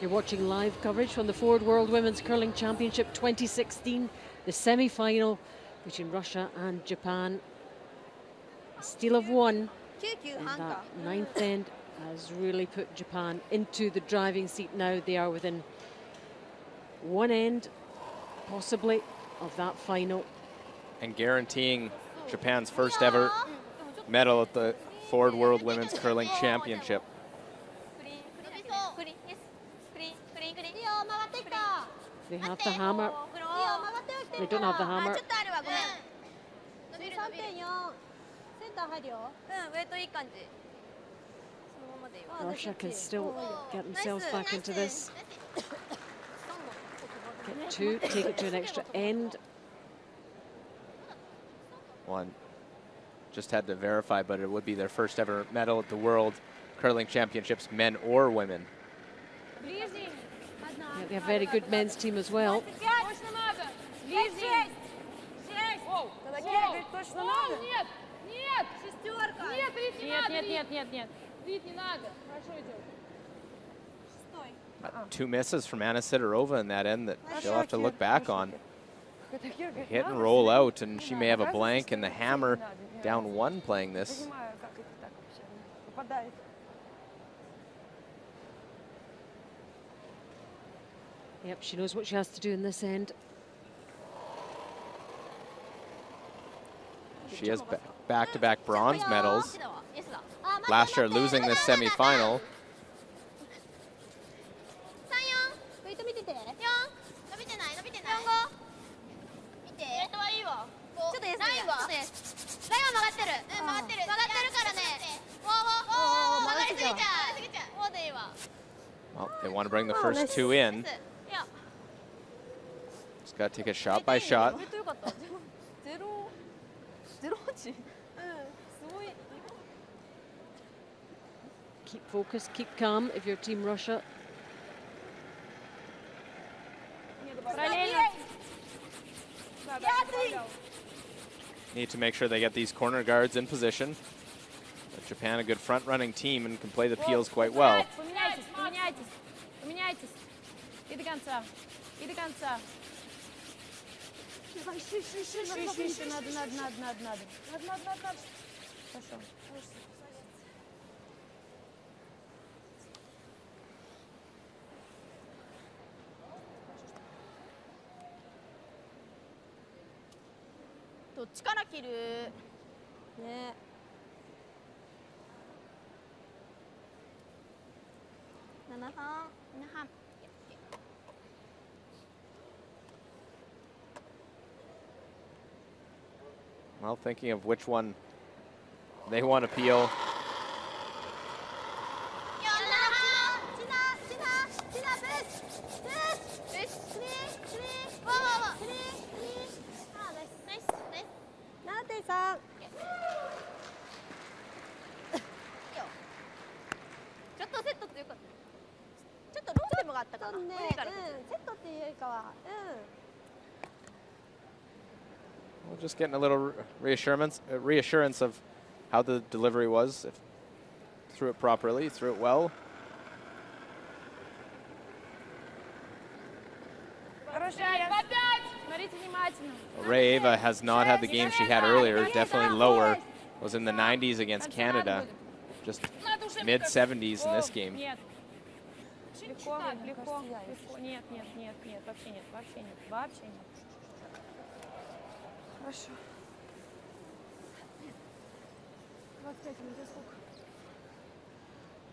You're watching live coverage from the Ford World Women's Curling Championship 2016, the semi-final between Russia and Japan. A steal of one, and that ninth end has really put Japan into the driving seat now. They are within one end, possibly, of that final. And guaranteeing Japan's first ever medal at the Ford World Women's Curling Championship. They have the hammer. They don't have the hammer. Russia can still get themselves back into this. Get two, take it to an extra end. One. Just had to verify, but it would be their first ever medal at the World Curling Championships, men or women. Yeah, they have a very good men's team as well. Two misses from Anna Sidorova in that end that she'll have to look back on. Hit and roll out, and she may have a blank, and the hammer down one playing this. Yep, she knows what she has to do in this end. She has back-to-back bronze medals. Last year losing this semi-final. Well, they want to bring the first two in. Just got to take it shot by shot. Keep focused, keep calm if you're Team Russia. Need to make sure they get these corner guards in position. But Japan, a good front-running team, and can play the peels quite well. Well, thinking of which one they want to peel. We're just getting a little reassurance of how the delivery was. If threw it properly, threw it well. Rayeva has not had the game she had earlier, definitely lower. Was in the 90s against Canada, just mid-70s in this game.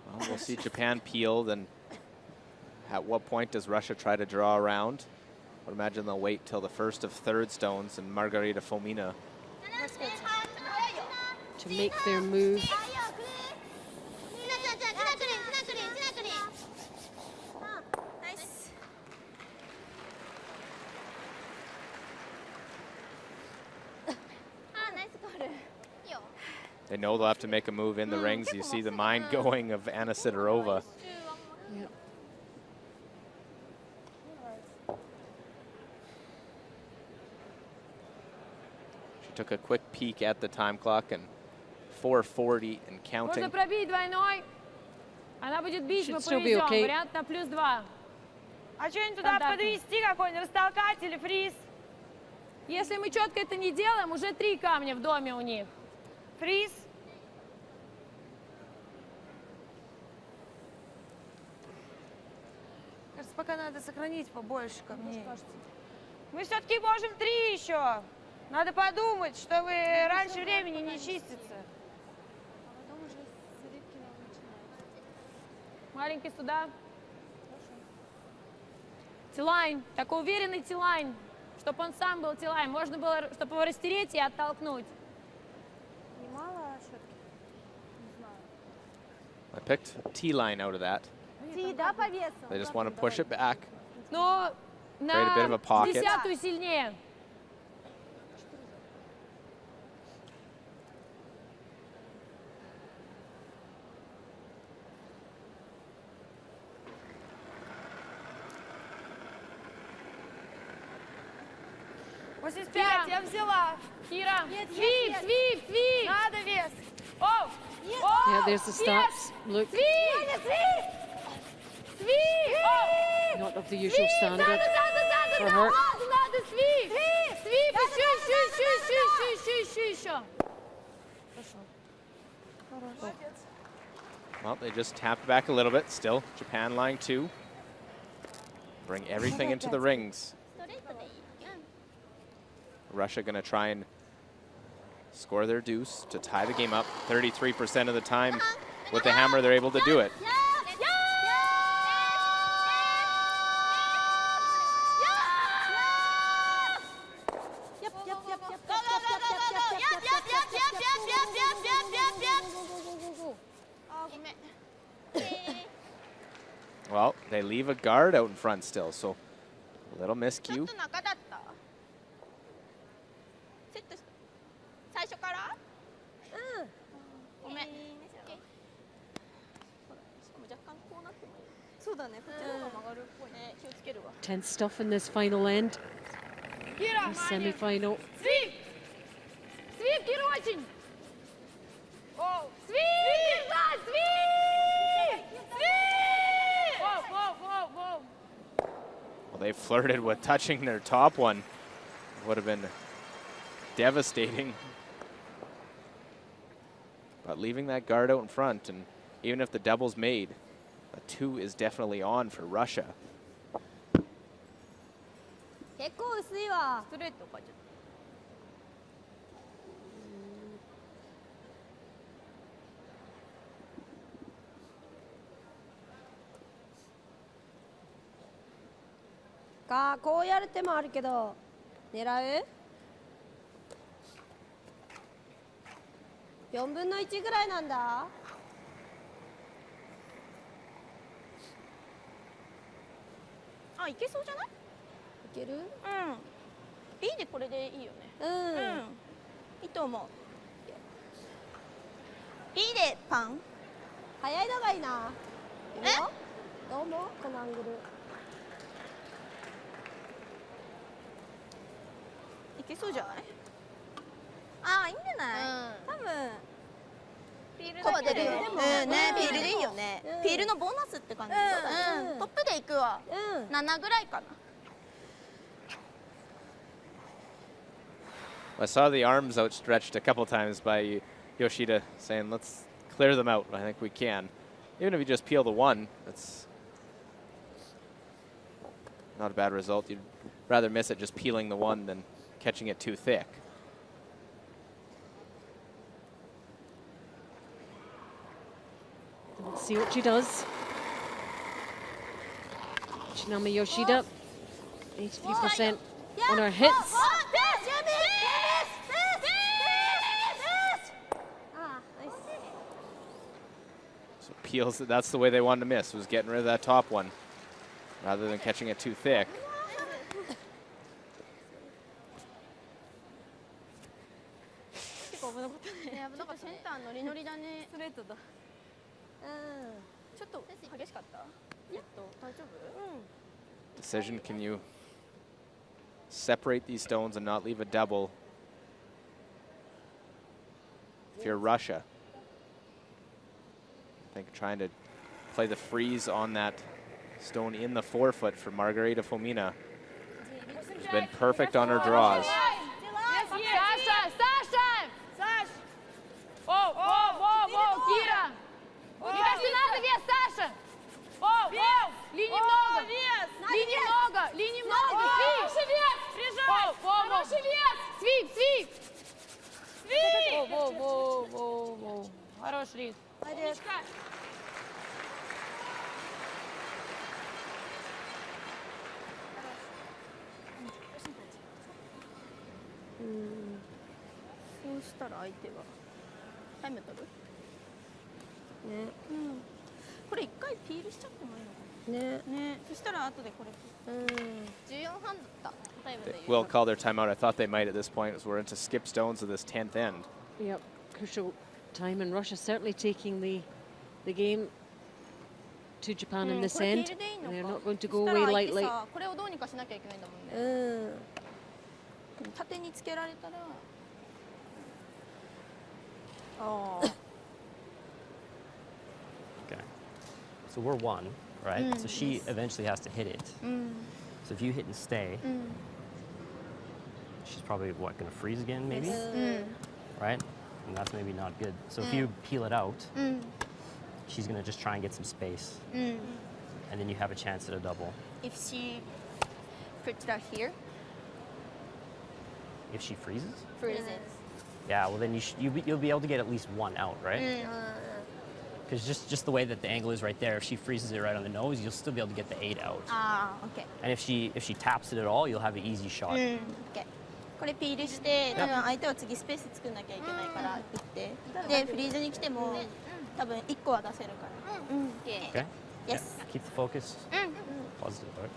Well, we'll see Japan peeled, and at what point does Russia try to draw around? I would imagine they'll wait till the first of third stones and Margarita Fomina to make their move. They know they'll have to make a move in the rings. You see the mind going of Anna Sidorova. Yep. She took a quick peek at the time clock, and 4:40 and counting. Можно пробить двойной. Она будет бить, мы Should still be повезем. okay. Вариант на +2. А что-нибудь туда подвести, какой-нибудь растолкать или фриз? Если мы четко это не делаем, уже 3 камня в доме у них. Фриз. Кажется, пока надо сохранить побольше камней. Мы все-таки можем 3 еще. Надо подумать, чтобы раньше времени не чиститься. Маленький сюда. Тилайн. Такой уверенный тилайн. Чтобы он сам был тилайн. Можно было, чтобы его растереть и оттолкнуть. Немало щетки? Не знаю. I picked T-line out of that. Ти, да, по весу? They just want to push it back. Но Create a bit of на a pocket. 10-ую сильнее. Кира, я взяла. Кира, свип, свип, свип. Надо вес. О! Yeah, there's the starts. Look, not of the usual standard for her. Надо свип. Свип, еще. Well, they just tapped back a little bit. Still, Japan line 2. Bring everything into the rings. Russia going to try and score their deuce to tie the game up. 33% of the time with the hammer, they're able to do it. Well, they leave a guard out in front still, so a little miscue. 最初からごめんしかも若干こうなってもいいそうだねこっちの方が曲がるっぽいね気をつけるわ Tense stuff in this final end. Semi-final. Свип! Свип, Кира, очень! Свип! Свип! Свип! Воу! Well, they flirted with touching their top one. Would have been devastating. But leaving that guard out in front, and even if the double's made, a 2 is definitely on for Russia. 結構薄いわ。ストレートかじゃこうやる手もあるけど、狙う？4分の1ぐらいなんだ。あ、いけそうじゃない？いける？うん。B でこれでいいよね。うん。いいと思う。B でパン？早いのがいいな。え？どうもこのアングル。いけそうじゃない？ああ、いいんじゃない？多分。ピールだけで。ね、ピールでいいよね。ピールのボーナスって感じ。トップでいくわ。7ぐらいかな。I saw the arms outstretched a couple times by Yoshida saying, let's clear them out. I think we can. Even if you just peel the 1, that's not a bad result. You'd rather miss it just peeling the 1 than catching it too thick. Let's see what she does. Shinami Yoshida, 83% on her hits. So peels, that's the way they wanted to miss, was getting rid of that top one rather than catching it too thick. Decision, can you separate these stones and not leave a double if you're Russia? I think trying to play the freeze on that stone in the forefoot for Margarita Fomina. She's been perfect on her draws. Саша! Саша! Саш! Воу, воу, воу, воу, Кира! Не надо вес, Саша! Воу, воу! Ли немного! Ли немного! Ли немного! Хороший вес! Прижай! Хороший вес! Свип, свип! Свип! Воу, воу, воу, воу. Хороший рис. Умничка!そうしたら相手がタイム取るね、これ一回ピールしちゃってもいいのかなね、そしたら後でこれ14半だったタイムで Will call their timeout. I thought they might at this point as we're into skip stones of this 10th end. Yep, crucial time, and Russia certainly taking the game to Japan in this end. And they're not going to go away lightly. これをどうにかしなきゃいけないんだもんね。縦につけられたら。Okay. So we're one, right? So she eventually has to hit it. So if you hit and stay, she's probably what, going to freeze again, maybe? Right? And that's maybe not good. So if you peel it out, she's going to just try and get some space. And then you have a chance at a double. If she puts that here? If she freezes? Freezes. Yeah, well then you'll be able to get at least one out, right? Because just the way that the angle is right there, if she freezes it right on the nose, you'll still be able to get the 8 out. Okay. And if she taps it at all, you'll have an easy shot. Okay. これピールして、多分相手は次スペース作んなきゃいけないから行って、でフリーズに来ても多分1個は出せるから。Okay. Yes. Keep the focus. Positive, right?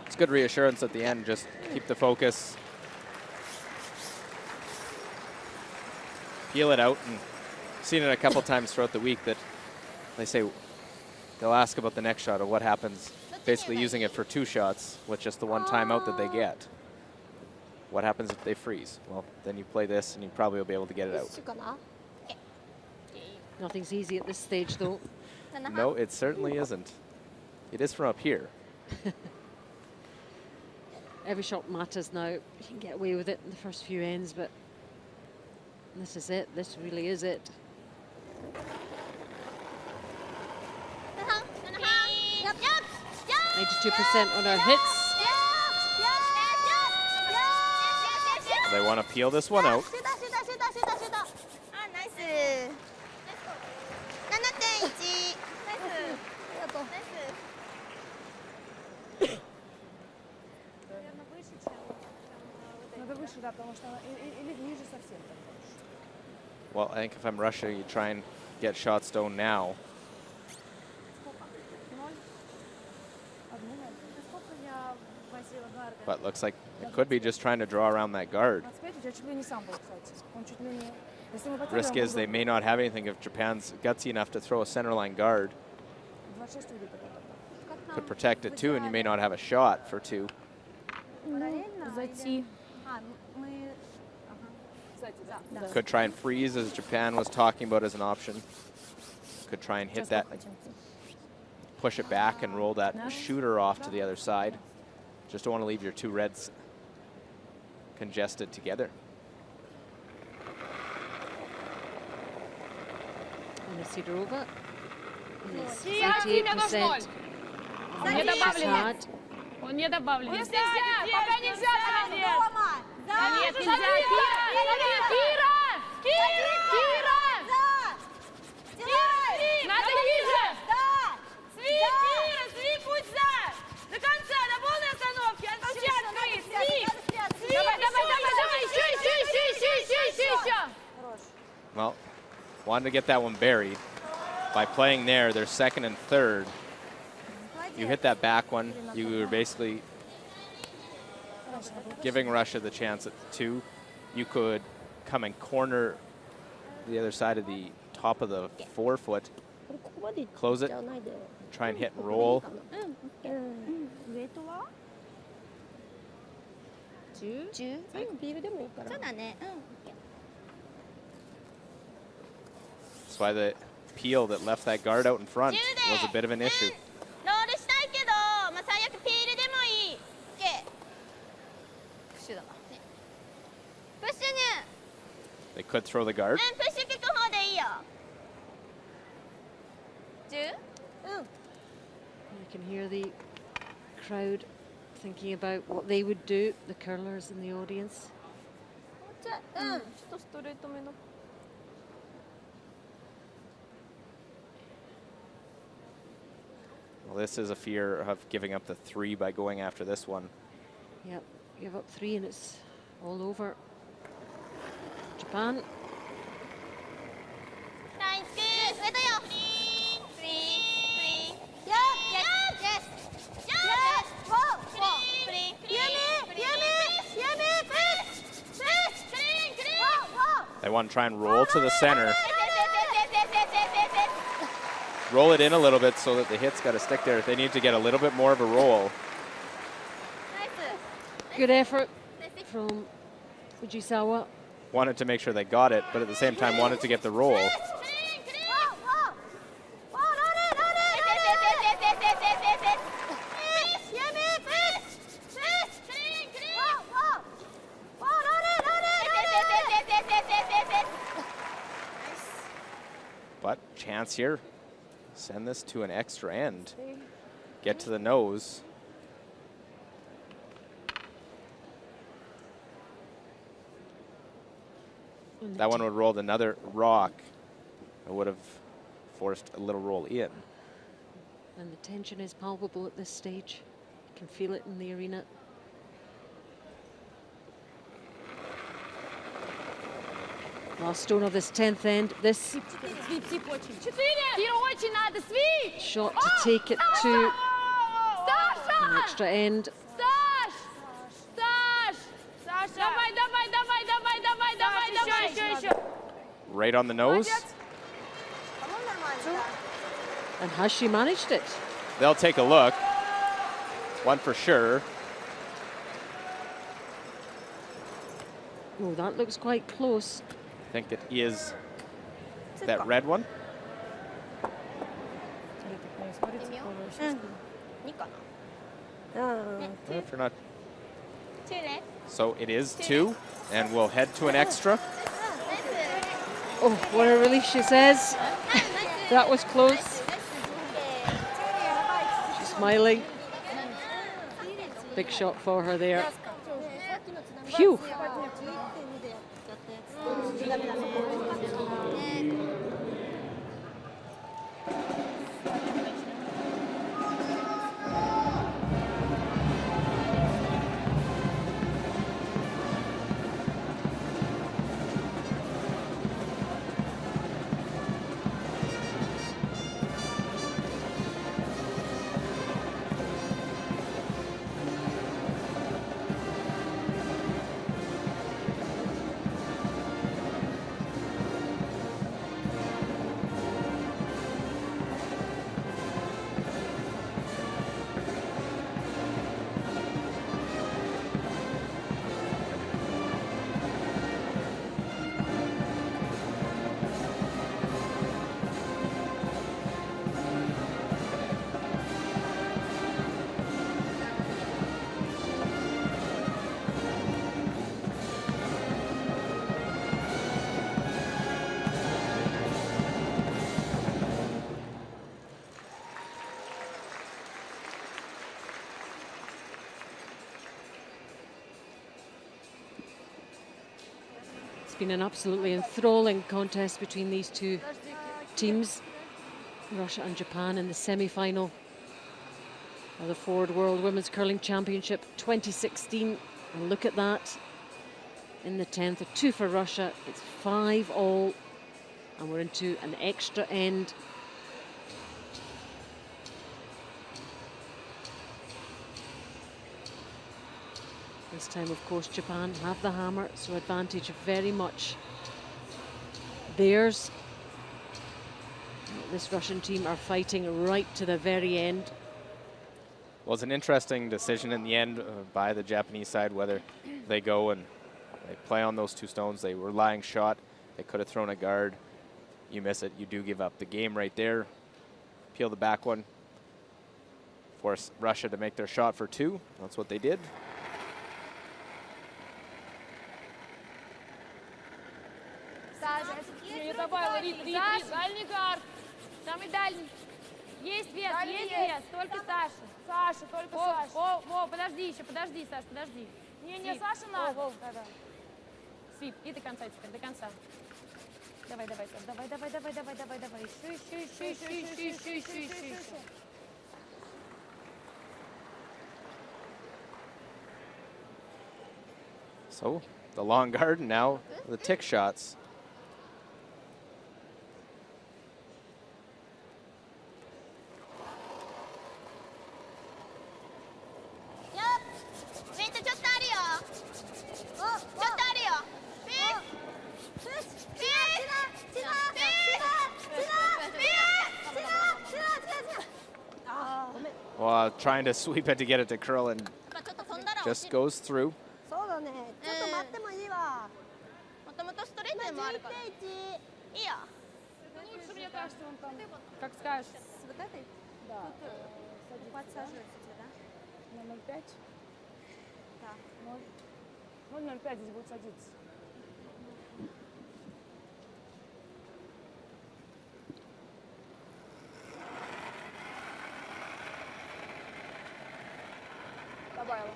It's good reassurance at the end. Just keep the focus. Peel it out, and seen it a couple times throughout the week that they say they'll ask about the next shot or what happens, basically using it for 2 shots with just the 1 timeout that they get. What happens if they freeze? Well, then you play this and you probably will be able to get it out. Nothing's easy at this stage, though. No, it certainly isn't. It is from up here. Every shot matters now. You can get away with it in the first few ends, but this is it. This really is it. 92% on our hits. They want to peel this one out. Well, I think if I'm Russia, you try and get shot stone now. But looks like it could be just trying to draw around that guard. Risk is they may not have anything if Japan's gutsy enough to throw a centerline guard. Could protect it too, and you may not have a shot for 2. Could try and freeze, as Japan was talking about as an option. Could try and hit that, push it back and roll that shooter off to the other side. Just don't want to leave your 2 reds congested together. And Sidorova is 88%. Он не добавлен. Он не добавлен. Нельзя! Пока нельзя! Нет, нельзя! Кира! Надо ниже! Свип, Кира, свип, путь за! До конца, до полной остановки! Свип! Давай, еще! Well, wanted to get that one buried. By playing there, they're 2nd and 3rd. You hit that back one, you were basically giving Russia the chance at 2. You could come and corner the other side of the top of the forefoot, close it, try and hit and roll. That's why the peel that left that guard out in front was a bit of an issue. could throw the guard. You can hear the crowd thinking about what they would do, the curlers in the audience. Well, this is a fear of giving up the 3 by going after this one. Yep, give up 3 and it's all over. Japan. They want to try and roll to the center. Roll it in a little bit so that the hit's got to stick there. They need to get a little bit more of a roll. Good effort from Fujisawa. Wanted to make sure they got it, but at the same time wanted to get the roll. But chance here. Send this to an extra end. Get to the nose. That one would have rolled another rock. It would have forced a little roll in. And the tension is palpable at this stage. You can feel it in the arena. Last stone of this 10th end. This shot to take it to an extra end. Right on the nose. And has she managed it? They'll take a look. One for sure. Oh, that looks quite close. I think it is that red one. If you're not. So it is 2, and we'll head to an extra. Oh, what a relief, she says. That was close. She's smiling. Big shot for her there. Phew. Been an absolutely enthralling contest between these two teams, Russia and Japan, in the semi-final of the Ford World Women's Curling Championship 2016. And look at that in the 10th, a 2 for Russia. It's 5-all, and we're into an extra end. This time, of course, Japan have the hammer, so advantage very much theirs. This Russian team are fighting right to the very end. Well, it's an interesting decision in the end by the Japanese side, whether they go and they play on those 2 stones. They were lying shot. They could have thrown a guard. You miss it, you do give up the game right there. Peel the back one. Force Russia to make their shot for 2. That's what they did. Дальний гард. Самый дальний. Есть вес, есть вес. Только Саша. Саша, только Саша. Во, подожди еще, подожди, Саш, подожди. Не, Саша надо. Да. Свип, и до конца теперь, до конца. Давай, Саш, давай. Еще. So the long guard, now the tick shots. Well, trying to sweep it to get it to curl and just goes through. そうだね。ちょっと待ってもいいわ。もともとストレートでもあるから。いいよ。 Лучше, мне кажется, он там, как скажешь. С вот этой? Да. Подсаживается тебе, да? На 0,5? Да. 0,05 здесь будет садиться. Добавила.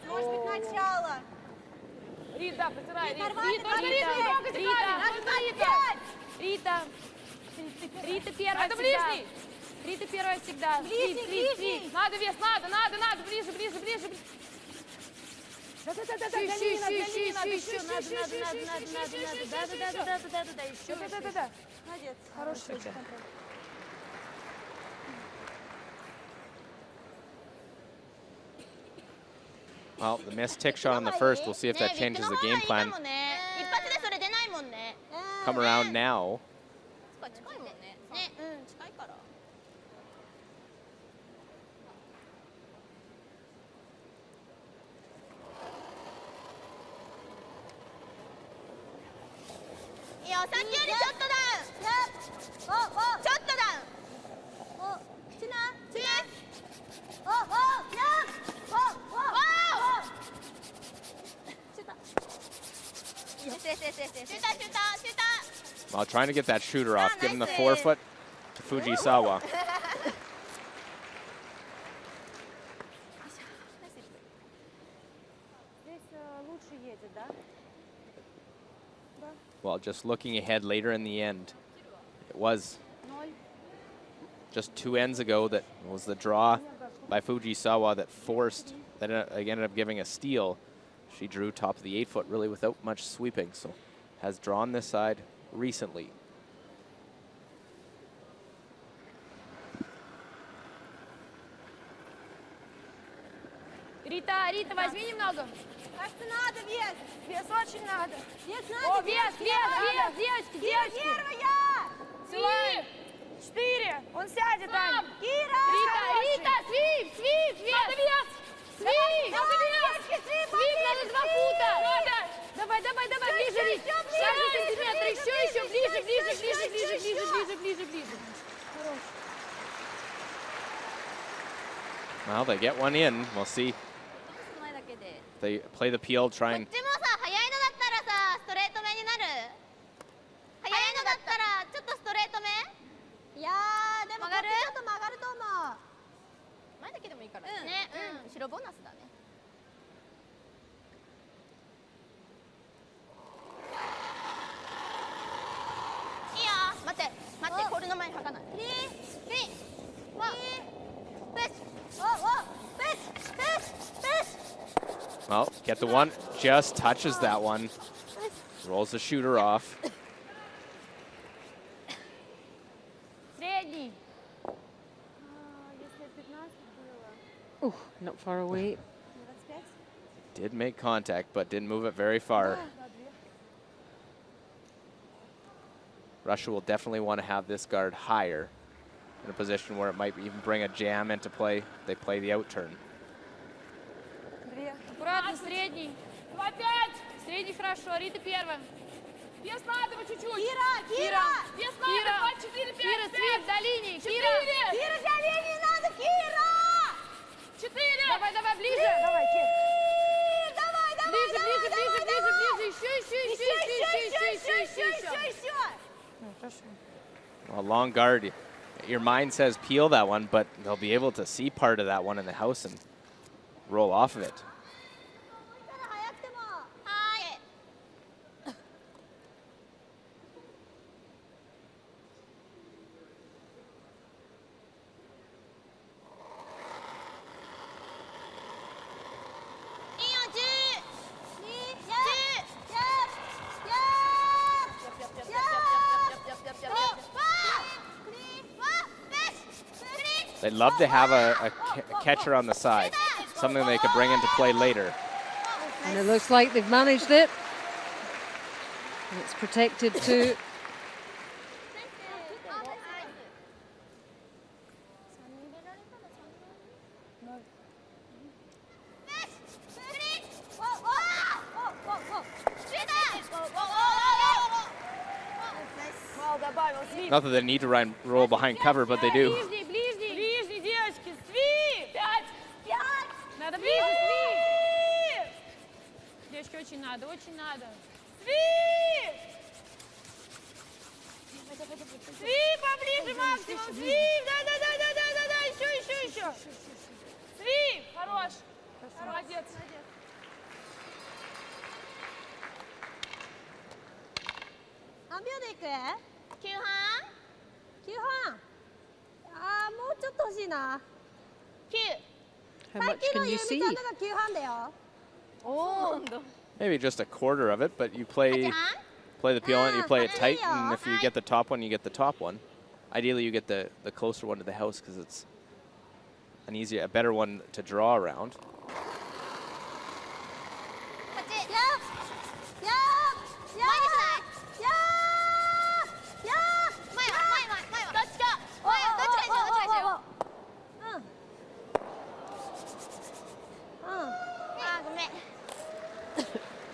Может быть, начало. Рита, потирай. Рита первая всегда. Рита первая всегда. Ближний. Надо вес, надо. Ближе. Да. Молодец. Хороший контроль. Well, the missed tick shot on the first. We'll see if that changes the game plan. Come around now. While trying to get that shooter off, giving the forefoot to Fujisawa. Well, just looking ahead later in the end, it was just 2 ends ago that was the draw by Fujisawa that forced, that ended up giving a steal. She drew top of the 8-foot really without much sweeping, so has drawn this side recently. Рита, возьми немного. Кажется, надо вес. Вес очень надо. Вес надо. О, вес, девочки. Первая. 4. Он сядет, Аня. Рита, свип, вес. Надо вес. Свип, надо 2 фута. Давай, ближе, Рит. 60 сантиметров, еще, ближе. Хорош. Well, they get one in. We'll see. They play the peel, try and. Well, get the one, just touches that one. Rolls the shooter off. Oh, not far away. Did make contact, but didn't move it very far. Russia will definitely want to have this guard higher in a position where it might even bring a jam into play. They play the out turn. Аккуратно, средний. 2-5. Средний хорошо. Рита первая. Вес надо по чуть-чуть. Кира. Вес надо. 2, 4, 5, Кира, свет до линии. Кира, для линии надо, Кира. 4. Давай, ближе. Давай, Кира. Ближе. Еще. Well, long guard. Your mind says peel that one, but they'll be able to see part of that one in the house and roll off of it. They'd love to have a catcher on the side, something they could bring into play later. And it looks like they've managed it. It's protected too. Not that they need to roll behind cover, but they do. Надо ближе, Сви! Девочки, очень надо, очень надо. Сви! Сви, поближе, максимум, Сви! Да, еще. Сви, хорош. Молодец. How much can you see? Maybe just a quarter of it, but you play the peelant, you play it tight, and if you get the top one, you get the top one. Ideally, you get the closer one to the house because it's a better one to draw around.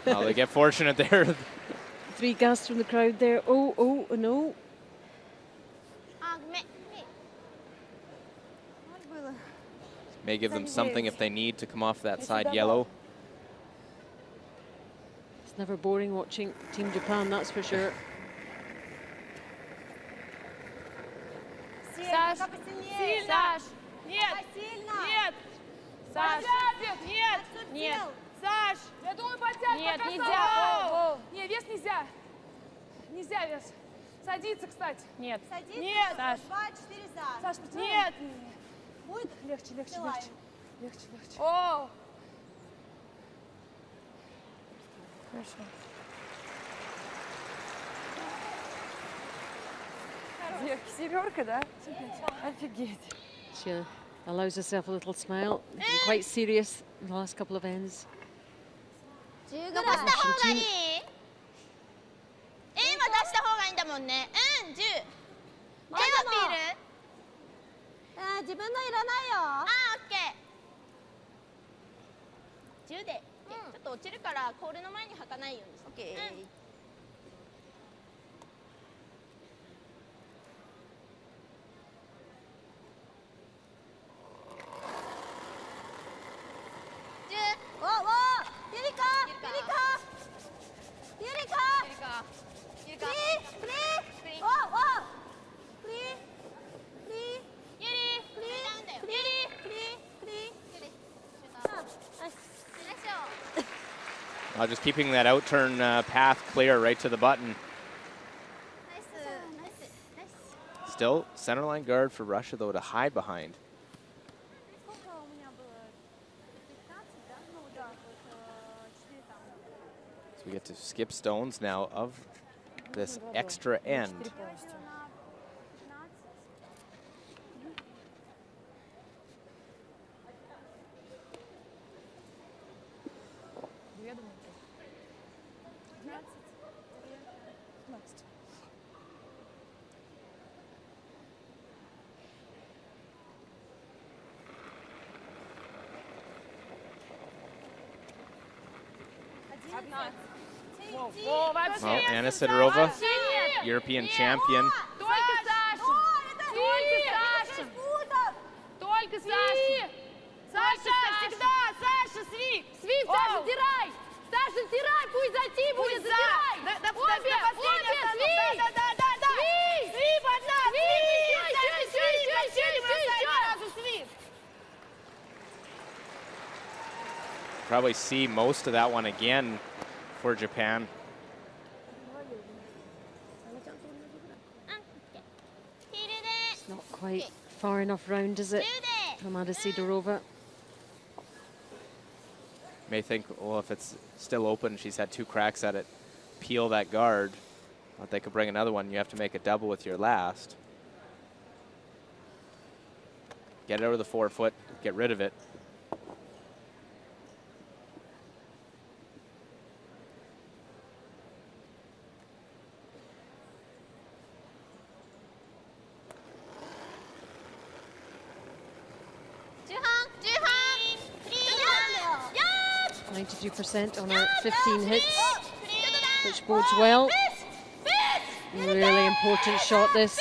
Oh, they get fortunate there. 3 gasps from the crowd there. Oh, no. May give them something if they need to come off that side yellow. It's never boring watching Team Japan, that's for sure. Саш, Саш, нет, нет, Саш, нет, Саш, я думаю, подтягивай. Нет, нельзя. Нет, вес нельзя. Нельзя вес. Садиться, кстати. Нет. Нет. Саш. 2-4 за. Саш, нет. Будет легче. О! Хорошо. Девки, 7, да? Офигеть. She allows herself a little smile. Been quite serious in the last couple of ends. 10ぐらい。出した方がいい？今出した方がいいんだもんね。うん、10。手のピール？自分のいらないよ。あ、オッケー。10で。ちょっと落ちるからコールの前に履かないようにして。オッケー。Just keeping that out-turn path clear right to the button. Still centerline guard for Russia, though, to hide behind. So we get to skip stones now of this extra end. Well, Anna Sidorova, European champion. Только Саша! Саша, всегда! Саша, Сви! Сви, Саша, затирай! Саша, затирай! Пусть за Ти будет, затирай! Обе, Сви! probably see most of that one again for Japan. It's not quite far enough round, is it, from Ada Sidorova? May think, well, if it's still open, she's had 2 cracks at it, peel that guard. But they could bring another one. You have to make a double with your last. Get it over the forefoot, get rid of it. Yeah! 92% on her 15 hits, which bodes well. Really important shot, this.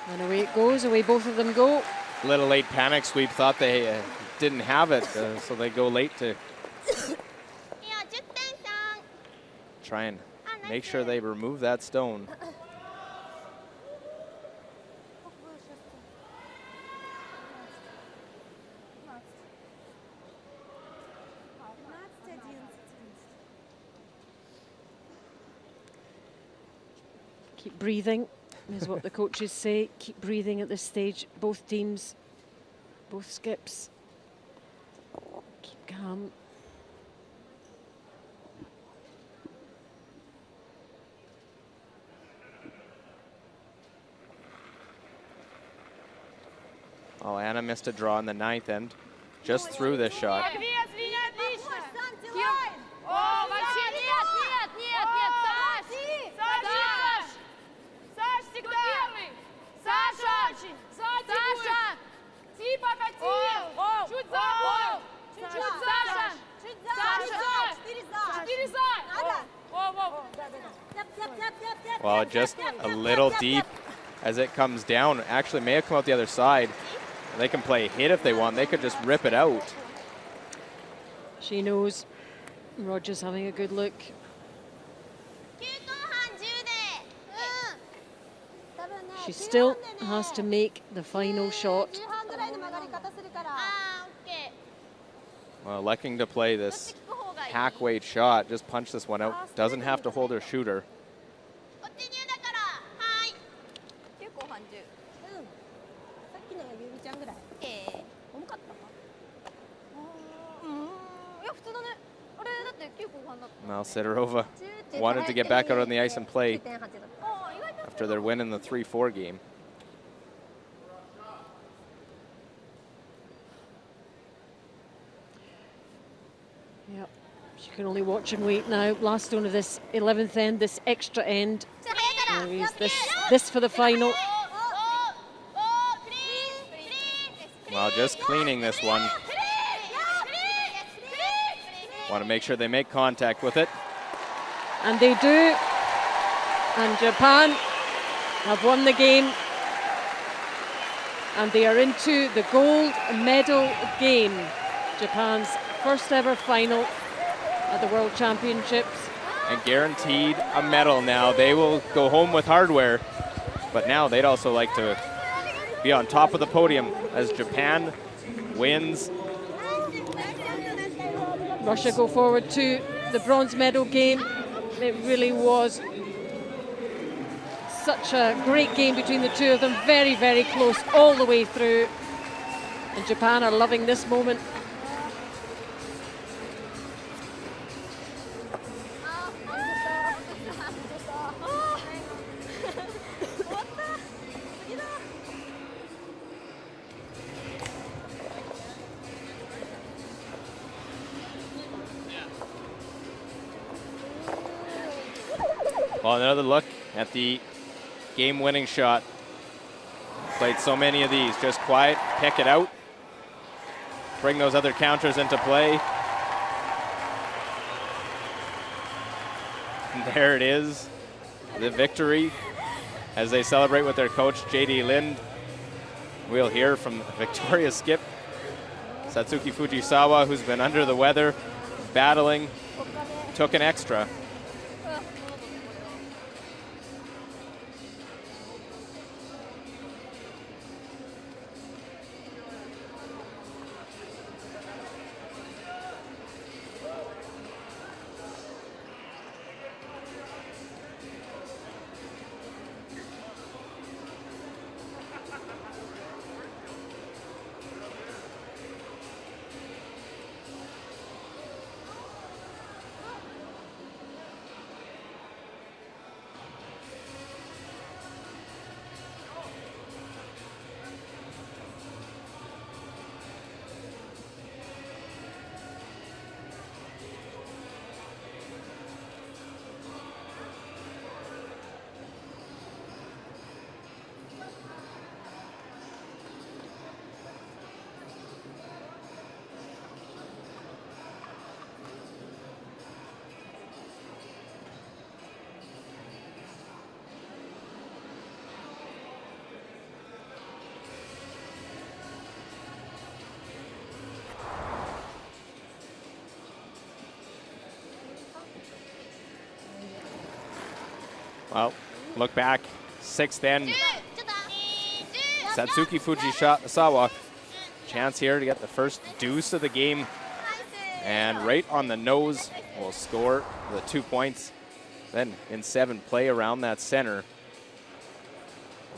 And away it goes, away both of them go. Little late panic sweep, thought they didn't have it, so they go late to try and make sure they remove that stone. Keep breathing, is what the coaches say. Keep breathing at this stage. Both teams, both skips. Keep calm. Oh, Anna missed a draw in the 9th end, just through this shot. Well, just a little deep as it comes down. Actually, may have come out the other side. They can play hit if they want. They could just rip it out. She knows. Roger's having a good look. She still has to make the final shot. Well, electing to play this hack weight shot, just punch this one out. Doesn't have to hold her shooter. Now Sidorova wanted to get back out on the ice and play after their win in the 3-4 game. Yep, she can only watch and wait now. Last stone of this 11th end, this extra end. This for the final. Well, just cleaning this one. Want to make sure they make contact with it. And they do. And Japan have won the game. And they are into the gold medal game. Japan's first ever final at the World Championships. And guaranteed a medal now. They will go home with hardware. But now they'd also like to be on top of the podium as Japan wins. Russia go forward to the bronze medal game. It really was such a great game between the two of them. Very, very close all the way through. And Japan are loving this moment. Well, another look at the game-winning shot. Played so many of these. Just quiet, pick it out. Bring those other counters into play. And there it is, the victory as they celebrate with their coach, J.D. Lind. We'll hear from Victoria's skip, Satsuki Fujisawa, who's been under the weather, battling, took an extra. Well, look back, 6th end. Satsuki Fujisawa, chance here to get the first deuce of the game. And right on the nose will score the 2 points. Then in 7, play around that center.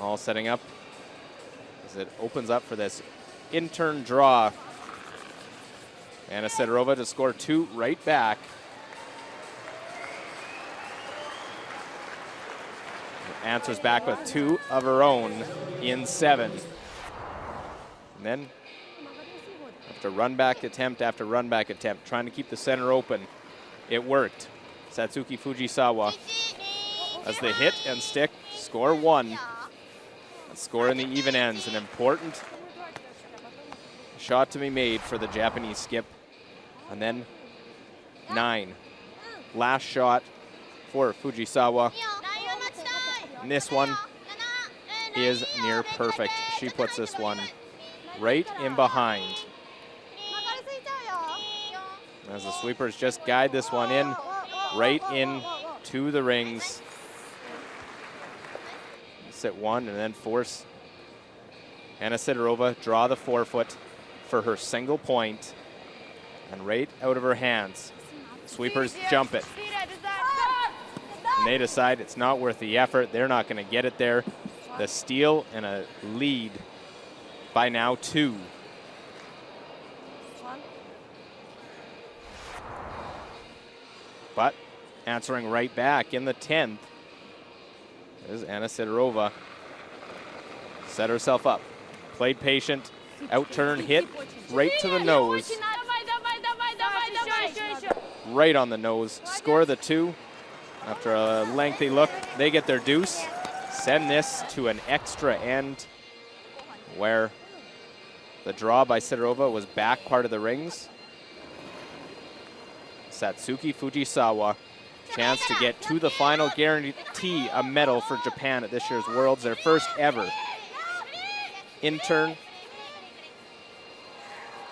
All setting up as it opens up for this in-turn draw. Anna Sidorova to score 2 right back. Answers back with 2 of her own in 7. And then after run back attempt after run back attempt, trying to keep the center open. It worked. Satsuki Fujisawa as they hit and stick, score 1. And score in the even ends. An important shot to be made for the Japanese skip. And then 9. Last shot for Fujisawa. And this one is near perfect. She puts this one right in behind. As the sweepers just guide this one in, right in to the rings. Sit 1 and then force Anna Sidorova draw the forefoot for her single point. And right out of her hands, sweepers jump it. And they decide it's not worth the effort. They're not going to get it there. The steal and a lead by now 2. But answering right back in the 10th is Anna Sidorova. Set herself up. Played patient. Outturn hit right to the nose. Right on the nose. Score the 2. After a lengthy look, they get their deuce. Send this to an extra end where the draw by Sidorova was back part of the rings. Satsuki Fujisawa, chance to get to the final, guarantee a medal for Japan at this year's Worlds, their first ever. In turn,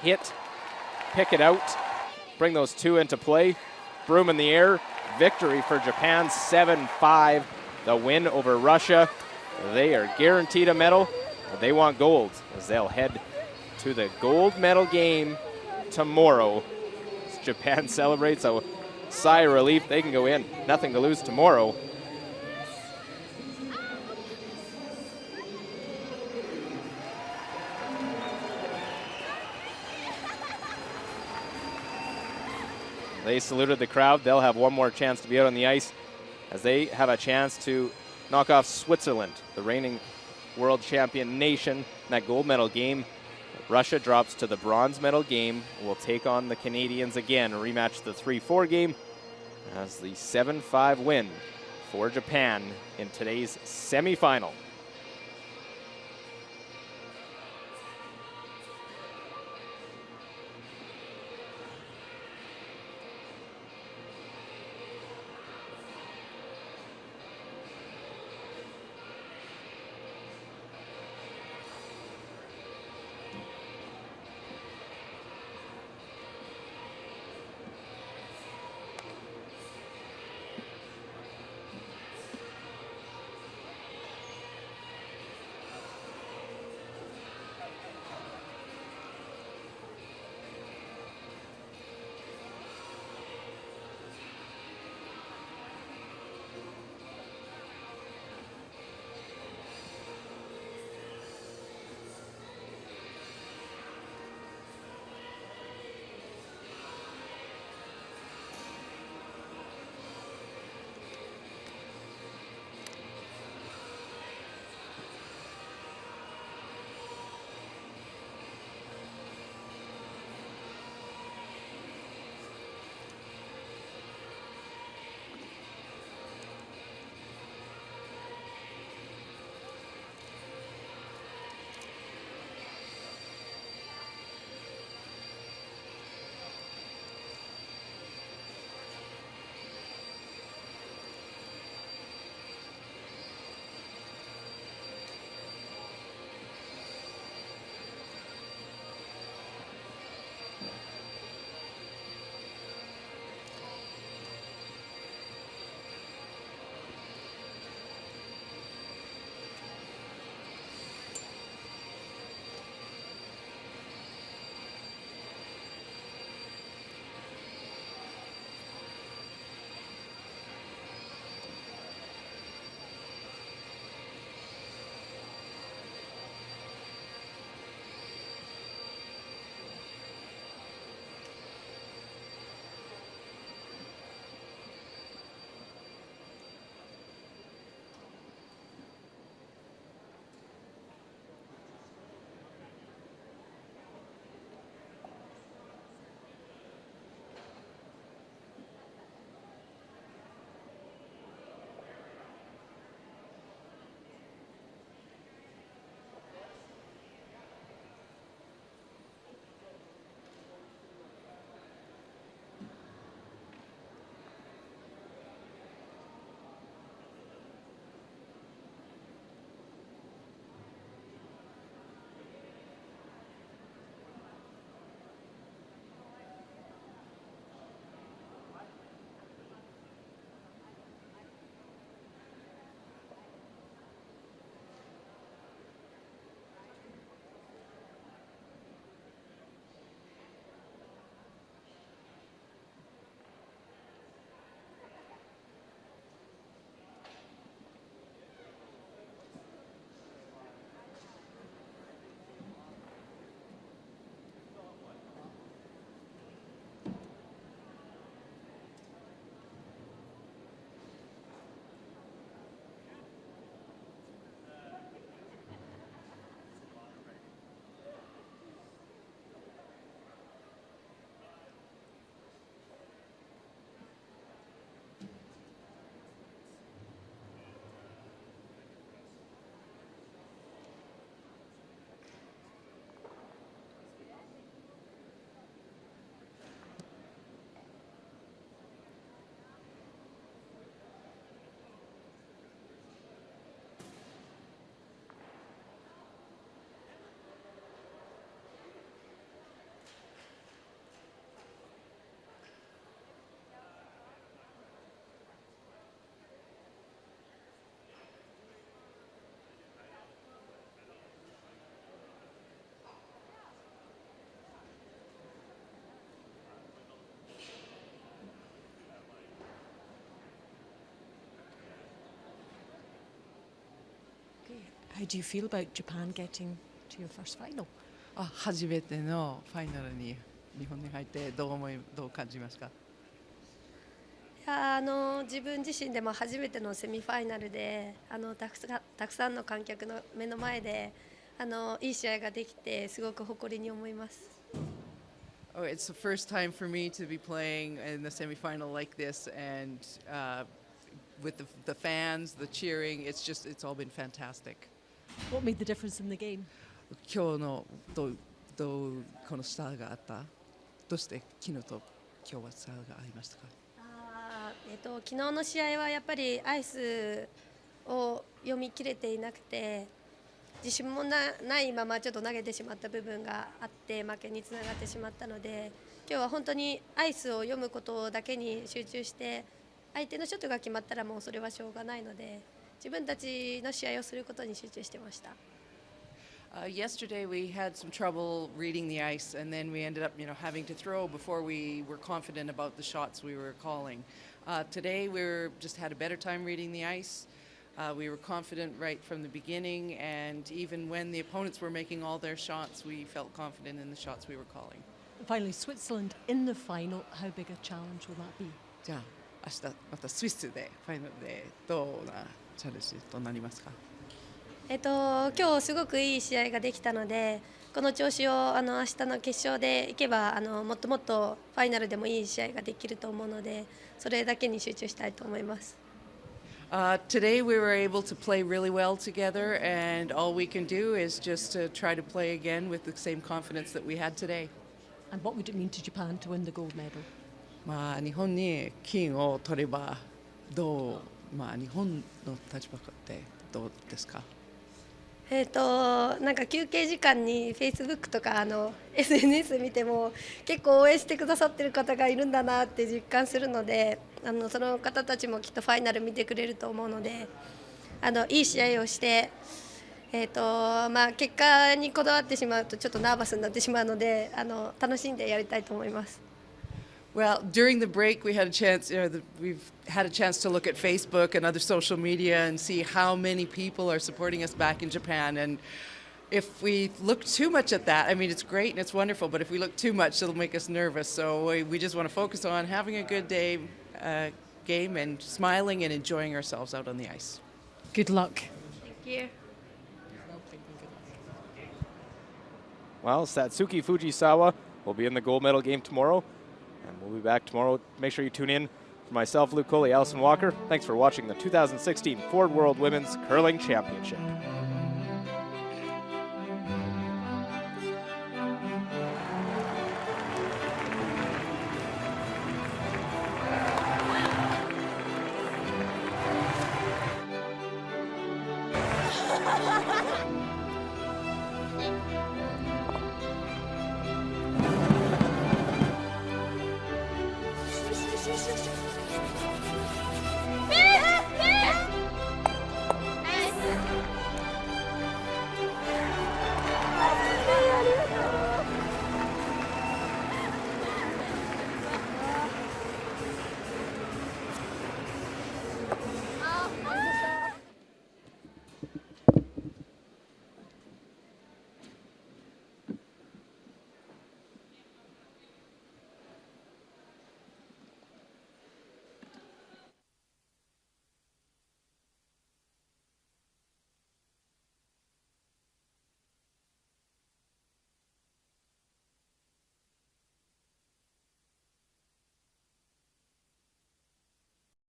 hit, pick it out, bring those 2 into play, broom in the air, victory for Japan, 7-5, the win over Russia. They are guaranteed a medal, but they want gold as they'll head to the gold medal game tomorrow. As Japan celebrates a sigh of relief, they can go in, nothing to lose tomorrow. They saluted the crowd. They'll have one more chance to be out on the ice as they have a chance to knock off Switzerland, the reigning world champion nation, in that gold medal game. Russia drops to the bronze medal game. Will take on the Canadians again, rematch the 3-4 game as the 7-5 win for Japan in today's semifinal. How do you feel about Japan getting to your first final? 初めてのファイナルに日本に入ってどう感じますか？いや自分自身でも初めてのセミファイナルでたくさんの観客の目の前でいい試合ができてすごく誇りに思います。Oh, it's the first time for me to be playing in the semifinal like this, and with the fans, the cheering, it's all been fantastic. What made the difference in the game? 今日のどうこの差があった？どうして昨日と今日は差がありましたか？昨日の試合はやっぱりアイスを読み切れていなくて自信もないままちょっと投げてしまった部分があって負けにつながってしまったので、今日は本当にアイスを読むことだけに集中して相手のショットが決まったらもうそれはしょうがないので自分たちの試合をすることに集中してました。Yesterday we had some trouble reading the ice, and then we ended up, having to throw before we were confident about the shots we were calling. Today we just had a better time reading the ice. We were confident right from the beginning, and even when the opponents were making all their shots, we felt confident in the shots we were calling. Finally, Switzerland in the final. How big a challenge will that be? じゃあ明日またスイスでファイナルでどうなチャレンジとなりますか？今日すごくいい試合ができたのでこの調子を明日の決勝でいけばもっともっとファイナルでもいい試合ができると思うのでそれだけに集中したいと思います。Today we were able to play really well together, and all we can do is just to try to play again with the same confidence that we had today. And what would it mean to Japan to win the gold medal? 日本に金を取れば日本の立場ってどうですか？なんか休憩時間に Facebook とかSNS 見ても結構応援してくださってる方がいるんだなって実感するのでその方たちもきっとファイナル見てくれると思うのでいい試合をして結果にこだわってしまうとちょっとナーバスになってしまうので楽しんでやりたいと思います。Well, during the break, we've had a chance to look at Facebook and other social media and see how many people are supporting us back in Japan. And if we look too much at that, I mean, it's great and it's wonderful, but if we look too much, it'll make us nervous. So we just want to focus on having a good game and smiling and enjoying ourselves out on the ice. Good luck. Thank you. Well, Satsuki Fujisawa will be in the gold medal game tomorrow. And we'll be back tomorrow. Make sure you tune in. For myself, Luke Coley, Allison Walker, thanks for watching the 2016 Ford World Women's Curling Championship.